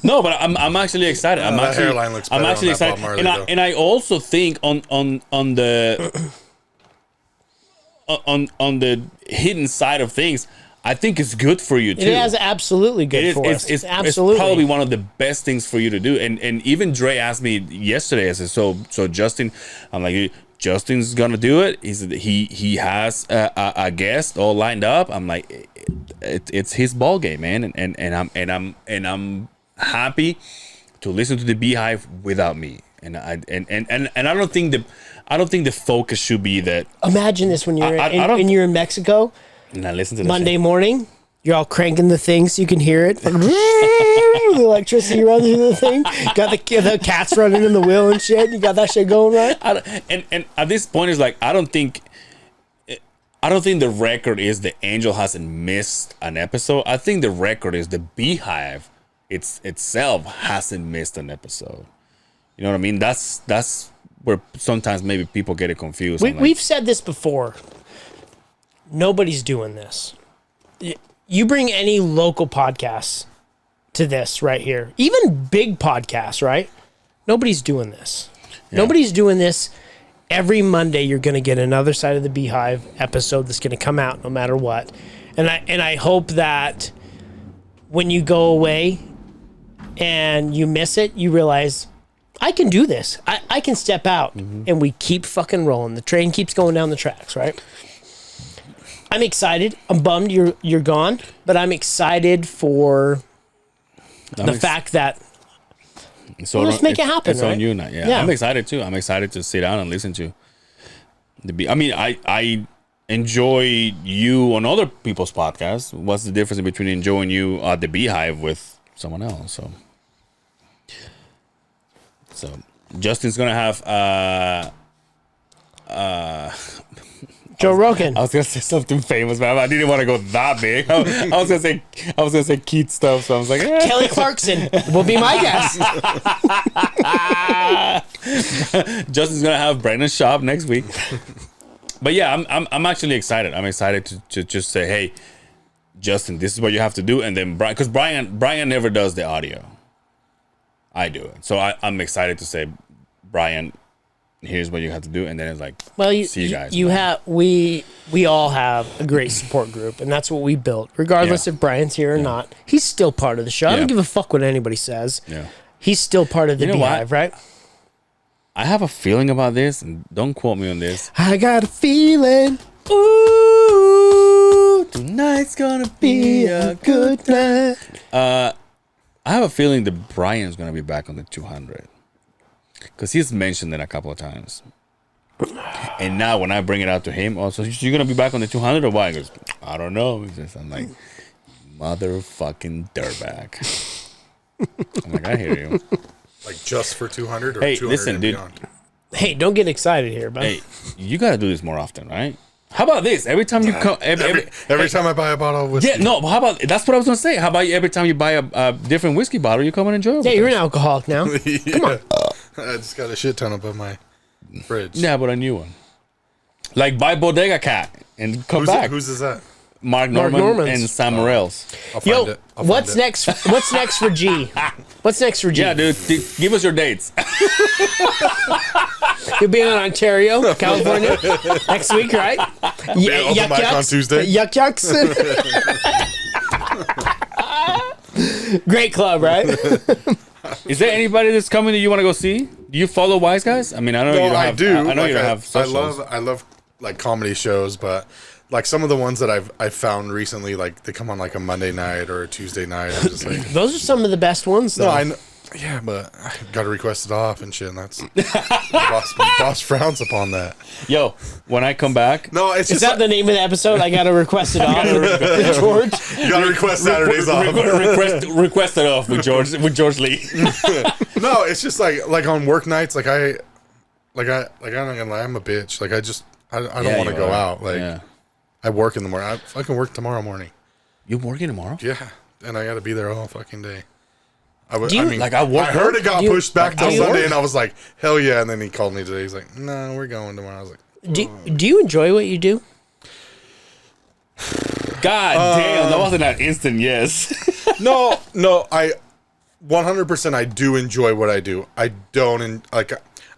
No, but I'm actually excited. I'm that actually hairline looks I'm better actually on that Bob excited, Marley, and I also think on the on the hidden side of things, I think it's good for you too. It is absolutely good for us. It's Absolutely. probably one of the best things for you to do. And even Dre asked me yesterday. I said, so Justin, I'm like, Justin's gonna do it. He has a guest all lined up. I'm like, it's his ball game, man. And I'm happy to listen to the Beehive without me. And I don't think the focus should be that. Imagine this when you're when you're in Mexico, And I listen to the Monday morning. You're all cranking the thing so you can hear it. The electricity running through the thing. Got the cats running in the wheel and shit. You got that shit going, right? And at this point, it's like I don't think the record is the Angel hasn't missed an episode. I think the record is the Beehive itself hasn't missed an episode. You know what I mean? That's where sometimes maybe people get it confused. We've said this before. Nobody's doing this. You bring any local podcasts to this right here, even big podcasts, right? Nobody's doing this. Yeah. Nobody's doing this. Every Monday, you're going to get another Side of the Beehive episode that's going to come out no matter what. And I hope that when you go away and you miss it, you realize, I can do this. I can step out. And we keep fucking rolling. The train keeps going down the tracks, right? I'm excited. I'm bummed you're gone, but I'm excited for the fact that so let's make it happen. It's right? on you now. Yeah, I'm excited too. I'm excited to sit down and listen to I mean, I enjoy you on other people's podcasts. What's the difference between enjoying you at the Beehive with someone else? So Justin's gonna have Joe Rogan. I was gonna say something famous, but I didn't want to go that big. I was gonna say Keith stuff, so I was like, Kelly Clarkson will be my guest. Justin's gonna have Brandon Schaub next week. But yeah, I'm actually excited. I'm excited to just say, hey, Justin, this is what you have to do, and then because Brian never does the audio. I do it, so I'm excited to say, Brian, here's what you have to do, and then it's like, Well, see you guys. You Bye. have we all have a great support group, and that's what we built. Regardless Yeah. if Brian's here or not, he's still part of the show. I Yeah. don't give a fuck what anybody says. Yeah. He's still part of the You know what? Beehive, right? I have a feeling about this, and don't quote me on this. I got a feeling. Ooh, tonight's gonna be a good night. I have a feeling that Brian's gonna be back on the 200 because he's mentioned it a couple of times. And now when I bring it out to him, also, you're gonna be back on the 200 or what? He goes, I don't know. I'm like, motherfucking dirtbag. I'm like, I hear you. Like just for 200 or Hey, 200 listen, and dude. beyond? Hey, don't get excited here, bud. Hey, you gotta do this more often, right? How about this? Every time you come, Every time I buy a bottle of whiskey. yeah, no. But how about that's what I was gonna say? How about every time you buy a different whiskey bottle, you come and enjoy it? Yeah, with you're us? an alcoholic now. Come on. I just got a shit ton above my fridge. Yeah, but a new one. Like buy Bodega Cat and come back. Whose is that? Mark Normans. Norman and Sam Morels. I'll find Yo, it. I'll find what's it. next? What's next for G? What's next for G? Yeah, dude, give us your dates. You'll be in Ontario, California next week, right? Yeah, open mic on Tuesday. Yuck yucks. Great club, right? Is there anybody that's coming that you want to go see? Do you follow Wise Guys? I mean, I know you No, don't I have. do. I know Like, you don't have socials. I love like comedy shows, but like some of the ones that I've found recently, like they come on like a Monday night or a Tuesday night. I'm just like, Those are some of the best ones, though. no, I know. Yeah, but I got to request it off and shit. And that's boss frowns upon that. Yo, when I come back, No, it's Is just that the name of the episode? I gotta request it off, George. you got to request Saturdays off. request it off with George Lee. No, it's just like on work nights, I'm not gonna lie, I'm a bitch. Like I don't Yeah, want to you go are. out. Like Yeah. I work in the morning. I fucking work tomorrow morning. You working tomorrow? Yeah, and I got to be there all fucking day. I Do you- mean, like, I work- I heard it got do you- pushed back like, till do you Sunday, work? and I was like, hell yeah. And then he called me today. He's like, no, we're going tomorrow. I was like, Do you enjoy what you do? God damn, that wasn't an instant yes. no, I 100% I do enjoy what I do. I don't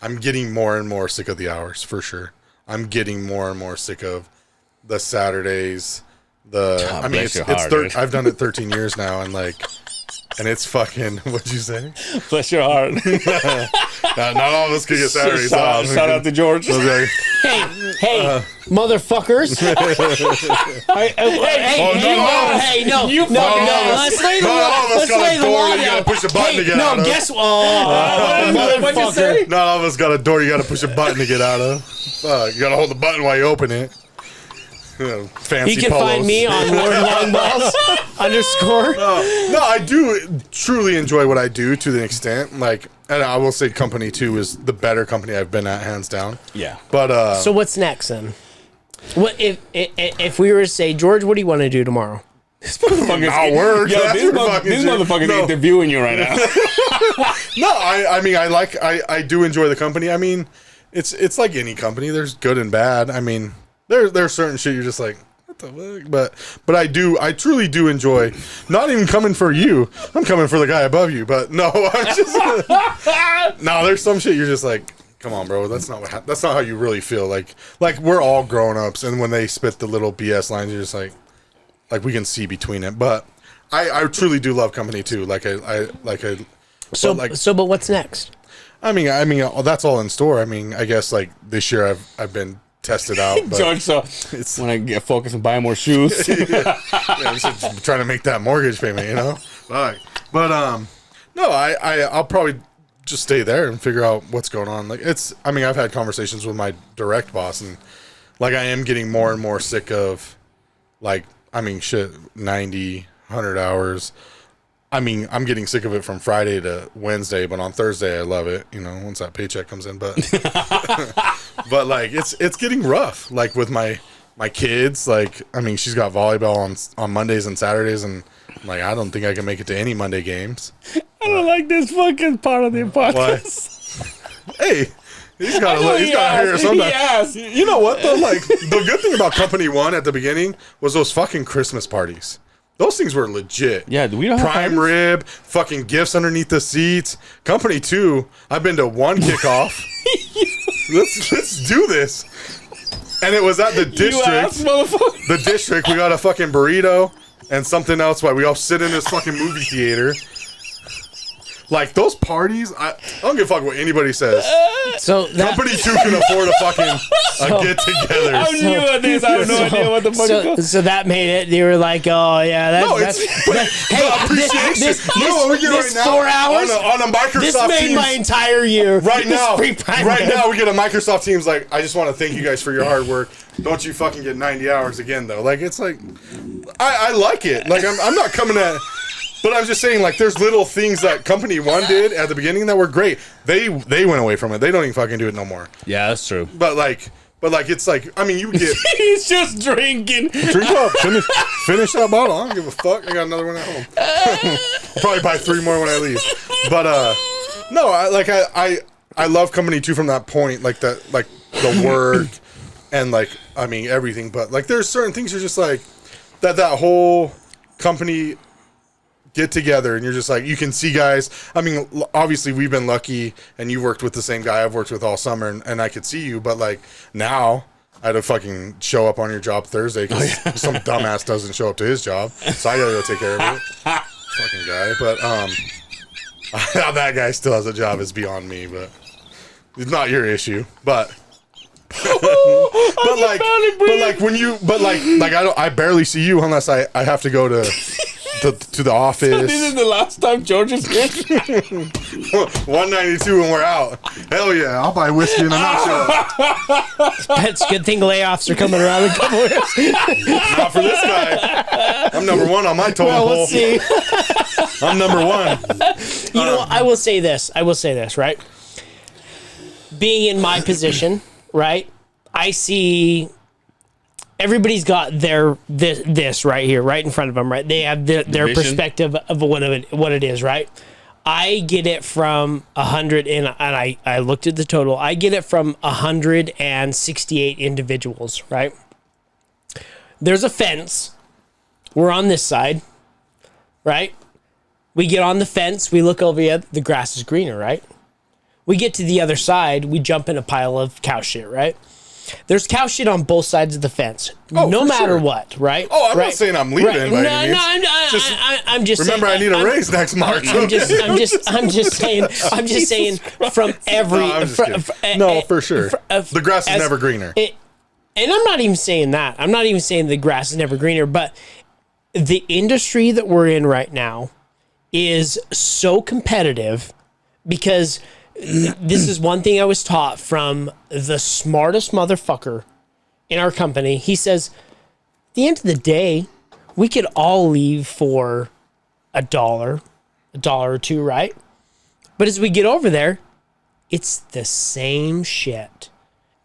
I'm getting more and more sick of the hours for sure. I'm getting more and more sick of the Saturdays. I mean, bless your heart, dude. I've done it 13 years now, and and it's fucking. What'd you say? Bless your heart. Not all of us can get Saturdays off. Shout out to George. I was like, Hey, motherfuckers! Hey, no, You fucking let's lay the not all of us let's got a lay the door law you gotta down. push a button to get out No, of. guess what? What'd you say? not all of us got a door you got to push a button to get out of. Fuck, you got to hold the button while you open it. Fancy You can polos. find me on Lord Longballs _. No, I do truly enjoy what I do to the extent, and I will say Company 2 is the better company I've been at, hands down. Yeah. But, So what's next then? What if we were to say, George, what do you want to do tomorrow? I'll work. Yo, That's this your fucking shit. motherfucker's No. interviewing you right now. No, I mean, I do enjoy the company. I mean, it's like any company. There's good and bad. I mean, there's certain shit you're just like, what the fuck? But I truly do enjoy not even coming for you. I'm coming for the guy above you. But no, I'm just no. There's some shit you're just like, come on, bro. That's not how you really feel. Like we're all grown ups, and when they spit the little BS lines, you're just like we can see between it. But I truly do love Company 2. But what's next? I mean, that's all in store. I mean, I guess like this year I've been tested out. But George, so when I get focused and buy more shoes. I'm just trying to make that mortgage payment, you know. But no, I'll probably just stay there and figure out what's going on. I mean, I've had conversations with my direct boss, and I am getting more and more sick of 90, 100 hours. I mean, I'm getting sick of it from Friday to Wednesday, but on Thursday I love it, once that paycheck comes in. But but it's getting rough. With my kids, I mean, she's got volleyball on Mondays and Saturdays, and I don't think I can make it to any Monday games. I don't like this fucking part of the podcast. Hey, he's got to hear it sometimes. You know what though? The good thing about Company 1 at the beginning was those fucking Christmas parties. Those things were legit. Yeah, we don't have prime parties? rib, fucking gifts underneath the seats. Company 2, I've been to one kickoff. let's do this. And it was at the district. The district. We got a fucking burrito and something else. While we all sit in this fucking movie theater. Like those parties, I don't give a fuck what anybody says. So that, Company 2 can afford a fucking get together. I'm new at this. I have no idea what the fuck it's called. So that made it. They were like, "Oh yeah, that's appreciation. this we get right now 4 hours on a Microsoft This made Teams. my entire year. Right now, Free Prime right Day. now we get a Microsoft Teams. Like, I just want to thank you guys for your hard work. Don't you fucking get 90 hours again though? Like, it's like, I like it. Like, I'm not coming at. But I'm just saying, like, there's little things that Company 1 did at the beginning that were great. They went away from it. They don't even fucking do it no more. Yeah, that's true. But it's like, I mean, you get He's just drinking. drink up, finish that bottle. I don't give a fuck. I got another one at home. I'll probably buy 3 more when I leave. But no, I love Company 2 from that point, like that, like the work and like I mean everything. But like, there's certain things you're just like that whole company get together and you're just like, you can see guys. I mean, obviously we've been lucky and you worked with the same guy I've worked with all summer and I could see you, but like now I had to fucking show up on your job Thursday because some dumbass doesn't show up to his job, so I gotta go take care of it. Fucking guy. But how that guy still has a job is beyond me, but it's not your issue. But I barely see you unless I have to go to the office. This is the last time George is here. 192 and we're out. Hell yeah, I'll buy whiskey and I'm not sure. It's a good thing layoffs are coming around in a couple of years. Not for this guy. I'm number 1 on my totem Well, pole. let's see. I'm number 1. You know, I will say this, right? Being in my position, right? I see everybody's got their this right here, right in front of them, right? They have their vision. perspective of what it is, right? I get it from 100, and I looked at the total. I get it from 168 individuals, right? There's a fence. We're on this side, right? We get on the fence. We look over here. The grass is greener, right? We get to the other side. We jump in a pile of cow shit, right? There's cow shit on both sides of the fence, no matter what, right? Oh, I'm right? not saying I'm leaving by any means. I'm just remember saying, I need a raise next March. I'm just saying from every. No, I'm just kidding. No, for sure. The grass is never greener. And I'm not even saying that. I'm not even saying the grass is never greener, but the industry that we're in right now is so competitive because this is one thing I was taught from the smartest motherfucker in our company. He says, at the end of the day, we could all leave for $1 or $2, right? But as we get over there, it's the same shit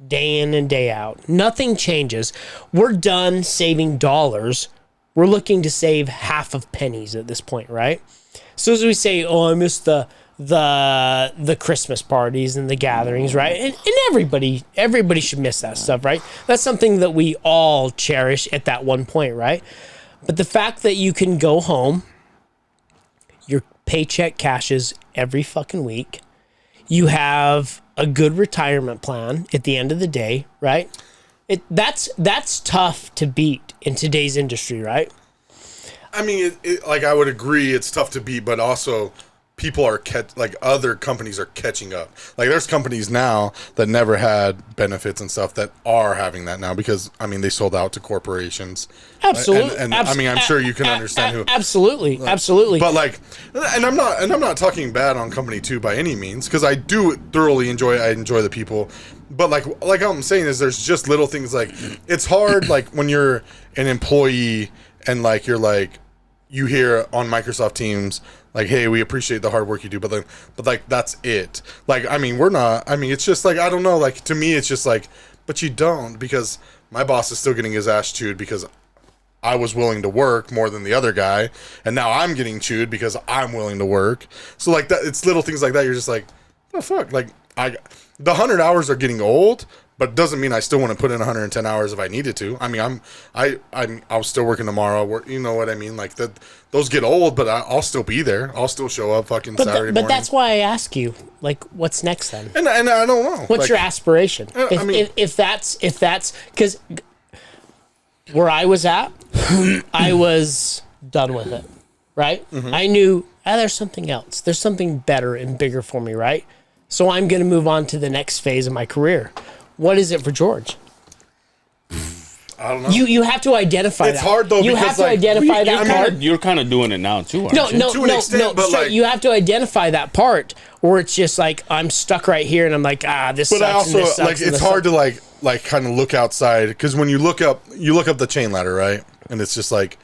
day in and day out. Nothing changes. We're done saving dollars. We're looking to save half of pennies at this point, right? So as we say, oh, I missed the Christmas parties and the gatherings, right? And everybody should miss that stuff, right? That's something that we all cherish at that one point, right? But the fact that you can go home, your paycheck cashes every fucking week, you have a good retirement plan at the end of the day, right? That's tough to beat in today's industry, right? I mean, like I would agree, it's tough to beat, but also people are other companies are catching up. Like there's companies now that never had benefits and stuff that are having that now because I mean they sold out to corporations. Absolutely, and I mean I'm sure you can understand who. Absolutely. But like, and I'm not talking bad on Company 2 by any means because I do thoroughly enjoy. I enjoy the people, but like I'm saying is there's just little things like it's hard like when you're an employee and like you're like you hear on Microsoft Teams. Like, hey, we appreciate the hard work you do, but that's it. Like, I mean, it's just like, I don't know. Like, to me, it's just like, but you don't because my boss is still getting his ass chewed because I was willing to work more than the other guy. And now I'm getting chewed because I'm willing to work. So like that, it's little things like that. You're just like, the fuck? Like the 100 hours are getting old, but it doesn't mean I still want to put in 110 hours if I needed to. I mean, I'm still working tomorrow. You know what I mean? Like those get old, but I'll still be there. I'll still show up fucking Saturday morning. But that's why I ask you, like, what's next then? And I don't know. What's your aspiration? If that's because where I was at, I was done with it, right? Mm-hmm. I knew there's something else. There's something better and bigger for me, right? So I'm going to move on to the next phase of my career. What is it for George? I don't know. You have to identify it's hard though. You have to identify that part. You're kind of doing it now too, aren't you? No. But like, you have to identify that part, or it's just like I'm stuck right here, and I'm like, this. But sucks, I also and this sucks, like it's hard to like kind of look outside, because when you look up the chain ladder, right, and it's just like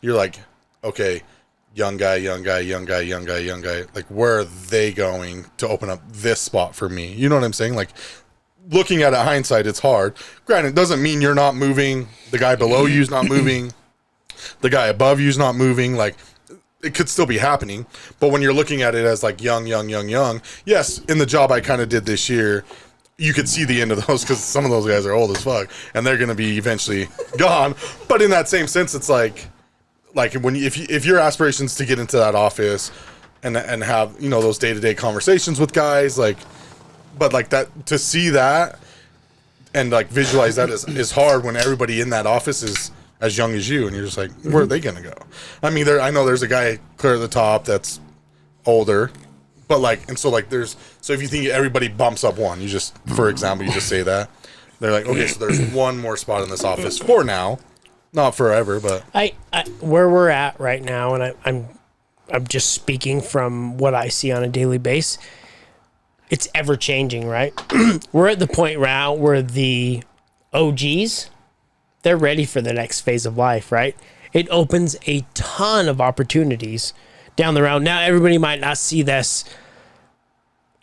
you're like, okay, young guy, like where are they going to open up this spot for me? You know what I'm saying? Like, looking at it hindsight, it's hard. Granted, it doesn't mean you're not moving. The guy below you's not moving. The guy above you's not moving. Like, it could still be happening. But when you're looking at it as like young, yes, in the job I kind of did this year, you could see the end of those, because some of those guys are old as fuck and they're going to be eventually gone. But in that same sense, it's like when if your aspirations to get into that office and have, you know, those day-to-day conversations with guys, like, but like that, to see that and like visualize that is hard when everybody in that office is as young as you, and you're just like, where are they gonna go? I mean, I know there's a guy clear at the top that's older, but like, and so like so if you think everybody bumps up one, you just, for example, you just say that, they're like, okay, so there's one more spot in this office for now, not forever, but I where we're at right now, and I'm just speaking from what I see on a daily basis. It's ever changing, right? We're at the point now where the OGs, they're ready for the next phase of life, right? It opens a ton of opportunities down the road. Now, everybody might not see this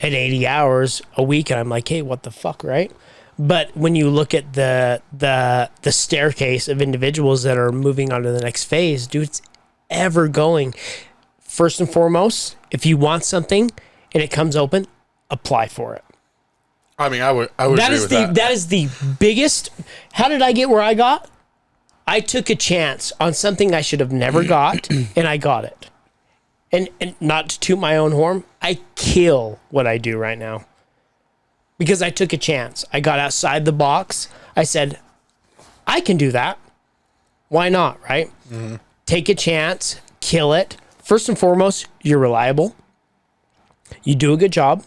at 80 hours a week, and I'm like, hey, what the fuck, right? But when you look at the staircase of individuals that are moving on to the next phase, dude, it's ever going. First and foremost, if you want something and it comes open, apply for it. I mean, I would agree with that. That is the biggest. How did I get where I got? I took a chance on something I should have never got, and I got it. And not to toot my own horn, I kill what I do right now because I took a chance. I got outside the box. I said, I can do that. Why not, right? Mm-hmm. Take a chance, kill it. First and foremost, you're reliable. You do a good job.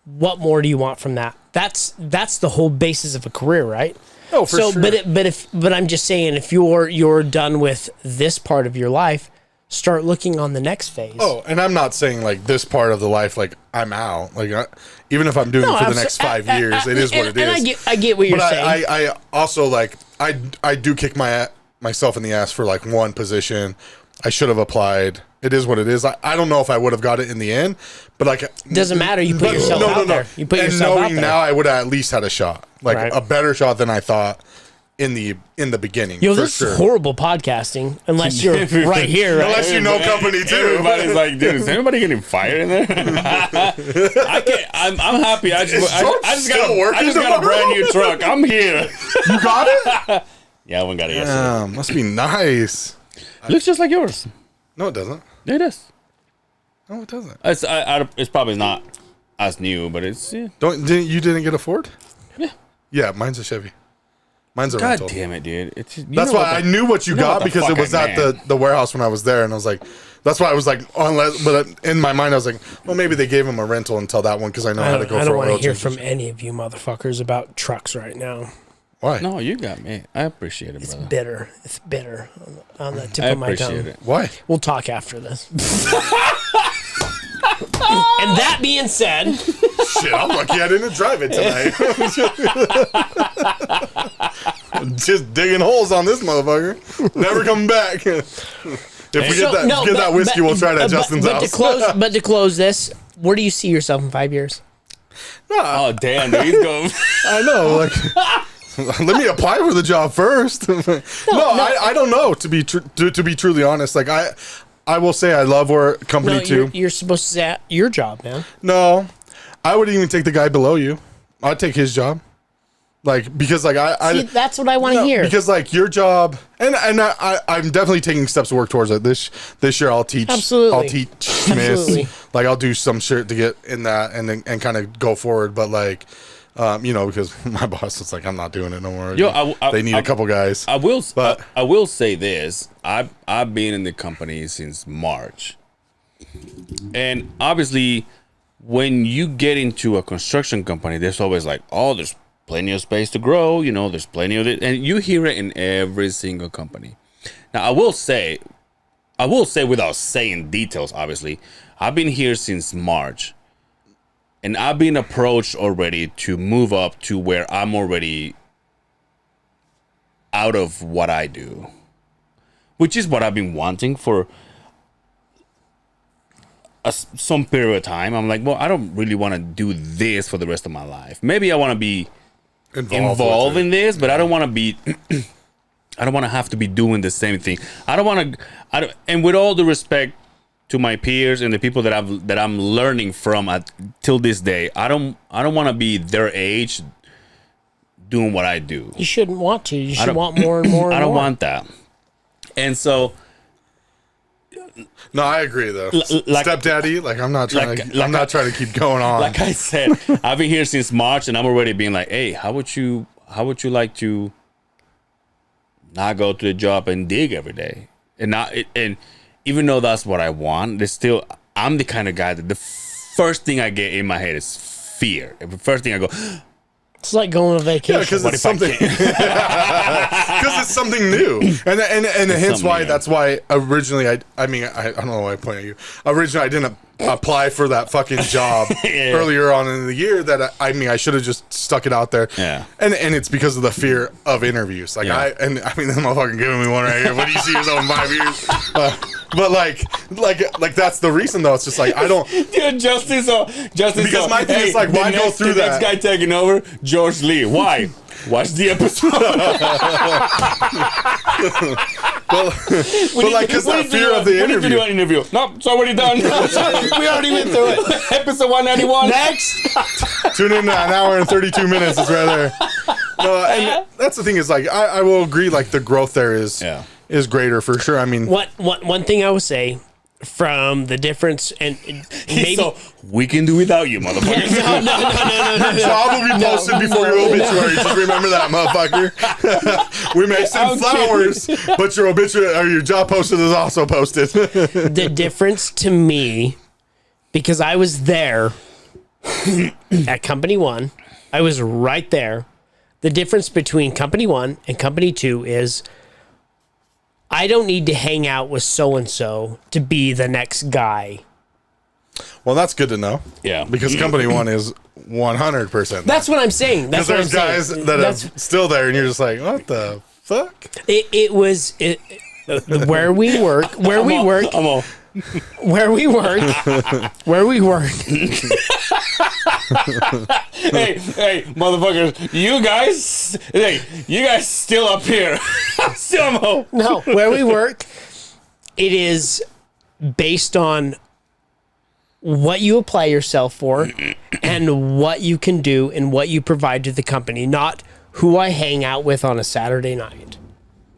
What more do you want from that? That's the whole basis of a career, right? Oh, for sure. But I'm just saying, if you're done with this part of your life, start looking on the next phase. Oh, and I'm not saying like this part of the life, like I'm out. Like even if I'm doing it for the next 5 years, it is what it is. And I get what you're saying. I also like I do kick myself in the ass for like one position. I should have applied. It is what it is. I don't know if I would have got it in the end, but like doesn't matter. You put yourself out there. You put yourself out there. Now I would have at least had a shot, like right. a better shot than I thought in the beginning. Yo, this is horrible podcasting unless you're right here. Right? Unless you know company too. Everybody's like, dude, is anybody getting fired in there? I can't. I'm happy. I just got a brand new truck. I'm here. You got it? Yeah, one got it yesterday. Must be nice. Looks just like yours. No, it doesn't. It is. No, it doesn't. It's probably not as new, but it's yeah. You didn't get a Ford? Yeah. Yeah, mine's a Chevy. Mine's a God rental. damn it, dude! That's why I knew what you got, because it was at the warehouse when I was there, and I was like, that's why I was like, but in my mind I was like, well, maybe they gave him a rental until that one, because I know how to go for oil changes. I don't want to hear from any of you motherfuckers about trucks right now. Why? No, you got me. I appreciate it, it's brother. Bitter. It's bitter on the tip of my tongue. It. Why? We'll talk after this. And that being said, shit, I'm lucky I didn't drive it tonight. Just digging holes on this motherfucker. Never coming back. If we get that whiskey, we'll try it at Justin's house. But to close this, where do you see yourself in 5 years? Oh damn, dude, he's going. I know, like. Let me apply for the job first. I don't know, to be truly honest. Like I will say I love our company too. You're supposed to say your job, man. No, I would even take the guy below you. I'd take his job. Like, because like See, that's what I want to hear. Because like your job, and I'm definitely taking steps to work towards it. This year I'll teach. Absolutely. I'll teach Smiths. Like I'll do some shit to get in that and kind of go forward. But like, because my boss is like, I'm not doing it no more. They need a couple guys. I will say this. I've been in the company since March, and obviously, when you get into a construction company, there's always like, oh, there's plenty of space to grow. There's plenty of it, and you hear it in every single company. Now, I will say without saying details, obviously, I've been here since March. And I've been approached already to move up to where I'm already out of what I do, which is what I've been wanting for some period of time. I'm like, well, I don't really want to do this for the rest of my life. Maybe I want to be involved in this, but I don't want to be. I don't want to have to be doing the same thing. And with all the respect to my peers and the people that I'm learning from till this day, I don't want to be their age doing what I do. You shouldn't want to. You should want more and more. I don't want that. And so, no, I agree though. Stepdaddy, like I'm not trying to keep going on. Like I said, I've been here since March, and I'm already being like, hey, how would you like to not go to the job and dig every day and even though that's what I want, I'm the kind of guy that the first thing I get in my head is fear. The first thing I go, it's like going on vacation. Yeah, because it's something. Because it's something new, and hence why that's why originally I don't know why I point at you. Originally, I didn't apply for that fucking job earlier on in the year. That I should have just stuck it out there. Yeah, and it's because of the fear of interviews. Like this motherfucking giving me one right here. What do you see yourself in 5 years? But like that's the reason though. It's just like I don't. Dude, Justin. Because my thing is like, why go through that? The next guy taking over, George Lee. Why? Watch the episode. but like, because that fear of the interview. What did you do on interview? Nope, it's already done. We already went through it. Episode 191. Next. Tune in an hour and 32 minutes. It's right there. No, and that's the thing is like, I will agree. Like the growth there is greater for sure. I mean, one thing I would say from the difference, and maybe we can do without you, motherfucker. No. Your job will be posted before your obituary. Just remember that, motherfucker. We may send flowers, but your obituary or your job posted is also posted. The difference to me, because I was there at Company 1, I was right there. The difference between Company 1 and Company 2 is I don't need to hang out with so-and-so to be the next guy. Well, that's good to know. Yeah. Because Company 1 is 100%. That's what I'm saying. Because there's guys that are still there, and you're just like, what the fuck? It was where we work. Where we work. Hey, motherfuckers, you guys still up here. Still no, where we work, it is based on what you apply yourself for and what you can do and what you provide to the company, not who I hang out with on a Saturday night.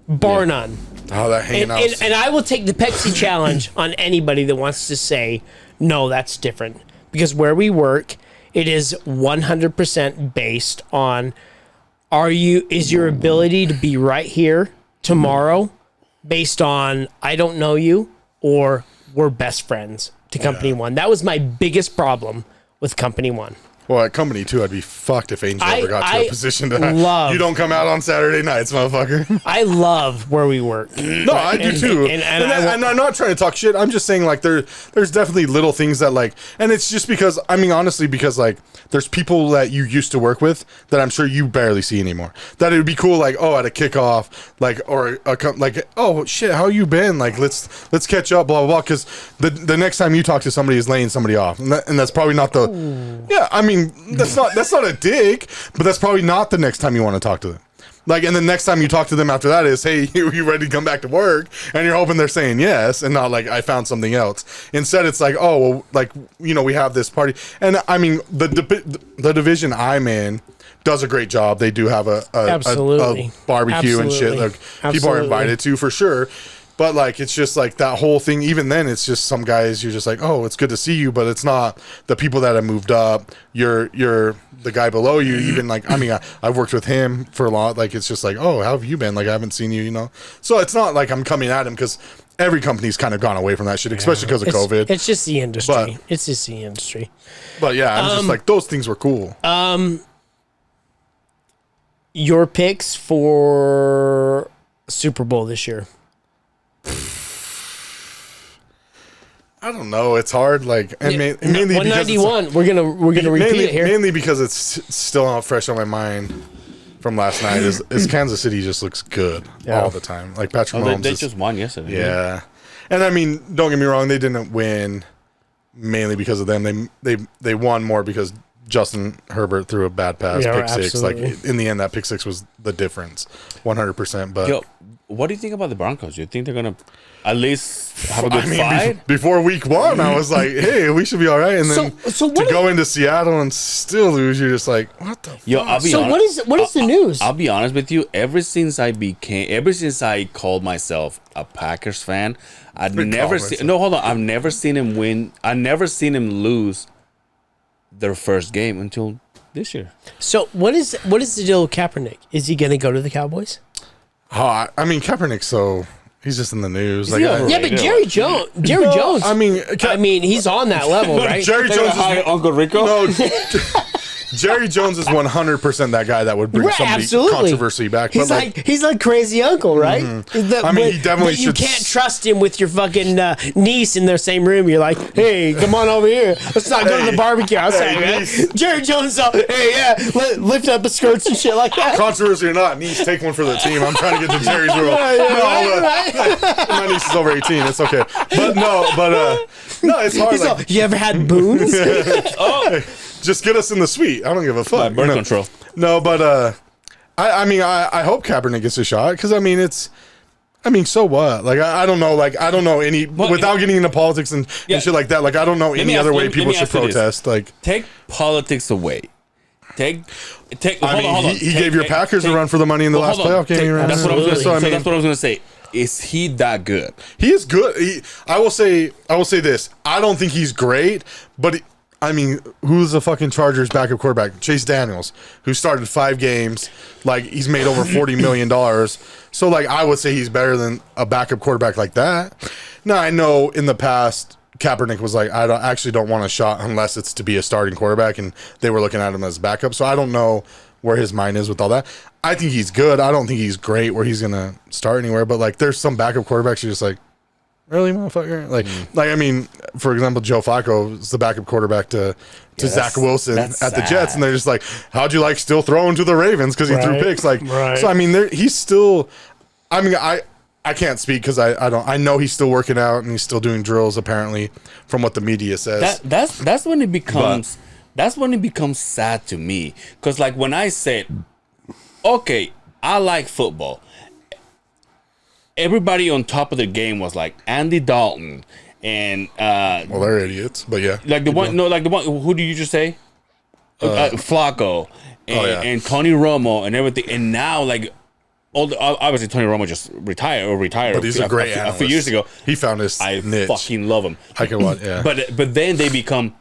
Bar none. Oh, that hanging out. And I will take the Pepsi challenge on anybody that wants to say, no, that's different. Because where we work, it is 100% based on is your ability to be right here tomorrow based on I don't know you or we're best friends to Company 1. That was my biggest problem with Company 1. Well, at Company 2, I'd be fucked if Angel ever got to a position to you don't come out on Saturday nights, motherfucker. I love where we work. No, I do too. And I'm not trying to talk shit. I'm just saying, like, there's definitely little things that, like, and it's just because, honestly, because, like, there's people that you used to work with that I'm sure you barely see anymore. That it would be cool, like, at a kickoff, like, or like, oh shit, how you been? Like, let's catch up, blah blah blah. Because the next time you talk to somebody is laying somebody off, and that's probably not the. Ooh. Yeah, that's not a dig, but that's probably not the next time you want to talk to them. Like, and the next time you talk to them after that is, hey, you ready to come back to work? And you're hoping they're saying yes, and not like, I found something else. Instead, it's like, oh, well, like, we have this party. And I mean, the division I'm in does a great job. They do have a barbecue and shit. Like, people are invited to, for sure. But like, it's just like that whole thing. Even then, it's just some guys. You're just like, oh, it's good to see you, but it's not the people that have moved up. You're the guy below you. Even like, I mean, I've worked with him for a lot. Like, it's just like, oh, how have you been? Like, I haven't seen you. So it's not like I'm coming at him, because every company's kind of gone away from that shit, especially because of COVID. It's just the industry. But yeah, I'm just like, those things were cool. Your picks for Super Bowl this year. I don't know. It's hard. Like, and mainly 191. We're gonna repeat it here. Mainly because it's still not fresh on my mind from last night. Is Kansas City just looks good all the time. Like Patrick Mahomes. They just won yesterday. Yeah, and I mean, don't get me wrong. They didn't win mainly because of them. They won more because Justin Herbert threw a bad pass, pick six. Like, in the end, that pick six was the difference, 100%. But what do you think about the Broncos? You think they're gonna at least have a good fight? Before week one, I was like, hey, we should be all right. And then to go into Seattle and still lose, you're just like, what the fuck? I'll be honest. What is the news? I'll be honest with you. Ever since I called myself a Packers fan, I've never seen him win. I've never seen him lose their first game until this year. So what is the deal with Kaepernick? Is he going to go to the Cowboys? Oh, I mean, Kaepernick, he's just in the the like, yeah, but Jerry Jones. I mean, he's on that level, right? Jerry Jones is Uncle Rico. No, Jerry Jones is 100% that guy that would bring controversy back. He's like crazy uncle, right? Mm-hmm. He definitely should. You can't trust him with your fucking niece in their same room. You're like, hey, come on over here. Let's not go to the barbecue outside, man. Jerry Jones, lift up the skirts and shit like that. Controversy or not, niece, take one for the team. I'm trying to get to Jerry's rule. My niece is over 18. It's okay. But no, it's hard. You ever had boons? Just get us in the suite. I don't give a fuck. Birth control. No, but I hope Kaepernick gets a shot, because so what? Like, I don't know. Like, I don't know any without getting into politics and shit like that. Like, I don't know any other way people should protest. Like, take politics away. Take. Hold on. He gave your Packers a run for the money in the last playoff game. That's what I was going to say. That's what I was going to say. Is he that good? He is good. I will say this. I don't think he's great, but. Who's the fucking Chargers backup quarterback? Chase Daniels, who started 5 games. Like, he's made over $40 million. So, like, I would say he's better than a backup quarterback like that. Now, I know in the past, Kaepernick was like, I don't want a shot unless it's to be a starting quarterback, and they were looking at him as backup. So, I don't know where his mind is with all that. I think he's good. I don't think he's great where he's going to start anywhere. But, like, there's some backup quarterbacks you're just like, really, motherfucker? For example, Joe Flacco is the backup quarterback to Zach Wilson at the Jets, and they're just like, how'd you like still throwing to the Ravens because he threw picks? Like, so he's still. I can't speak because I know he's still working out and he's still doing drills apparently from what the media says. That's when it becomes sad to me, because like when I said, okay, I like football. Everybody on top of the game was like Andy Dalton and well, they're idiots, but yeah, like the one who did you just say? Flacco and Tony Romo and everything, and now like obviously Tony Romo just retired, but he's a great a few years ago. He found his niche. Fucking love him. I can watch, yeah. But then they become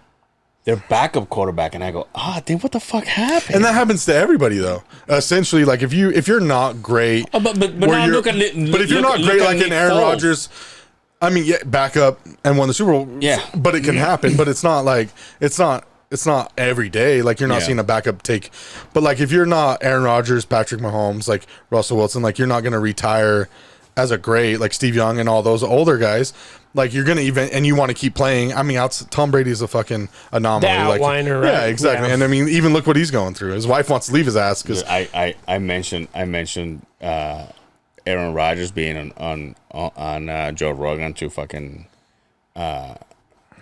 their backup quarterback, and I go, then what the fuck happened? And that happens to everybody, though. Essentially, like if you're not great, but if you're not great, like in Aaron Rodgers, backup and won the Super Bowl. Yeah, but it can happen. But it's not like it's not every day. Like you're not seeing a backup take. But like if you're not Aaron Rodgers, Patrick Mahomes, like Russell Wilson, like you're not going to retire as a great, like Steve Young and all those older guys. Like you're gonna and you want to keep playing. Tom Brady's a fucking anomaly. The outliner, right? Yeah, exactly. Yeah. And even look what he's going through. His wife wants to leave his ass because I mentioned Aaron Rodgers being on Joe Rogan to fucking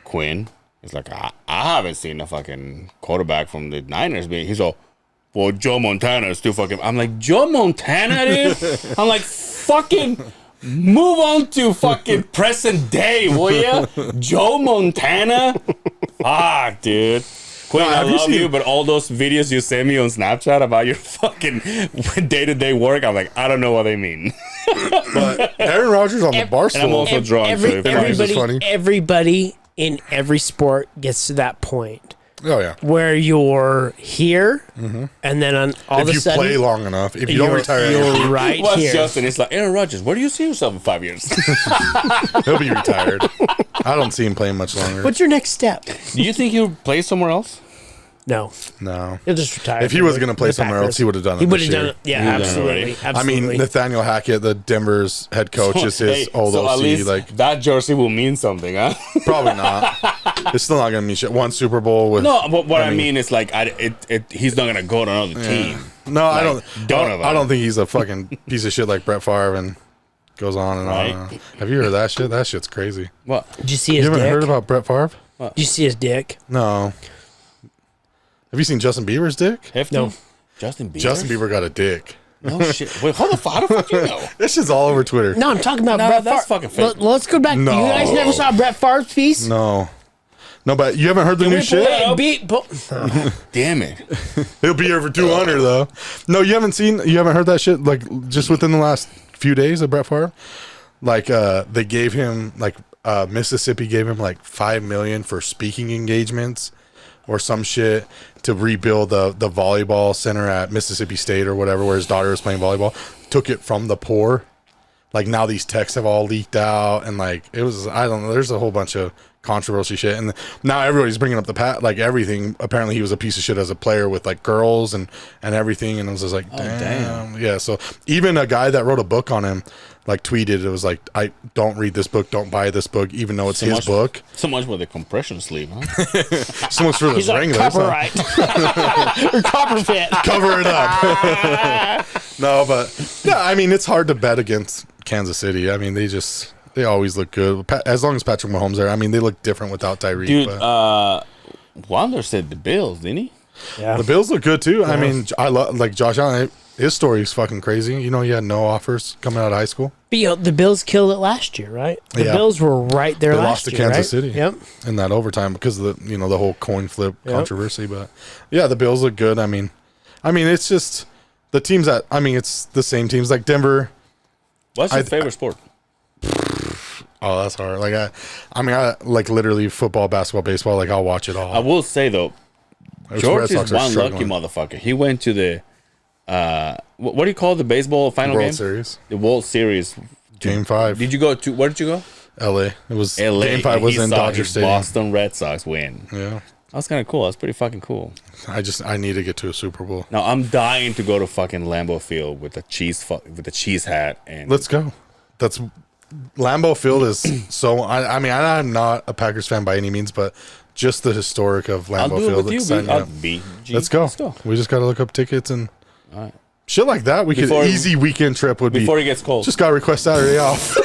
Quinn. It's like I haven't seen a fucking quarterback from the Niners being. He's all, well, Joe Montana is still fucking. I'm like, Joe Montana, dude? I'm like, fucking move on to fucking present day, will ya? Joe Montana? Fuck, dude. Quinn, I love you, but all those videos you send me on Snapchat about your fucking day-to-day work, I'm like, I don't know what they mean. But Aaron Rodgers on the Barstool. And I'm also drunk, so if everybody's funny. Everybody in every sport gets to that point Oh yeah. where you're here, and then all of a If you sudden, play long enough, if you don't retire, you're right What's here. Justin? It's like, Aaron Rodgers, where do you see yourself in 5 years? he'll be retired. I don't see him playing much longer. What's your next step? Do you think he'll play somewhere else? No, No. he'll just retire. If he was going to play somewhere else, he would have done it. He would this have done year. it. Yeah, He would've done it absolutely. already. Absolutely. I mean, Nathaniel Hackett, the Denver's head coach, is his old so OC. at least Like, that jersey will mean something, huh? probably not. It's still not going to mean shit. One Super Bowl with. No, but what I mean is like, he's not gonna go to another team. No, I don't. Donovan. I don't think he's a fucking piece of shit like Brett Favre and goes on and on. And on. Have you heard of that shit? That shit's crazy. What? Did you see You his haven't dick? heard about Brett Favre? Did you see his dick? No. Have you seen Justin Bieber's dick? Hefty? No. Justin Bieber. Justin Bieber got a dick. No shit. Wait, how the fuck you know? This shit's all over Twitter. No, I'm talking about No, Brett that's Favre. fucking fake. Let's go back. No. You guys never saw Brett Favre's piece? No, but you haven't heard the new we pull shit? it up? Damn it. He'll be here for 200 though. No, you haven't heard that shit like just within the last few days of Brett Favre? Like they gave him like Mississippi gave him like $5 million for speaking engagements or some shit to rebuild the volleyball center at Mississippi State or whatever where his daughter was playing volleyball. Took it from the poor. Like now these texts have all leaked out and like it was, I don't know, there's a whole bunch of controversy shit and now everybody's bringing up like everything. Apparently he was a piece of shit as a player with like girls and everything, and I was just like damn. Yeah, so even a guy that wrote a book on him like tweeted, it was like, I don't read this book, don't buy this book even though it's his book. So much for the compression sleeve, huh? So much for this He's like, ring there, so- copyright. or copper fit. cover it up. No, but yeah, I mean it's hard to bet against Kansas City. I mean they always look good as long as Patrick Mahomes there. I mean they look different without Tyreek. Dude, but Wander said the Bills, didn't he? Yeah. the Bills look good too. I mean I love like Josh Allen. His story is fucking crazy. You know he had no offers coming out of high school. But, you know, the Bills killed it last year, right? The Yeah. Bills were right there They last lost to year, Kansas right? City. Yep. In that overtime because of the whole coin flip controversy. But yeah, the Bills look good. I mean it's just the teams that it's the same teams like Denver. What's your favorite sport? Oh, that's hard. Like I like literally football, basketball, baseball. Like I'll watch it all. I will say though, Those George Red Sox is are one lucky struggling. motherfucker. He went to the what do you call the baseball final World game? Series The World Series. Game 5. Did you go to? Where did you go? L.A. It was LA. Game 5 was He in saw Dodger his Stadium. Boston Red Sox win. Yeah, That was kind of cool. That's pretty fucking cool. I need to get to a Super Bowl. Now I'm dying to go to fucking Lambeau Field with the cheese hat and Let's go. That's Lambeau Field is so. I mean I'm not a Packers fan by any means, but just the historic of I'll Lambeau do it Field. with you. sign me I'll up. be. Let's go. Let's go. We just got to look up tickets and right. shit like that. We Before- could easy weekend trip would Before be. it gets cold. Just got to request Saturday off.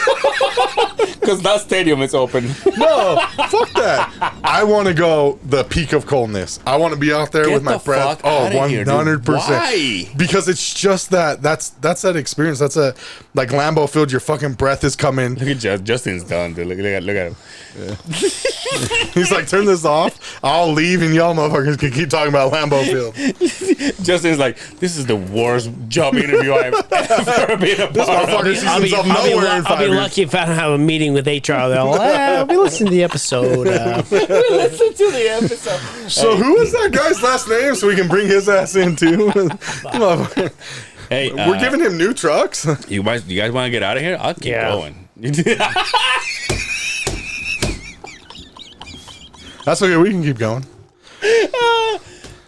Because that stadium is open. No, fuck that. I want to go the peak of coldness. I want to be out there Get with my the breath. fuck Oh, outta here, dude. 100%. Why? Because it's just that. That's that experience. That's a like Lambeau Field. Your fucking breath is coming. Look at Justin's done, dude. Look at him. He's like, turn this off. I'll leave, and y'all motherfuckers can keep talking about Lambeau Field. Justin's like, this is the worst job interview I've ever been a This part of. motherfucker sees himself nowhere in 5 I'll be years. lucky if I don't have a meeting with HR. They'll we listen to the episode. Listen to the episode. So who was that guy's last name so we can bring his ass in too? Motherfucker. Hey, We're giving him new trucks. you guys want to get out of here? I'll keep Yeah. going. That's okay. We can keep going.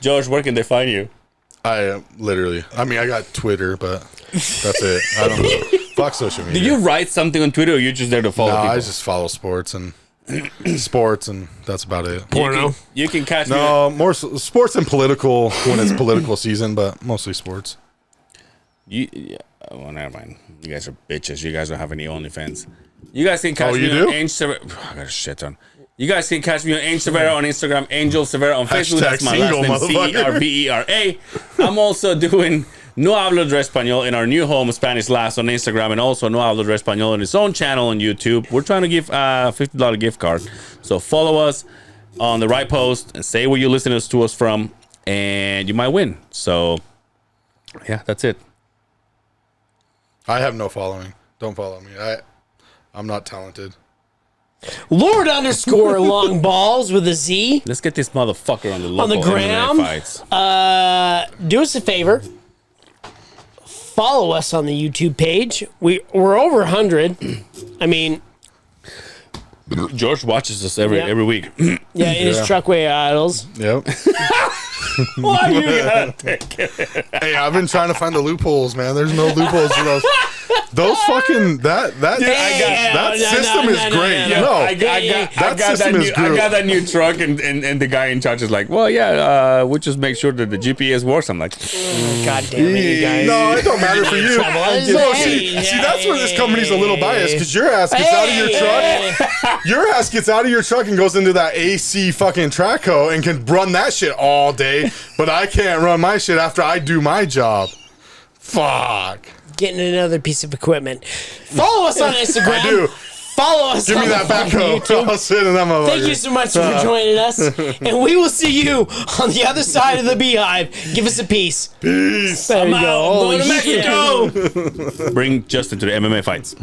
George, where can they find you? I literally. I mean, I got Twitter, but that's it. I don't know. Fuck social media. Did you write something on Twitter, or you're just there to follow No, people? I just follow sports and that's about it. Porno. You can catch me. No, more sports and political when it's political season, but mostly sports. Well, never mind. You guys are bitches. You guys don't have any OnlyFans. You guys can catch Oh, me you on do? I got a shit ton. You guys can catch me on Angel Severa on Instagram, Angel Severa on Facebook. That's my single, last name, Cervera. I'm also doing No Hablo de Español in our new home, Spanish Last, on Instagram, and also No Hablo de Español on his own channel on YouTube. We're trying to give a $50 gift card. So follow us on the right post and say where you listen to us from, and you might win. So, yeah, that's it. I have no following. Don't follow me. I'm not talented. Lord underscore long balls with a Z Let's get this motherfucker on the local gram. MMA fights. Do us a favor. Follow us on the YouTube page. We're over 100. I mean, George watches us every week. yeah, in his Truckway Idols. Yep. Why you gotta take it? Hey, I've been trying to find the loopholes, man. There's no loopholes to those. Those fucking that system is great. Yeah, No, I got that new truck, and the guy in charge is like, well, yeah, we'll just make sure that the GPS works. I'm like, God damn it, you guys. no, it don't matter for you. No, see, that's where this company's a little biased because your ass gets out of your truck. Your ass gets out of your truck and goes into that AC fucking Traco and can run that shit all day, but I can't run my shit after I do my job. Fuck. Getting another piece of equipment. Follow us on Instagram. I do. Follow us Give on me that backhoe. YouTube. I'll sit in that motherfucker. Thank you so much for joining us. And we will see you on the other side of the Beehive. Give us a peace. Peace. There you go. I'm going to Holy shit. Mexico. Bring Justin to the MMA fights.